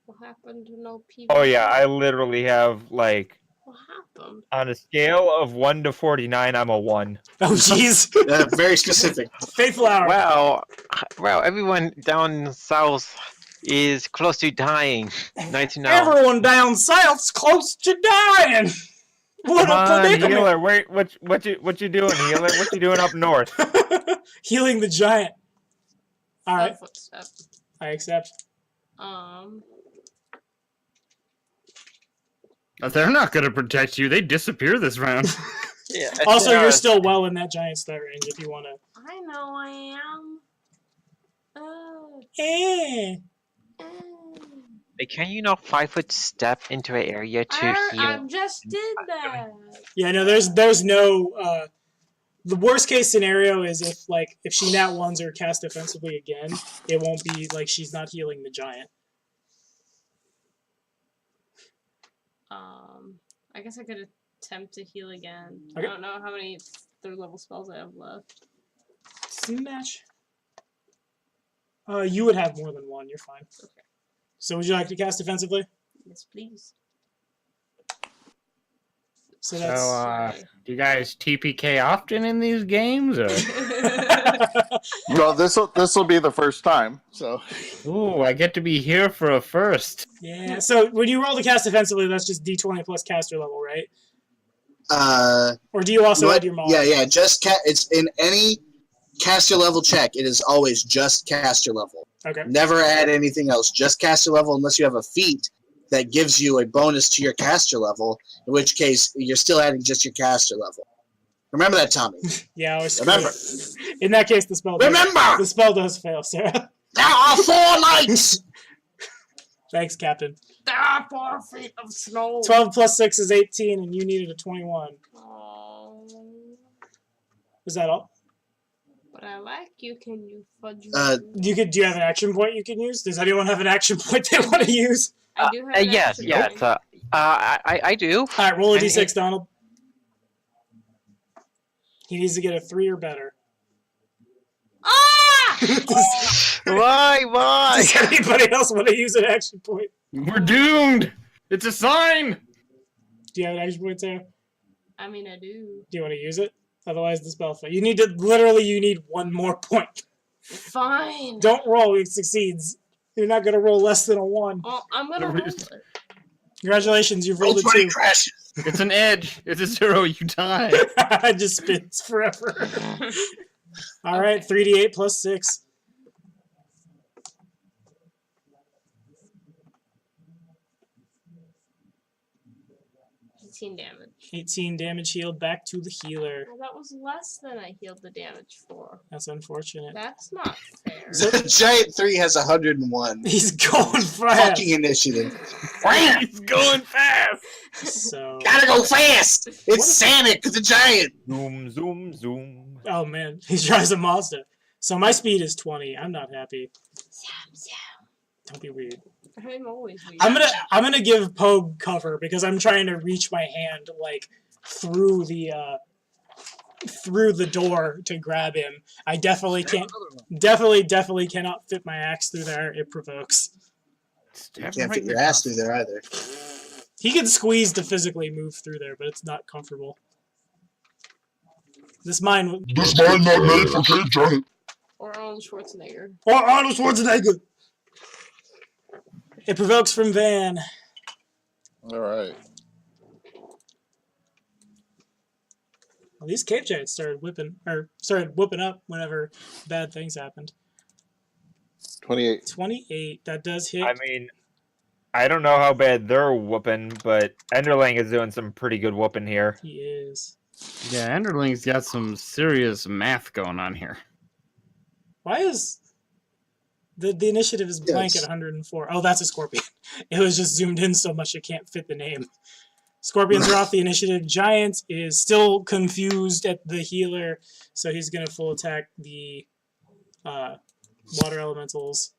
What happened to no PvP? Oh yeah, I literally have like What happened? on a scale of 1 to 49, I'm a 1. Oh jeez. Very specific. Faithful hour. Well, everyone down south is close to dying. 99. Everyone down south's close to dying. What Come a on, predicament. healer. Wait, what you doing, healer? What you doing up north? Healing the giant. Alright, Footstep. I accept. They're not going to protect you. They disappear this round. Yeah, Also, Sarah- you're still well in that giant threat range if you want to. I know I am. Oh. Eh. Can you not 5-foot step into an area to heal? I just did that. Yeah, no, there's no. The worst case scenario is if she nat ones or cast defensively again, it won't be like she's not healing the giant. I guess I could attempt to heal again. Okay. I don't know how many 3rd level spells I have left. Smash. You would have more than one. You're fine. Okay. So would you like to cast defensively? Yes, please. So that's. So, do you guys TPK often in these games? Or? Well, this will be the first time. So Ooh, I get to be here for a first. Yeah. So when you roll to cast defensively, that's just D20 plus caster level, right? Or do you also add your mod? Yeah. Just it's in any caster level check. It is always just caster level. Okay. Never add anything else. Just caster level, unless you have a feat that gives you a bonus to your caster level. In which case, you're still adding just your caster level. Remember that, Tommy. Yeah, I was Remember. In that case, the spell. Remember. The spell does fail, Sarah. There are 4 lights. Thanks, Captain. There are 4 feet of snow. 12 plus 6 is 18, and you needed a 21. Oh. Is that all? But I like you. Can you fudge me? Do you have an action point you can use? Does anyone have an action point they want to use? I do have an yes, action yes. point. I do. All right, roll a And d6, Donald. He needs to get a 3 or better. Ah! Why? Does anybody else want to use an action point? We're doomed. It's a sign. Do you have an action point, Sarah? I mean, I do. Do you want to use it? Otherwise, the spell fails. You need 1 more point. Fine. Don't roll, it succeeds. You're not going to roll less than a 1. Well, I'm gonna roll it. Congratulations, you've Roll rolled a 20 2. crashes. It's an edge. It's a 0. You die. It just spins forever. All right, 3d8 plus 6. 18 damage. 18 damage healed back to the healer. Well, that was less than I healed the damage for. That's unfortunate. That's not fair. So- The Giant 3 has 101. He's going fast. Fucking initiative. He's going fast. So, Gotta go fast! It's Sanic the Giant! Zoom, zoom, zoom. oh man, he drives a Mazda. So my speed is 20. I'm not happy. Don't be weird. I'm always weird. I'm gonna give Pogue cover because I'm trying to reach my hand like through the door to grab him. I definitely can't. Definitely cannot fit my axe through there. It provokes. You can't fit your ass through there either. He can squeeze to physically move through there, but it's not comfortable. This mine. This mine not made for cave giant. Or Arnold Schwarzenegger. Or Arnold Schwarzenegger. It provokes from Van. All right. Well, these cave giants started whooping up whenever bad things happened. 28. 28. That does hit. I mean, I don't know how bad they're whooping, but Enderling is doing some pretty good whooping here. He is. Yeah, Enderling's got some serious math going on here. Why is the initiative is blank Yes. at 104? Oh, that's a scorpion. It was just zoomed in so much it can't fit the name. Scorpions are off the initiative. Giant is still confused at the healer, so he's gonna full attack the water elementals.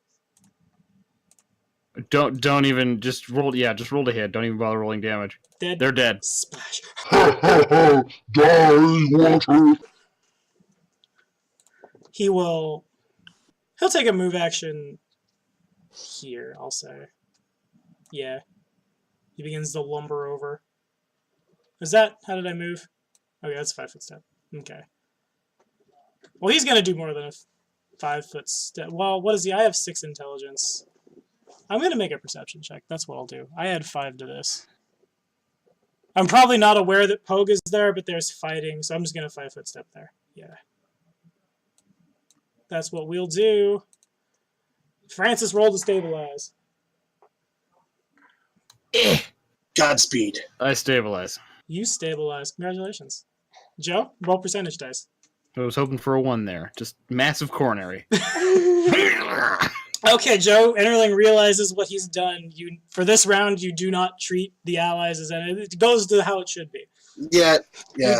Don't even just roll. Yeah, just roll to hit. Don't even bother rolling damage. Dead. They're dead. Splash. Ha ha ha! Die, water! He'll take a move action here, I'll say. Yeah. He begins to lumber over. How did I move? Okay, that's a 5-foot step. Okay. Well, he's gonna do more than a 5-foot step. Well, what is he? I have 6 intelligence. I'm gonna make a perception check. That's what I'll do. I add 5 to this. I'm probably not aware that Pogue is there, but there's fighting, so I'm just gonna 5-foot step there. Yeah. That's what we'll do. Francis rolled to stabilize. God Godspeed. I stabilize. You stabilize. Congratulations. Joe, roll percentage dice. I was hoping for a 1 there. Just massive coronary. Okay, Joe, Enterling realizes what he's done. For this round, you do not treat the allies as enemies. It goes to how it should be. Yeah.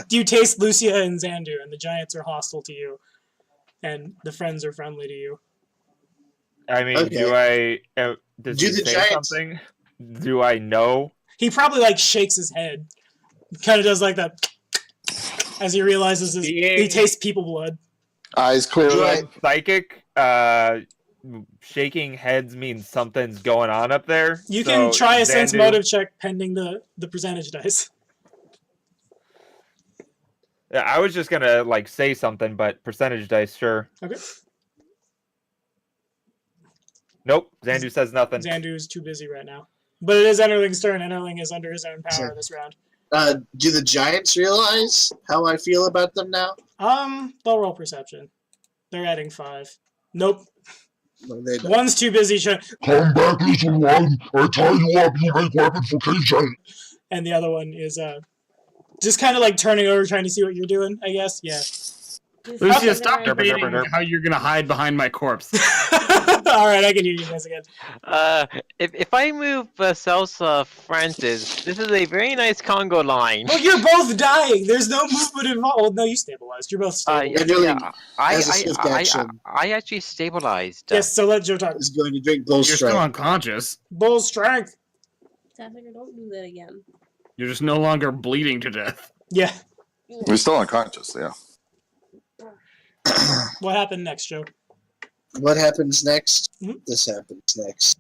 You taste Lucia and Xandu, and the giants are hostile to you, and the friends are friendly to you. I mean, Okay. does Do he the say giants- something? Do I know? He probably like shakes his head, kind of does like that as he realizes he tastes people blood. Eyes clear. Doing psychic, shaking heads means something's going on up there. You so can try a sense Xandu- motive check pending the percentage dice. Yeah, I was just gonna like say something, but percentage dice, sure. Okay. Nope, Xandu says nothing. Xandu's too busy right now. But it is Enterling's turn. Enterling is under his own power this round. Do the giants realize how I feel about them now? They'll roll perception. They're adding 5. Nope. No, they don't. One's too busy Come back, little one. I tie you up. You make weapon for cave giant. and the other one is just kind of like turning over, trying to see what you're doing, I guess. Yeah. Lucia, stop Derp, debating derp, derp. how you're gonna hide behind my corpse. All right, I can hear you guys again. If I move Salsa Francis, this is a very nice Congo line. Well, you're both dying. There's no movement involved. Well, no, you stabilized. You're both stabilized. Enderling I has a swift action. actually stabilized. Yes, so let Joe talk. is going to drink bull You're still strength. unconscious. Bull strength. Pathfinder, don't do that again. You're just no longer bleeding to death. Yeah. We're still unconscious, yeah. What happened next, Joe? What happens next? Mhm. This happens next.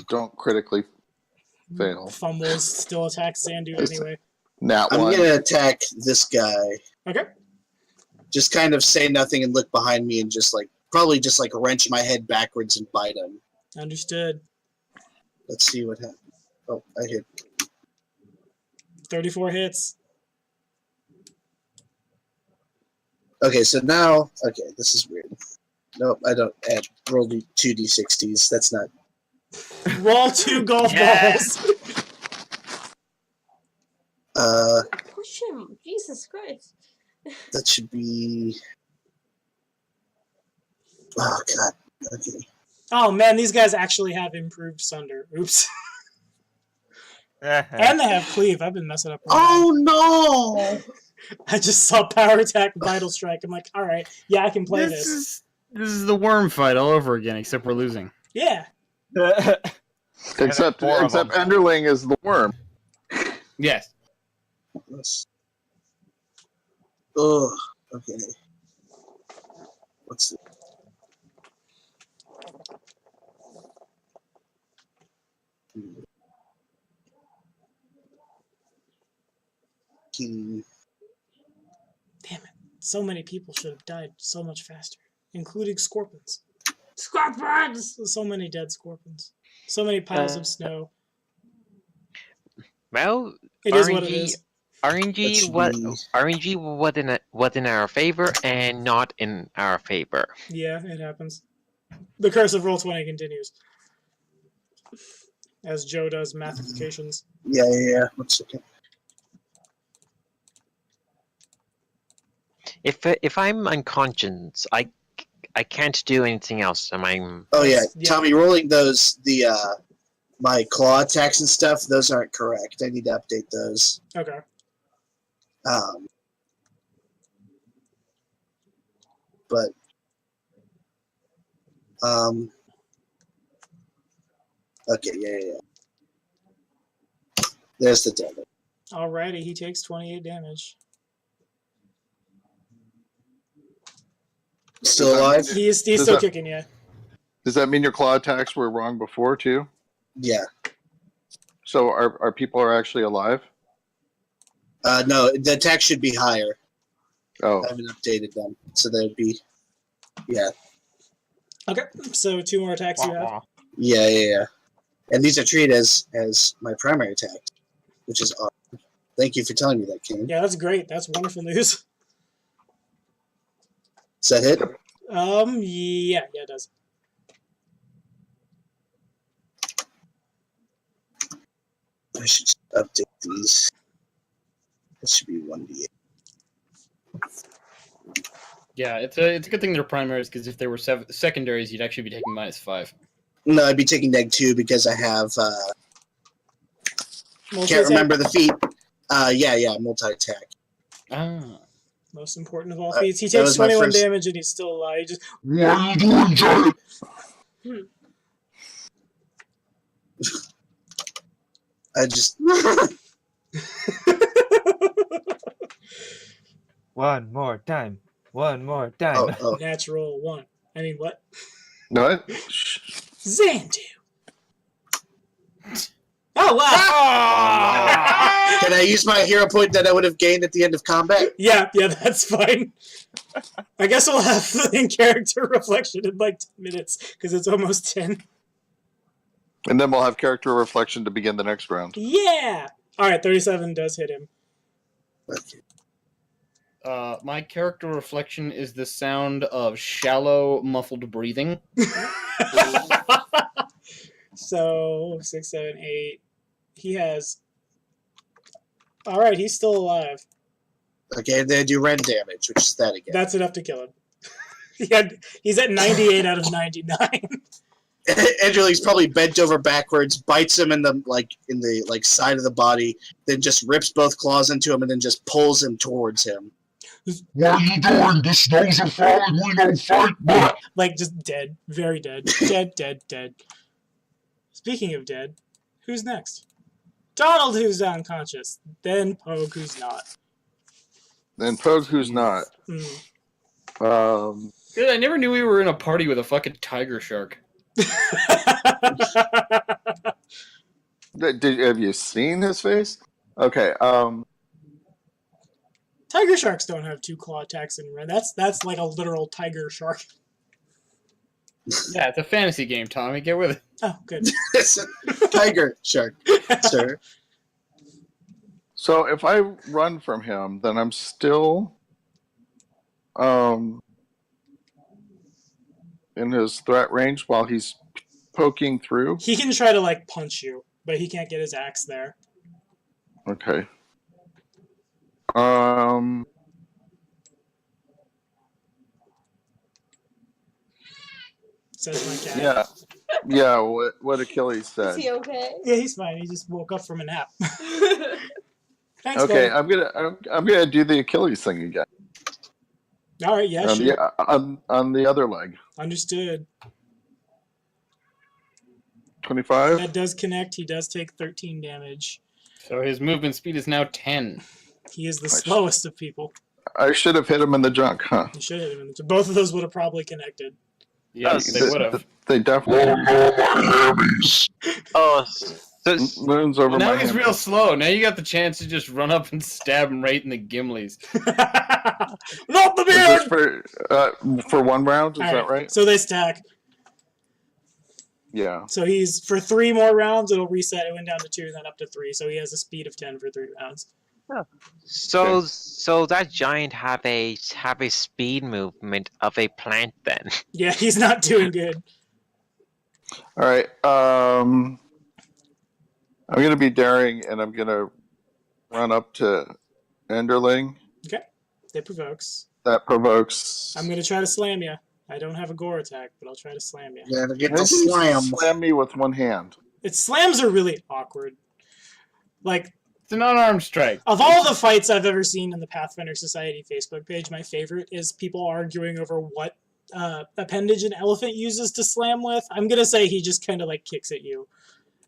Don't critically fail. Fumbles, still attacks Xandu anyway. Nat I'm 1. going to attack this guy. Okay. Just kind of say nothing and look behind me and just probably just wrench my head backwards and bite him. Understood. Let's see what happens. Oh, I hit. 34 hits. Okay, so now, this is weird. Nope, I don't add roll 2d60s. That's not. Roll 2 golf Yes. balls. Push him! Jesus Christ! That should be. Oh god. Okay. Oh man, these guys actually have improved Sunder. Oops. Eh, And they have Cleave. I've been messing up. Oh no! I just saw Power Attack, Vital Strike. I'm like, all right, yeah, I can play this. This is the worm fight all over again, except we're losing. Yeah. Except four of them. Enderling is the worm. Yes. Oh, okay. What's the. Damn it. So many people should have died so much faster, including scorpions. Scorpions! So many dead scorpions. So many piles of snow. Well, It is what it is. RNG was in our favor and not in our favor. Yeah, it happens. The curse of Roll20 continues. As Joe does mathematicians. Yeah. 1 second. If I'm unconscious, I can't do anything else. Oh yeah, Yeah. Tommy, rolling those my claw attacks and stuff. Those aren't correct. I need to update those. Okay. But okay, yeah. There's the damage. Alrighty, he takes 28 damage. Still alive? He's Does still that- kicking, yeah. Does that mean your claw attacks were wrong before too? Yeah. So our people are actually alive? No, the attack should be higher. Oh, I haven't updated them, so they'd be. Yeah. Okay, so 2 more attacks you have. Yeah. And these are treated as my primary attack, which is awesome. Thank you for telling me that, Kane. Yeah, that's great. That's wonderful news. Does that hit? Yeah, it does. I should just update these. That should be 1d8. Yeah, it's a good thing they're primaries, because if they were secondaries, you'd actually be taking -5. No, I'd be taking -2 because I have. Can't Multi-attack. remember the feat. Yeah, multi-attack. Ah. Most important of all feats. He that takes was my 21 first- damage and he's still alive. He just What are you doing, Giant? I just. One more time. One more time. Oh. natural 1. I mean, what? What? Xandu. Oh, wow. Can I use my hero point that I would have gained at the end of combat? Yeah, that's fine. I guess we'll have the in-character reflection in like 10 minutes, because it's almost 10. And then we'll have character reflection to begin the next round. Yeah! Alright, 37 does hit him. Okay. My character reflection is the sound of shallow, muffled breathing. So, 6, 7, 8. He has... Alright, he's still alive. Okay, they do rend damage, which is that again. That's enough to kill him. He's at 98 out of 99. Enderling's probably bent over backwards, bites him in the side of the body, then just rips both claws into him, and then just pulls him towards him. What are you doing? The snows are falling. We don't fight back. Like, just dead. Very dead. Dead. Speaking of dead, who's next? Donald, who's unconscious. Then Pogue, who's not. Then Pogue, who's not. Dude, I never knew we were in a party with a fucking tiger shark. Have you seen his face? Okay. Tiger sharks don't have 2 claw attacks in red. That's like a literal tiger shark. Yeah, it's a fantasy game, Tommy. Get with it. Oh, good. It's a tiger shark, sir. So if I run from him, then I'm still in his threat range while he's poking through. He can try to like punch you, but he can't get his axe there. Okay. Says my cat. Yeah. What Achilles Is said. he okay? Yeah, he's fine. He just woke up from a nap. Thanks, Okay, Bo. I'm gonna do the Achilles thing again. All right, yeah, sure. On the other leg. Understood. 25. That does connect. He does take 13 damage. So his movement speed is now 10. He is the slowest of people. I should have hit him in the junk, huh? You should hit him. Both of those would have probably connected. Yes, they would have. They definitely. Oh no, my hammies. Oh, so, Moon's over Now my he's hand. real slow. Now you got the chance to just run up and stab him right in the gimleys. Not the Is beard! this for 1 round? Is All that right? So they stack. Yeah. So he's for 3 more rounds. It'll reset. It went down to 2, then up to 3. So he has a speed of 10 for 3 rounds. so that giant have a speed movement of a plant then. Yeah, he's not doing good. All right. I'm gonna be daring, and I'm gonna run up to Enderling. Okay. It provokes. That provokes. I'm gonna try to slam you. I don't have a gore attack, but I'll try to slam you. Yeah, to get How the do you slam. Slam me with one hand. Its slams are really awkward. Like, It's an unarmed strike. of all the fights I've ever seen in the Pathfinder Society Facebook page, my favorite is people arguing over what appendage an elephant uses to slam with. I'm gonna say he just kind of like kicks at you.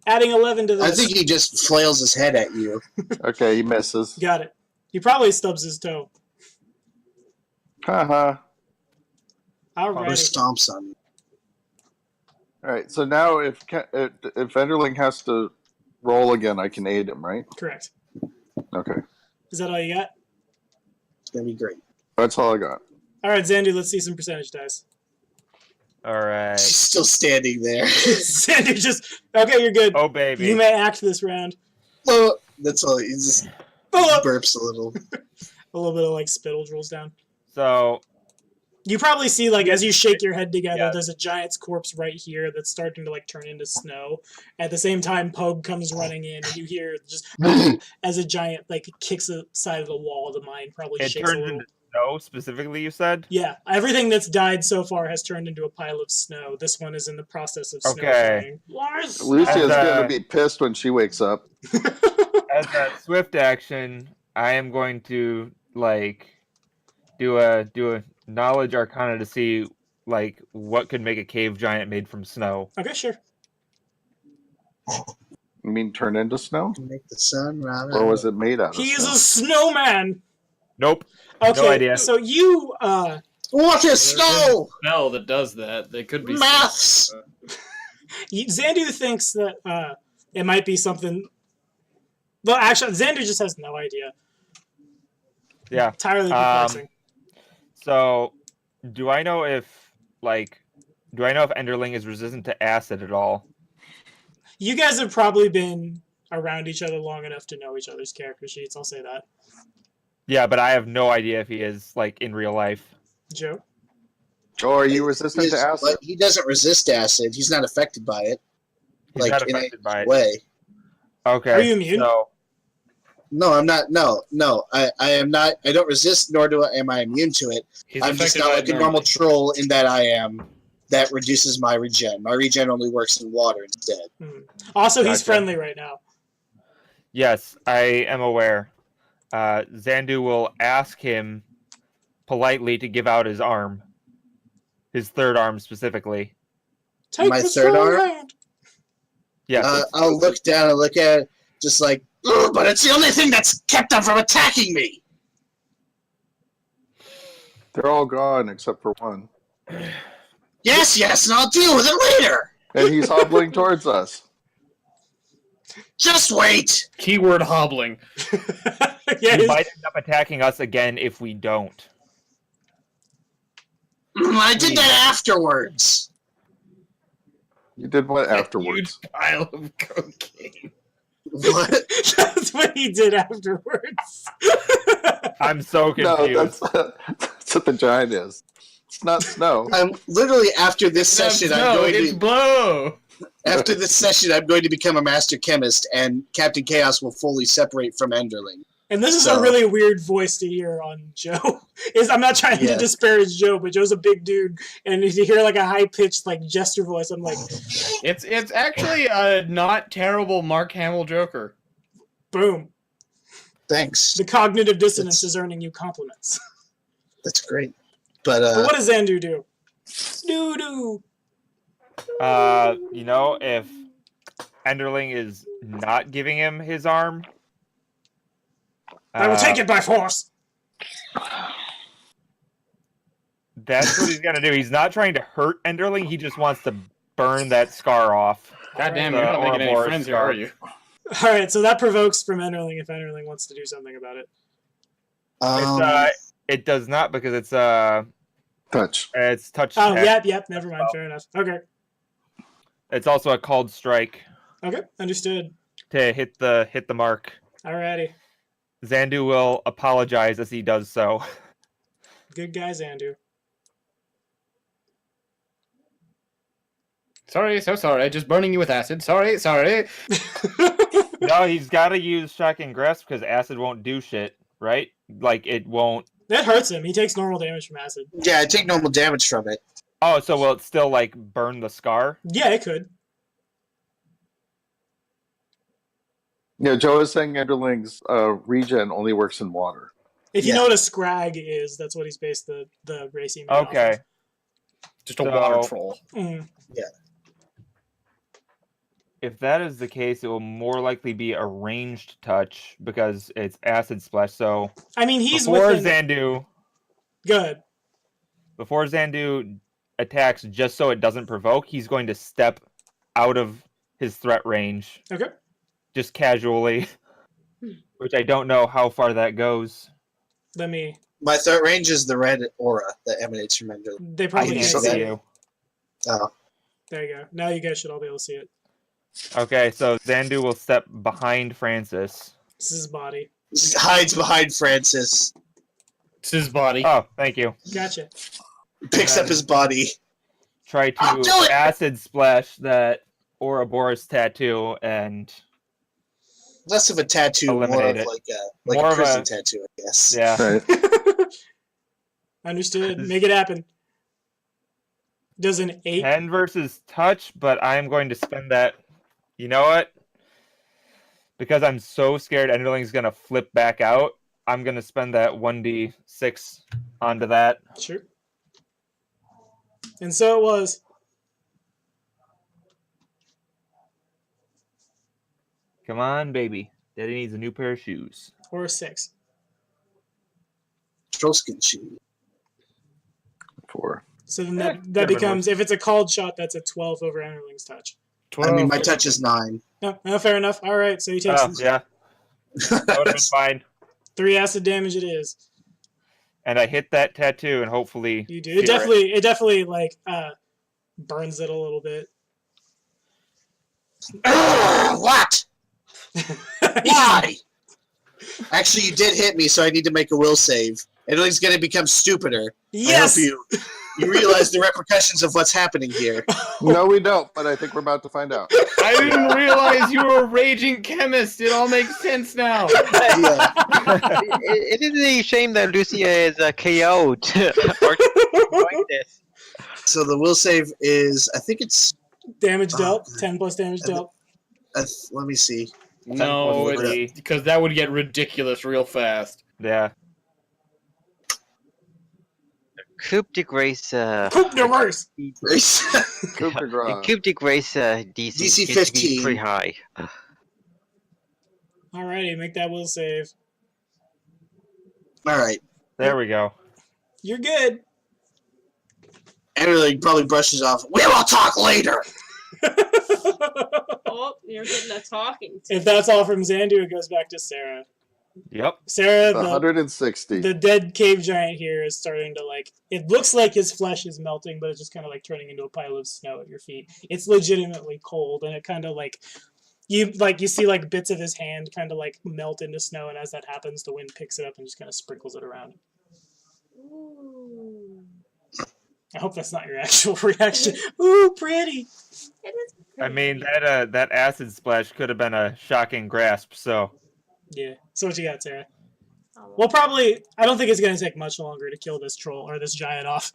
Adding 11 to this. I think he just flails his head at you. Okay, he misses. Got it. He probably stubs his toe. Haha. Or Alright. stomps on you. All right. So now, if Enderling has to roll again, I can aid him, right? Correct. Okay. Is that all you got? It's gonna be great. That's all I got. Alright, Xandu, let's see some percentage dice. Alright. She's still standing there. Xandu just... Okay, you're good. Oh, baby. You may act this round. Oh, that's all. He just Oh, burps a little. a little bit of like spittle rolls down. So, You probably see, like, as you shake your head together, Yeah. there's a giant's corpse right here that's starting to, like, turn into snow. At the same time, Pogue comes running in, and you hear just as a giant, like, kicks the side of the wall of the mine, probably It shakes a turns little. into snow, specifically, you said? Yeah, everything that's died so far has turned into a pile of snow. This one is in the process of snow Okay. flying. Lucia's And, gonna be pissed when she wakes up. As a swift action, I am going to, like, do a knowledge arcana to see, like, what could make a cave giant made from snow. Okay, sure. You mean turn into snow? Make the sun rise. Or was it made out of He is snow? a snowman! Nope. Okay, No idea. so you, What is snow? Spell that does that. They could be Maths! Xandu thinks that, it might be something... Well, actually, Xander just has no idea. Yeah. Entirely perplexing. So, do I know if Enderling is resistant to acid at all? You guys have probably been around each other long enough to know each other's character sheets, I'll say that. Yeah, but I have no idea if he is, like, in real life. Joe? Joe, are you resistant to acid? But he doesn't resist acid. He's not affected by it. He's Like, not in affected by a it. way. Okay. Are you immune? So, No, I'm not. No. I am not. I don't resist, nor am I immune to it. He's I'm just affected not by like it a normal normally. troll in that that reduces my regen. My regen only works in water instead. Also, he's Gotcha. friendly right now. yes, I am aware. Xandu will ask him politely to give out his arm. His third arm, specifically. Take My the third strong arm? hand. Yes. I'll look down and look at it, just like, "Ugh, but it's the only thing that's kept them from attacking me. They're all gone except for one. Yes, and I'll deal with it later. And he's hobbling towards us. Just wait. Keyword hobbling. Yeah, he his- might end up attacking us again if we don't. I did that afterwards. You did what afterwards? Huge pile of cocaine. What? That's what he did afterwards. I'm so No, confused. that's what the giant is. It's not snow. I'm literally after this session. It's blow. After this session, I'm going to become a master chemist, and Kaptein Kaos will fully separate from Enderling. And this is So- a really weird voice to hear on Joe. I'm not trying to Yeah. disparage Joe, but Joe's a big dude, and to hear like a high pitched like gesture voice, I'm like, It's actually a not terrible Mark Hamill Joker. boom. Thanks. The cognitive dissonance is earning you compliments. That's great. But But what does Xandu do? Doo-doo. If Enderling is not giving him his arm, I will take it by force. That's what he's gonna do. He's not trying to hurt Enderling. He just wants to burn that scar off. God damn, The you're not making any Ouroboros friends here, scar. are you? All right, so that provokes from Enderling if Enderling wants to do something about it. It does not because it's Touch. touch. Oh, attack. yep, never mind, fair enough. Okay, It's also a called strike okay, understood. to hit the mark. Alrighty, Xandu will apologize as he does so. good guy, Xandu. Sorry, so sorry. Just burning you with acid. Sorry. No, he's got to use shocking grasp because acid won't do shit, right? Like it won't. That hurts him. He takes normal damage from acid. yeah, I take normal damage from it. Oh, so will it still like burn the scar? Yeah, it could. Yeah, Joe is saying Enderling's regen only works in water. If you Yeah. know what a scrag is, that's what he's based the racing. made off Okay. Just a So- water troll. of. Mhm. If that is the case, it will more likely be a ranged touch because it's acid splash. So I mean, he's before within. Xandu, Good. before Xandu attacks, just so it doesn't provoke, he's going to step out of his threat range, Okay. just casually, which I don't know how far that goes. Let me. My threat range is the red aura that emanates from Enderling. They I probably can't can't see see see it. you. Oh, There you go. Now you guys should all be able to see it. Okay, so Xandu will step behind Francis. This is his body. hides behind Francis. It's his body. Oh, thank you. Gotcha. Picks up his body. Try I'll do to it! acid splash that Ouroboros tattoo and Less of a tattoo, more eliminate of it. like More a of prison a- tattoo, I guess. Yeah. Right. Understood. Make it happen. Does an 8? 10 versus touch, but I'm going to spend that. You know what? Because I'm so scared Enderling's going to flip back out, I'm going to spend that 1d6 onto that. Sure. And so it was. Come on, baby. Daddy needs a new pair of shoes. Or a 6. Strolskin shoe. 4. So then Yeah, that could've been becomes, if it's a called shot, that's a 12 over Enderling's touch. 12. I mean, my touch is 9. No, fair enough. All right, so he takes Oh, yeah. That would have been fine. 3 acid damage it is. And I hit that tattoo, and hopefully... You do. It definitely like, burns it a little bit. What? Why? Actually, you did hit me, so I need to make a will save. Enderling's going to become stupider. Yes! I hope you realize the repercussions of what's happening here. No, we don't, but I think we're about to find out. I didn't realize you were a raging chemist. It all makes sense now. Yeah. It is a shame that Lucia is KO'd. Or like this. So the will save is, I think it's, Damage dealt. God. 10 plus damage dealt. let me see. No, Possibly. because that would get ridiculous real fast. Yeah. Coup de Grace. Coup de Grace! Coup de grace. Coup de Grace DC DC gets to be 15. pretty high. Alrighty, make that will save. All right. There we go. You're good. Enderling probably brushes off. We will talk later. Oh, you're getting a talking to. If that's all from Xandu, it goes back to Sarah. Yep. Sarah, 160. the dead cave giant here is starting to like. It looks like his flesh is melting, but it's just kind of like turning into a pile of snow at your feet. It's legitimately cold, and it kind of like you see like bits of his hand kind of like melt into snow, and as that happens, the wind picks it up and just kind of sprinkles it around. Ooh. I hope that's not your actual reaction. Ooh, pretty. It is pretty. I mean, that acid splash could have been a shocking grasp, so... Yeah. So what you got, Sarah? Oh, Well, probably. I don't think it's going to take much longer to kill this troll or this giant off.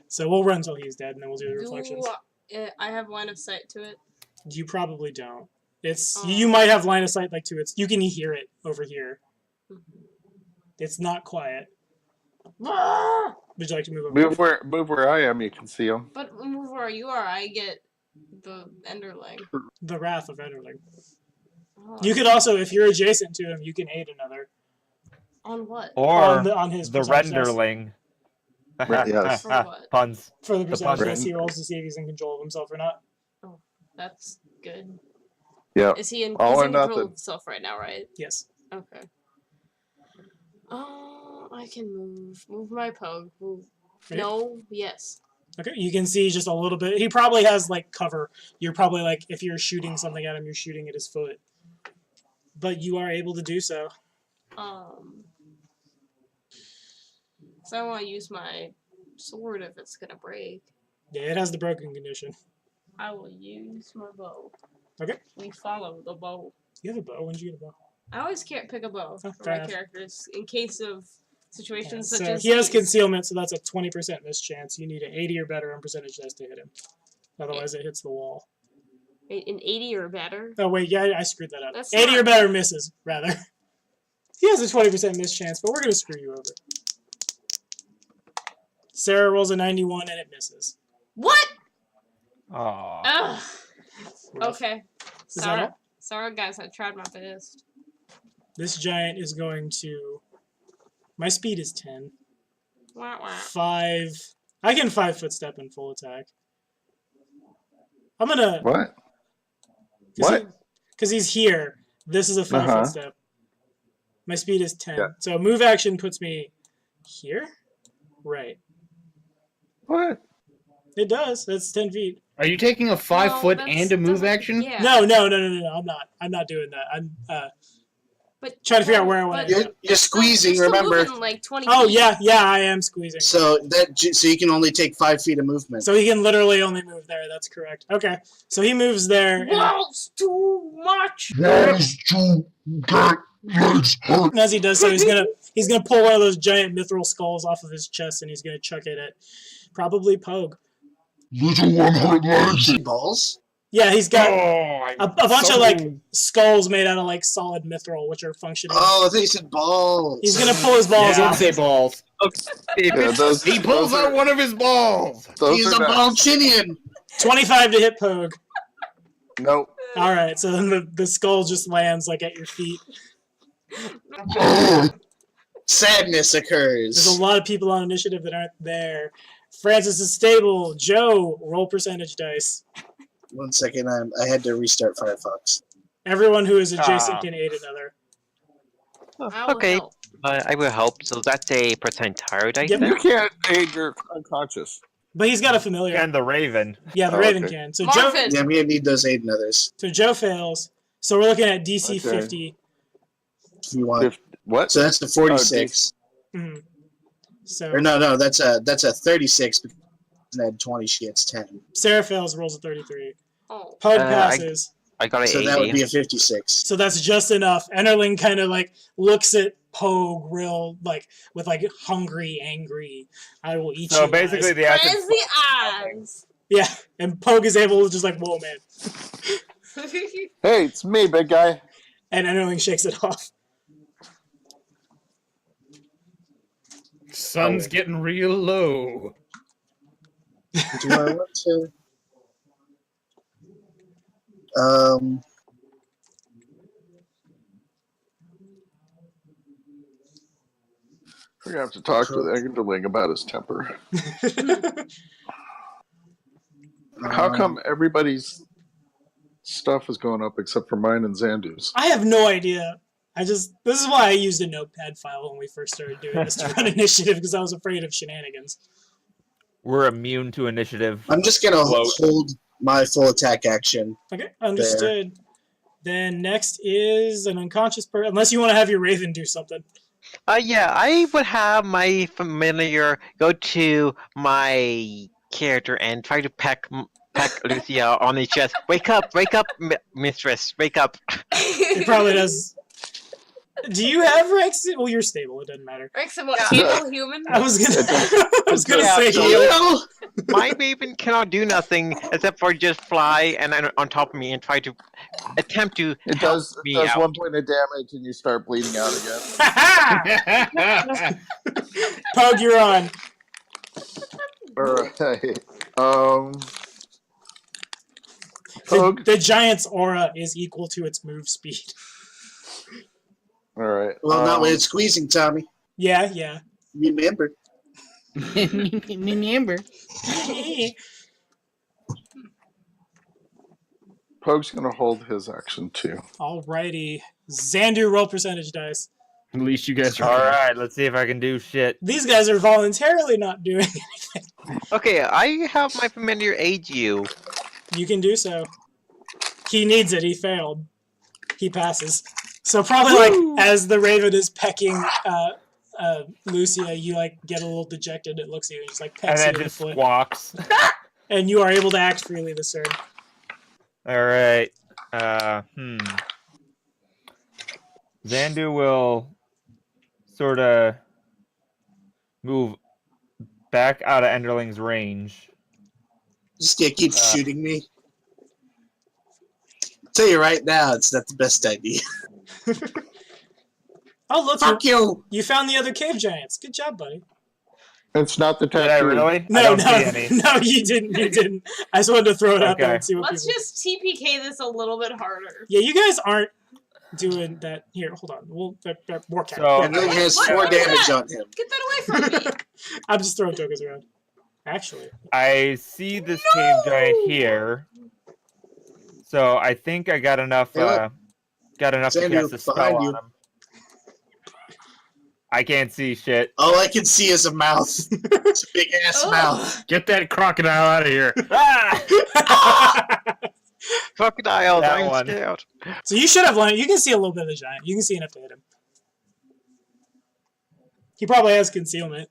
So we'll run until he's dead, and then we'll do the reflections. I have line of sight to it. You probably don't. It's you might have line of sight like to it. You can hear it over here. It's not quiet. Would you like to move over? Move where I am. You can see him. But move where you are, I get the Enderling. The Wrath of Enderling. Oh. You could also, if you're adjacent to him, you can aid another. On what? Or on his the perception test. renderling. Yes. For what? Puns. For the perception puzzle. test, he rolls to see if he's in control of himself or not. That's good. Yeah. Is he in, All he's or in control nothing. of himself right now, right? Yes. Okay. Oh, I can move. Move my pogue. Move. Okay. No, yes. Okay, you can see just a little bit. He probably has like cover. You're probably like, if you're shooting something at him, you're shooting at his foot. But you are able to do so. So I want to use my sword if it's gonna break. Yeah, it has the broken condition. I will use my bow. Okay. We follow the bow. You have a bow. When did you get a bow? I always can't pick a bow Oh, for fair my enough. characters in case of situations such So as he has these. concealment, so that's a 20% miss chance. You need an 80 or better on percentage test to hit him. Otherwise, it hits the wall. An 80 or better. Oh, wait, yeah, I screwed that up. That's 80 or not- better misses, rather. He has a 20% miss chance, but we're going to screw you over. Sarah rolls a 91 and it misses. What? Aw. Ugh. Rough. Okay. Is that Sorry. all? Sorry, guys. I tried my best. This giant is going to... My speed is 10. Wah, wah. 5... I can 5-foot step in full attack. I'm going to... What? What? Because he's here. This is a 5-foot Uh-huh. step. My speed is 10. Yeah. So move action puts me here? Right. What? It does. That's 10 feet. Are you taking a 5 No, foot that's- and a move doesn't- action? Yeah. No, I'm not. I'm not doing that. But Trying to figure out where I but- went. You're squeezing, you're still remember? moving, like 20 Oh feet. yeah, I am squeezing. So you can only take 5 feet of movement. So he can literally only move there. That's correct. Okay, so he moves there. Walls too much. Walls to get legs hurt. And as he does so, he's gonna pull one of those giant mithril skulls off of his chest, and he's gonna chuck it at probably Pogue. Little one hurt legs. Balls? Yeah, he's got Oh, a bunch of like skulls made out of like solid mithril, which are functioning. Oh, I think you said balls. He's gonna pull his balls yeah, I'd off. say balls. Yeah, those, He pulls those out are, one of his balls. those He's are a nice. Balchinian. 25 to hit Pogue. Nope. All right, so then the skull just lands like at your feet. Sadness There's occurs. a lot of people on initiative that aren't there. Francis is stable. Joe, roll percentage dice. 1 second, I had to restart Firefox. Everyone who is adjacent can aid another. I will Okay, help. I will help. So that's a percentile dice. Yep. then? You can't aid your unconscious. But he's got a familiar. And the Raven. Yeah, the Oh, Raven okay. can. So Joe, Marvin. Yeah, I'm gonna need those aid and others. so Joe fails. So we're looking at DC Okay. 50. If you want. What? So that's the 46. Mhm. So Or no, that's a 36 because I had 20. She gets 10. Sarah fails, rolls a 33. Oh. Pug I- passes. I got an So 80. that would be a 56. So that's just enough. Enterling kind of like looks at Pogue real like with like hungry, angry. I will eat So you. basically, guys. the act Where's of the eyes? Yeah, and Pogue is able to just like, whoa, man. Hey, it's me, big guy. And Enterling shakes it off. Sun's getting real low. Do I want to? We're gonna have to talk to the Enderling about his temper. How come everybody's stuff is going up except for mine and Zandu's? I have no idea. This is why I used a notepad file when we first started doing this to run initiative, because I was afraid of shenanigans. we're immune to initiative. I'm just gonna Float. hold my full attack action. Okay, understood. Then next is an unconscious person, unless you want to have your Raven do something. Yeah, I would have my familiar go to my character and try to peck Lucia on his chest. Wake up, mistress, wake up. It probably does. Do you have Rex? Well, you're stable. It doesn't matter. Rex, what? Table human? I was gonna Yeah, say so- heal. My Raven cannot do nothing except for just fly and then on top of me and try to attempt to It help does me 1 out. point of damage and you start bleeding out again. Pogue, you're on. Alright. Pogue. The giant's aura is equal to its move speed. Alright. Well, not when it's squeezing, Tommy. Yeah. Remember. Remember. Pogue's gonna hold his action too. Alrighty. Xandu, roll percentage dice. At least you guys are. All right, let's see if I can do shit. These guys are voluntarily not doing it. Okay, I have my familiar aid you. You can do so. He needs it. He failed. He passes. So probably like as the Raven is pecking Lucia, you like get a little dejected. It looks at you and just like And pecks you then in the just foot, squawks. and you are able to act freely this turn. All right. Xandu will sort of move back out of Enderling's range. Just gonna keep shooting me. Tell you right now, it's not the best idea. Oh look, Fuck you! you found the other cave giants. Good job, buddy. It's not the Did I tattoo. really? I No, don't no, see any. no, you didn't. You didn't. I just wanted to throw it out there Okay. and see what Let's people. just TPK this a little bit harder. Yeah, you guys aren't doing that. Here, hold on. We'll work out. So- And then he has What? 4 What is damage that? on him. Get that away from me! I'm just throwing tokens around. Actually, I see this cave giant here. So I think I got enough. Hey, look. Got enough to Xandu, cast a spell behind on you. him. I can't see shit. All I can see is a mouth. It's a big ass Ugh. mouth. Get that crocodile out of here. Ah! Crocodiles, That I'm one. scared. So you should have line. You can see a little bit of the giant. You can see enough to hit him. He probably has concealment,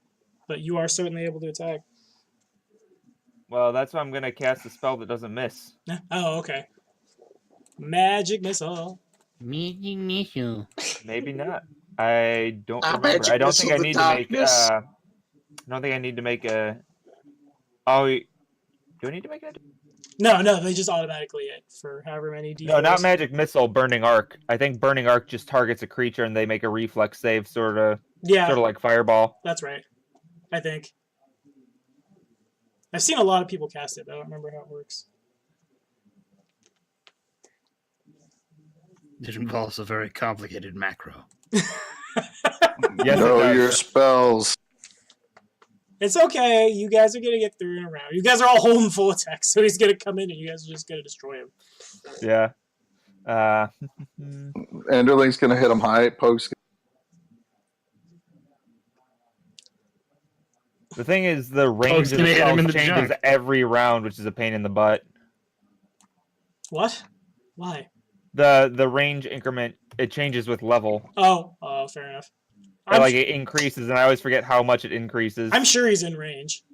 but you are certainly able to attack. Well, that's why I'm gonna cast a spell that doesn't miss. Oh, okay. Magic missile. Magic missile. Maybe not. I don't A remember. magic I don't missile think I of need the to make. darkness. I don't think I need to make a. Oh, do I need to make it? No, they just automatically hit for however many d4s. No, not magic missile. Burning arc. I think burning arc just targets a creature and they make a reflex save, sort of like fireball. That's right. I think. I've seen a lot of people cast it, but I don't remember how it works. It involves a very complicated macro. Yes, Know it does. your spells. It's okay. You guys are gonna get through in a round. You guys are all holding full attack, so he's gonna come in and you guys are just gonna destroy him. Yeah. Enderling's gonna hit him high. Poke's The thing is, the range of gonna the hit him in spells the changes junk. every round, which is a pain in the butt. What? Why? The range increment, it changes with level. Oh, fair enough. It increases, and I always forget how much it increases. I'm sure he's in range.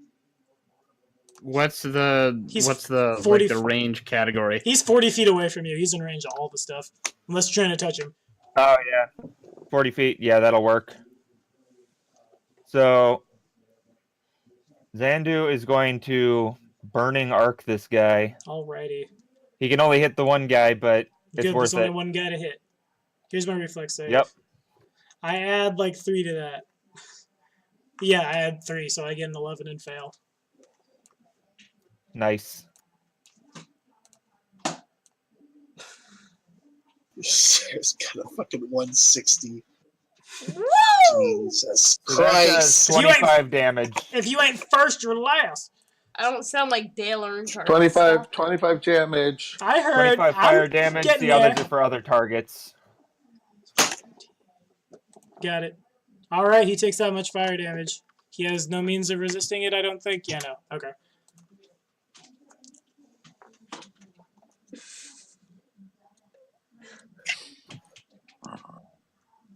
What's the 40 the range category? He's 40 feet away from you. He's in range of all the stuff, unless you're trying to touch him. Oh yeah, 40 feet. Yeah, that'll work. So Zandu is going to burning arc this guy. Alrighty. He can only hit the one guy, but it's Good. worth There's only it. one guy to hit. Here's my reflex save. Yep. I add like 3 to that. Yeah, I add 3, so I get an 11 and fail. Nice. Sarah's got a fucking 160. Woo! Jesus So that does Christ. 25 damage. If you ain't first, you're last. I don't sound like Dale or Uncharted. 25 damage. I heard. 25 fire I'm damage. getting The others there. are for other targets. Got it. All right, he takes that much fire damage. He has no means of resisting it, I don't think. Yeah, no. Okay.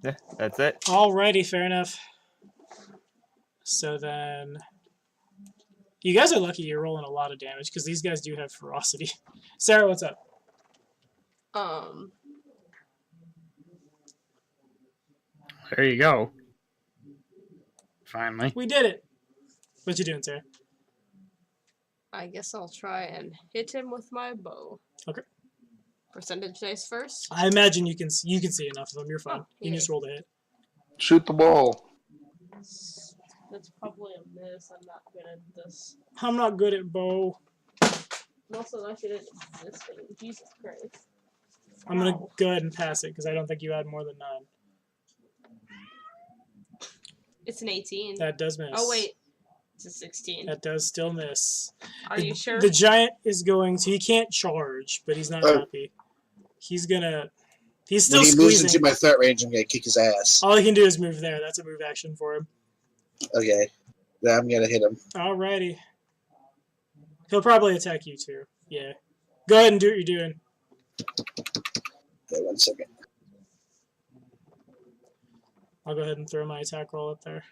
Yeah, that's it. Alrighty, fair enough. So then, you guys are lucky you're rolling a lot of damage because these guys do have ferocity. Sarah, what's up? There you go. Finally. We did it. What you doing, Sarah? I guess I'll try and hit him with my bow. Okay. Percentage dice first. I imagine you can see enough of them. You're fine. Oh, You can yeah. just roll the hit. Shoot the ball. That's probably a miss. I'm not good at this. I'm not good at bow. I'm also not good at resisting. Jesus Christ. I'm gonna Ow. go ahead and pass it because I don't think you had more than 9. It's an 18. That does miss. Oh wait, it's a 16. That does still miss. Are you sure? The giant is going to. He can't charge, but he's not happy. He's gonna. He's still When he moves squeezing. into my threat range, I'm gonna kick his ass. All he can do is move there. That's a move action for him. Okay. Then I'm gonna hit him. Alrighty. He'll probably attack you too. Yeah. Go ahead and do what you're doing. Okay, 1 second. I'll go ahead and throw my attack roll up there.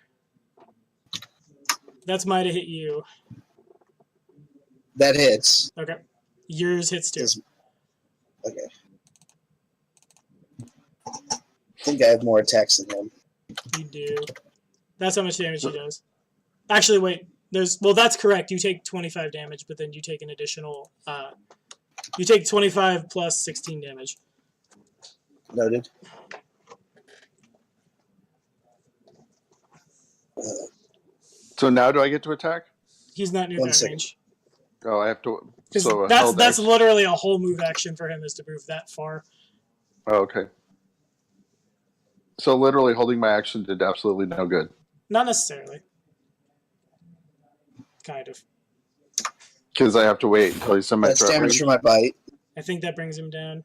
That's mine to hit you. That hits. Okay. Yours hits too. Okay. I think I have more attacks than him. You do. That's how much damage he does. Actually, wait. Well, that's correct. You take 25 damage, but then you take an additional. You take 25 plus 16 damage. Noted. So now do I get to attack? He's not near 1 that second. range. Oh, I have to. 'Cause So that's literally a whole move action for him is to move that far. Oh, okay. So literally holding my action did absolutely no good. Not necessarily. Kind of. Because I have to wait until he's in my That's threat damage range. for my bite. I think that brings him down.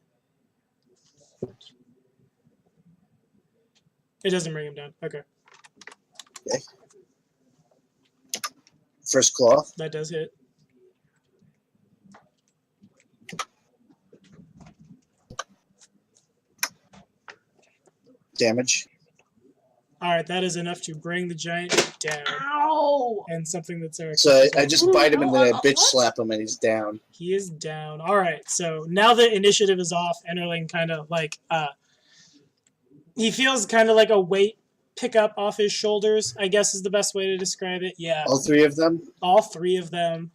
It doesn't bring him down. Okay. First claw. That does hit. damage. All right, that is enough to bring the giant down. Ow! And something that's Eric. So I just bite him and then I bitch What? slap him and he's down. He is down. All right, so now the initiative is off. Enderling kind of like he feels kind of like a weight pick up off his shoulders, I guess is the best way to describe it. Yeah. All three of them? All three of them.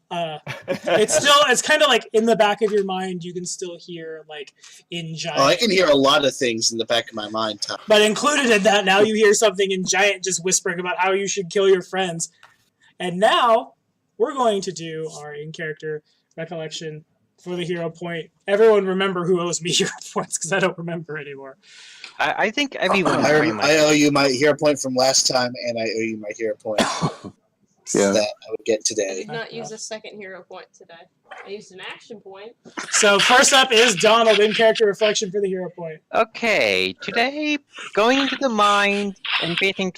It's kind of like in the back of your mind, you can still hear like in giant. Oh, I can hear a lot of things in the back of my mind, Tom. But included in that, now you hear something in giant just whispering about how you should kill your friends. And now we're going to do our in-character recollection for the hero point. Everyone remember who owes me hero points because I don't remember anymore. I think everyone I pretty much. owe you my hero point from last time, and I owe you my hero point Yeah. that I would get I today. did not use a second hero point today. I used an action point. So first up is Donald, in-character reflection for the hero point. Okay, today going into the mine and facing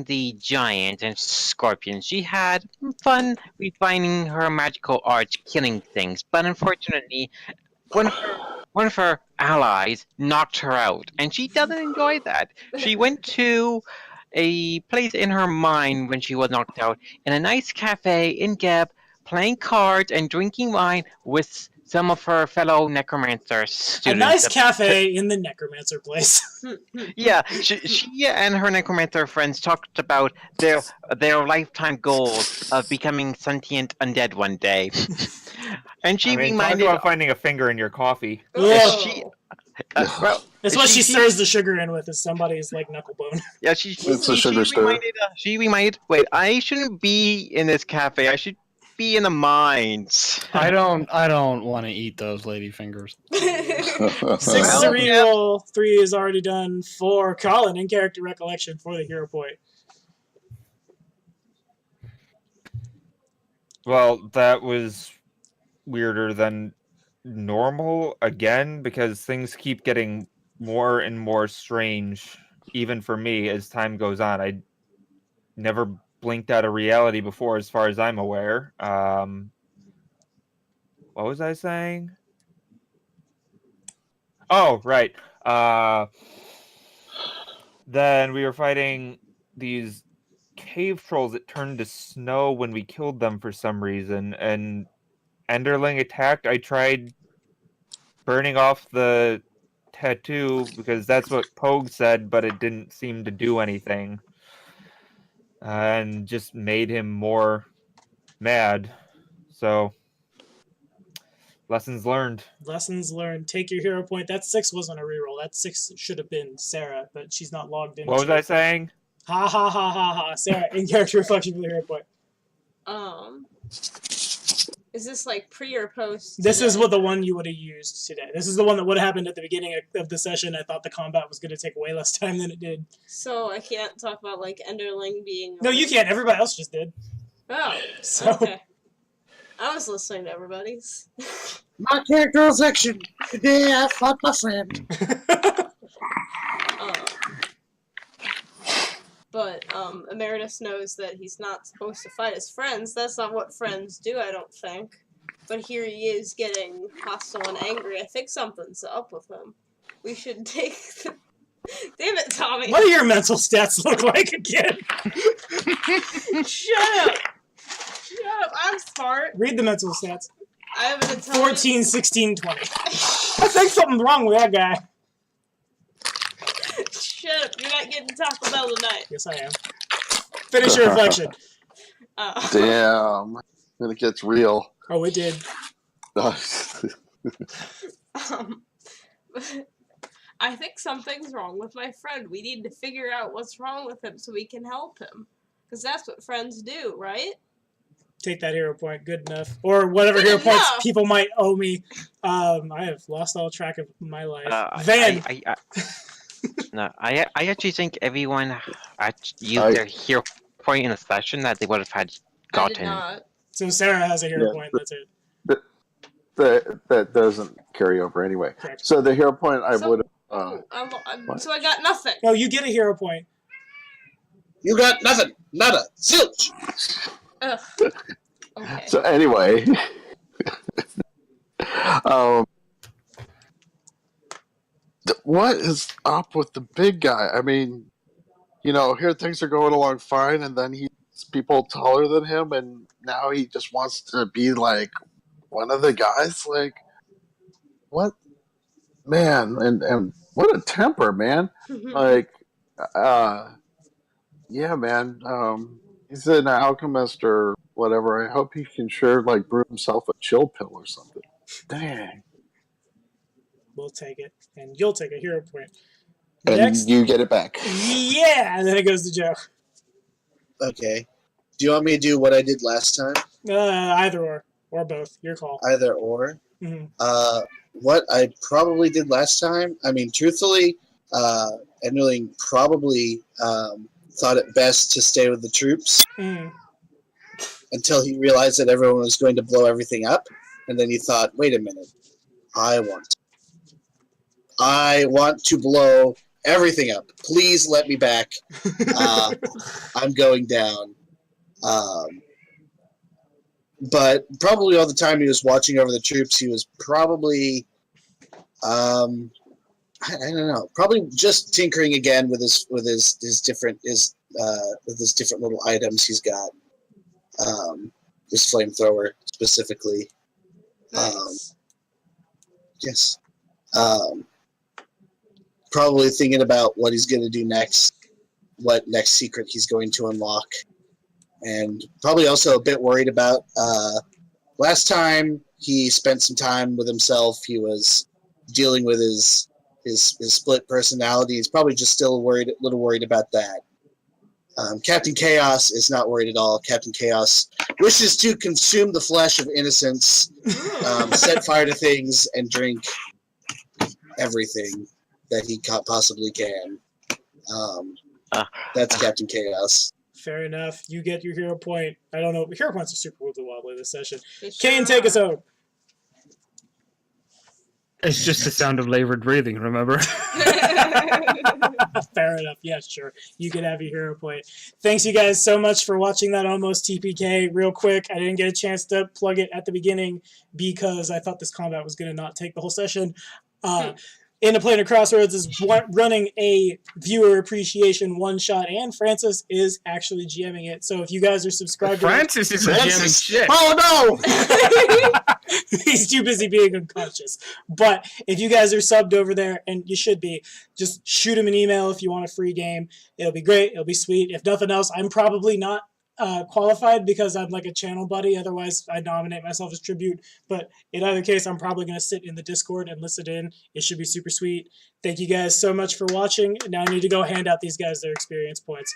the giant and scorpion. She had fun refining her magical art, killing things, but unfortunately, one of her allies knocked her out, and she doesn't enjoy that. She went to a place in her mind when she was knocked out, in a nice cafe in Geb, playing cards and drinking wine with some of her fellow necromancer students. A nice cafe in the necromancer place. Yeah, she and her necromancer friends talked about their lifetime goals of becoming sentient undead one day. And she I mean, talk reminded about finding a finger in your coffee. Yeah. she That's what she stirs the sugar in with, is somebody's like knuckle bone. Yeah, It's a sugar stir. She reminded. Wait, I shouldn't be in this cafe. I should be in the mines. I don't want to eat those lady fingers. 6 is a reroll. 3 is already done for Colin, in character recollection for the hero point. Well, that was weirder than normal again, because things keep getting more and more strange, even for me, as time goes on. I never blinked out of reality before, as far as I'm aware. What was I saying? Oh, right. Then we were fighting these cave trolls that turned to snow when we killed them for some reason, and Enderling attacked. I tried burning off the tattoo because that's what Pogue said, but it didn't seem to do anything, and just made him more mad. So, lessons learned. Lessons learned. Take your hero point. That 6 wasn't a reroll. That 6 should have been Sarah, but she's not logged in. What was I saying? Ha ha ha ha ha. Sarah, in character reflection for the hero point. Is this like pre or post? This is what the one you would have used today. This is the one that would have happened at the beginning of the session. I thought the combat was going to take way less time than it did. So I can't talk about like Enderling being. No, you can't. Everybody else just did. Oh, So okay. I was listening to everybody's. My character section. Today I fought my friend. But Emeritus knows that he's not supposed to fight his friends. That's not what friends do, I don't think. But here he is getting hostile and angry. I think something's up with him. We should take the... Damn it, Tommy! what do your mental stats look like again? Shut up! Shut up, I'm smart. Read the mental stats. I have an intelligence... 14, 16, 20. I think something's wrong with that guy. Shut up, you're not getting Taco Bell tonight. Yes, I am. Finish your reflection. Damn. Then it gets real. Oh, it did. I think something's wrong with my friend. We need to figure out what's wrong with him so we can help him. Because that's what friends do, right? Take that hero point. Good enough. Or whatever Good hero points enough. people might owe me. I have lost all track of my life. I actually think everyone used their hero point in a session that they would have had I did gotten. not. So Sarah has a hero Yeah. point. That's it. That doesn't carry over anyway. Correct. So the hero point I So- would have. So I got nothing. No, you get a hero point. You got nothing. Nada. Zilch. Ugh. Okay. So anyway, what is up with the big guy? I mean, here things are going along fine, and then he's people taller than him, and now he just wants to be like one of the guys. Like, what, man? And what a temper, man! Like, yeah, man. He's an alchemist or whatever. I hope he can sure like brew himself a chill pill or something. Dang. We'll take it, and you'll take a hero point. And Next, you get it back. yeah, and then it goes to Joe. Okay. Do you want me to do what I did last time? Either or both. Your call. Either or. Mhm. What I probably did last time. I mean, truthfully, Enderling probably thought it best to stay with the troops until he realized that everyone was going to blow everything up, and then he thought, "Wait a minute, I want to blow everything up. Please let me back. I'm going down." But probably all the time he was watching over the troops, he was probably, I don't know, probably just tinkering again with his different little items he's got. His flamethrower specifically. Nice. Yes. Probably thinking about what he's going to do next, what next secret he's going to unlock. And probably also a bit worried about last time he spent some time with himself. He was dealing with his split personality. He's probably just still a little worried about that. Kaptein Kaos is not worried at all. Kaptein Kaos wishes to consume the flesh of innocence, set fire to things, and drink everything that he possibly can. That's Kaptein Kaos. Fair enough. You get your hero point. I don't know. Hero points are super wibbly wobbly this session. It Kane, sure take us are. home. It's just the sound of labored breathing, remember? Fair enough. Yeah, sure. You can have your hero point. Thanks, you guys, so much for watching that almost TPK. Real quick, I didn't get a chance to plug it at the beginning because I thought this combat was going to not take the whole session. In a Planar Crossroads is running a viewer appreciation one-shot, and Francis is actually GMing it. So if you guys are subscribed Francis is jamming shit. Oh no! he's too busy being unconscious. But if you guys are subbed over there, and you should be, just shoot him an email if you want a free game. It'll be great. It'll be sweet. If nothing else, I'm probably not qualified because I'm like a channel buddy. Otherwise, I nominate myself as tribute. But in either case, I'm probably going to sit in the Discord and listen in. It should be super sweet. Thank you guys so much for watching. Now I need to go hand out these guys their experience points.